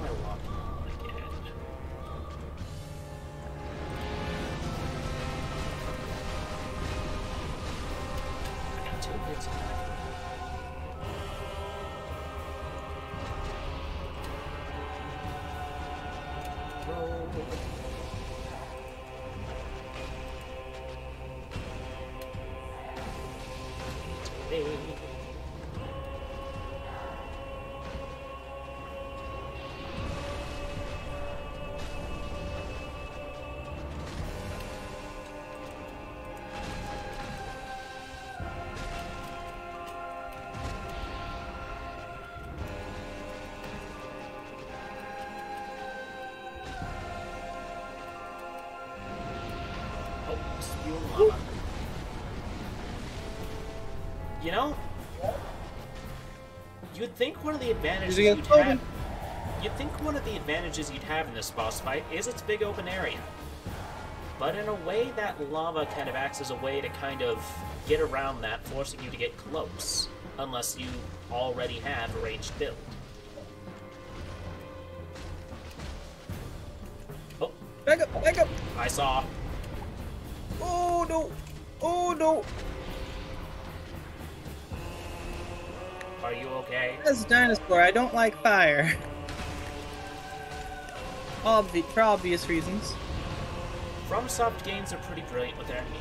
Speaker 1: I lock on again. I got 2 hits on that. Roll. Hey. Oh, spewing lava. You know, you'd think one of the advantages
Speaker 2: Using a
Speaker 1: you'd
Speaker 2: token.
Speaker 1: have... You'd think one of the advantages you'd have in this boss fight is its big open area. But in a way, that lava kind of acts as a way to kind of get around that, forcing you to get close. Unless you already have a ranged build. Oh,
Speaker 2: Back up! Back up!
Speaker 1: I saw.
Speaker 2: Oh no! Oh no!
Speaker 1: Are you okay?
Speaker 2: As a dinosaur, I don't like fire. For obvious reasons.
Speaker 1: FromSoft games are pretty brilliant with their enemy.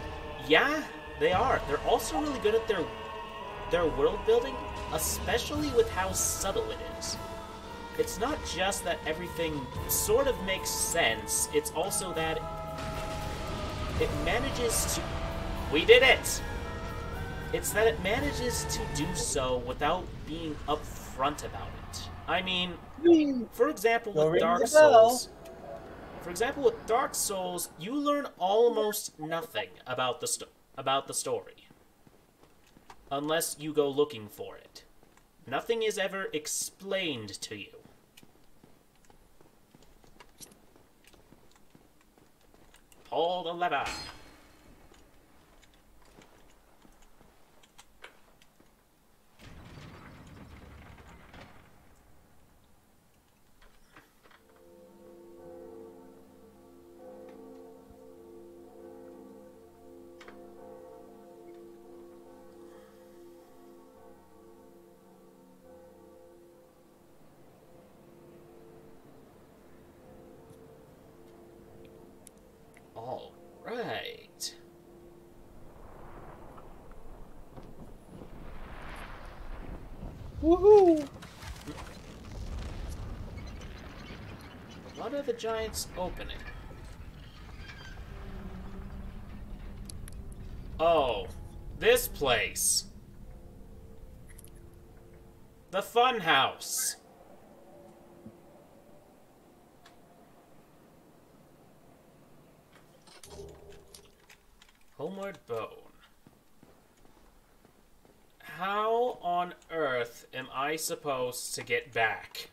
Speaker 1: Yeah, they are. They're also really good at their world building, especially with how subtle it is. It's not just that everything sort of makes sense, it's also that it manages to... We did it! It's that it manages to do so without being upfront about it. I mean, for example, with Dark Souls... For example, with Dark Souls, you learn almost nothing about the story. Unless you go looking for it. Nothing is ever explained to you. Pull the lever. All right.
Speaker 2: Woohoo!
Speaker 1: What are the giants opening? Oh, this place. The fun house. Homeward Bone. How on earth am I supposed to get back?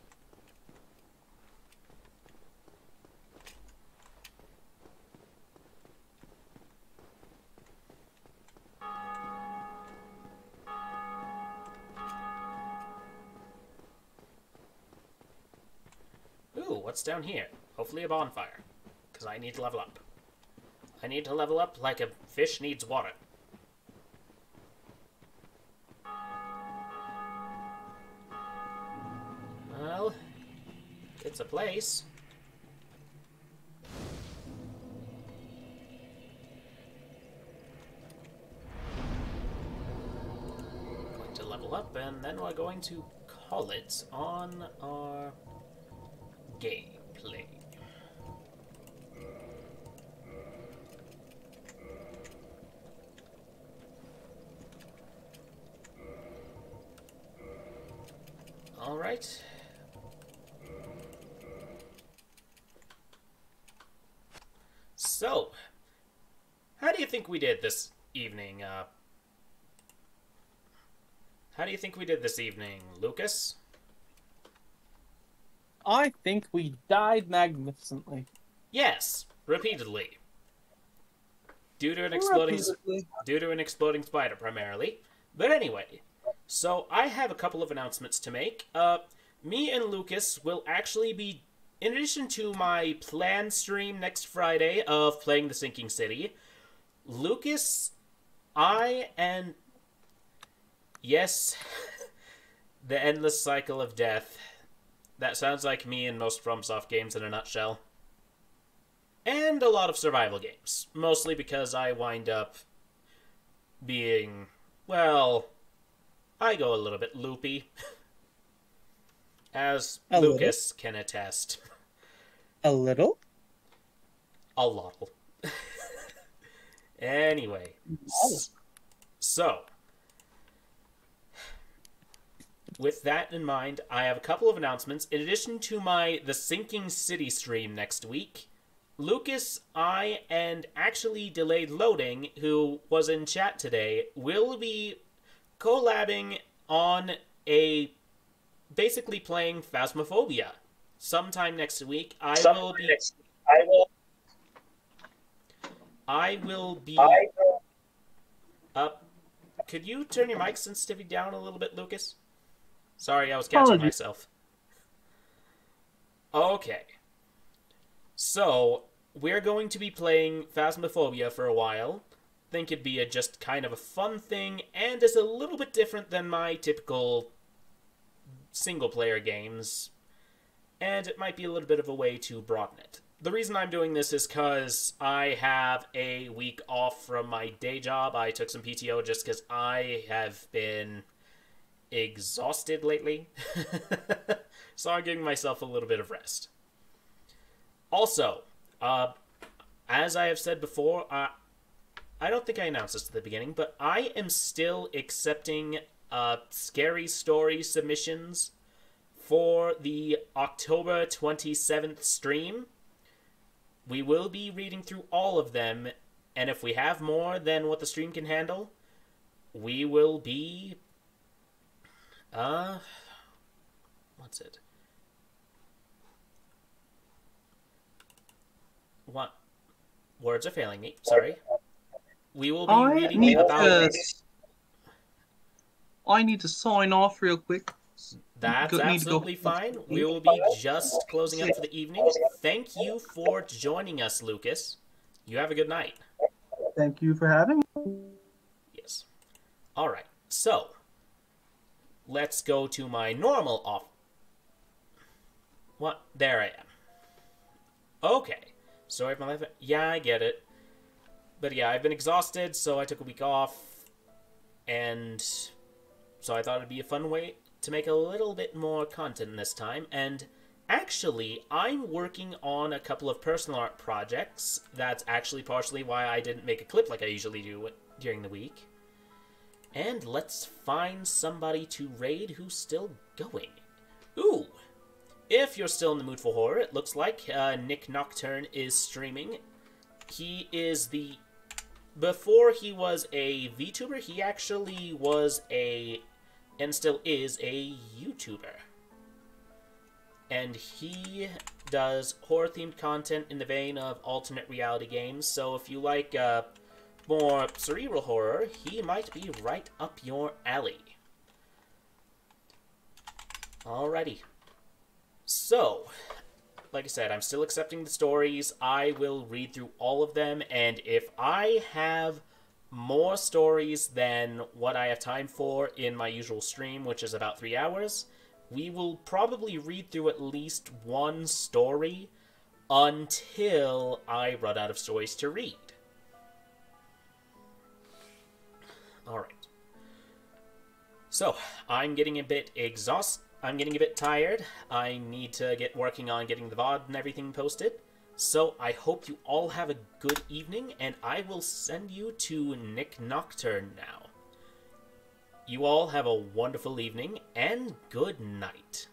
Speaker 1: Ooh, what's down here? Hopefully a bonfire. Because I need to level up. I need to level up like a fish needs water. Well, it's a place. Going to level up, and then we're going to call it on our gameplay. Alright. So, how do you think we did this evening? How do you think we did this evening, Lucas?
Speaker 2: I think we died magnificently.
Speaker 1: Yes, repeatedly. Due to an exploding spider, primarily. But anyway, so I have a couple of announcements to make. Me and Lucas will actually be, in addition to my planned stream next Friday of playing The Sinking City, Lucas, I, and... yes, the endless cycle of death. That sounds like me in most FromSoft games in a nutshell. And a lot of survival games. Mostly because I wind up being, well, I go a little bit loopy. As Lucas can attest.
Speaker 2: A little?
Speaker 1: A lot. Anyway. So, with that in mind, I have a couple of announcements. In addition to my The Sinking City stream next week, Lucas, I, and actually Delayed Loading, who was in chat today, will be collabing on basically playing Phasmophobia. Sometime next week, I will be up. Could you turn your mic sensitivity down a little bit, Lucas? Sorry, I was catching myself. Okay. So, we're going to be playing Phasmophobia for a while. Think it'd be just kind of a fun thing, and is a little bit different than my typical single-player games. And it might be a little bit of a way to broaden it. The reason I'm doing this is because I have a week off from my day job. I took some PTO just because I have been exhausted lately. So I'm giving myself a little bit of rest. Also, as I have said before, I don't think I announced this at the beginning, but I am still accepting scary story submissions for the October 27th stream. We will be reading through all of them, and if we have more than what the stream can handle, we will be... what's it? What? Words are failing me. Sorry. We will be reading about...
Speaker 7: I need to sign off real quick.
Speaker 1: That's absolutely fine. We will be just closing up for the evening. Thank you for joining us, Lucas. You have a good night.
Speaker 7: Thank you for having me.
Speaker 1: Yes. Alright, so... let's go to my normal off... what? There I am. Okay. Sorry if my life... yeah, I get it. But yeah, I've been exhausted, so I took a week off. And... so I thought it'd be a fun way to make a little bit more content this time. And actually, I'm working on a couple of personal art projects. That's actually partially why I didn't make a clip like I usually do during the week. And let's find somebody to raid who's still going. Ooh! If you're still in the mood for horror, it looks like Nick Nocturne is streaming. He is the... before he was a VTuber, he actually was a... and still is a YouTuber. And he does horror-themed content in the vein of alternate reality games, so if you like more cerebral horror, he might be right up your alley. Alrighty. So, like I said, I'm still accepting the stories. I will read through all of them, and if I have more stories than what I have time for in my usual stream, which is about 3 hours, we will probably read through at least one story until I run out of stories to read. Alright. So, I'm getting a bit exhausted. I'm getting a bit tired. I need to get working on getting the VOD and everything posted. So, I hope you all have a good evening, and I will send you to Nick Nocturne now. You all have a wonderful evening, and good night.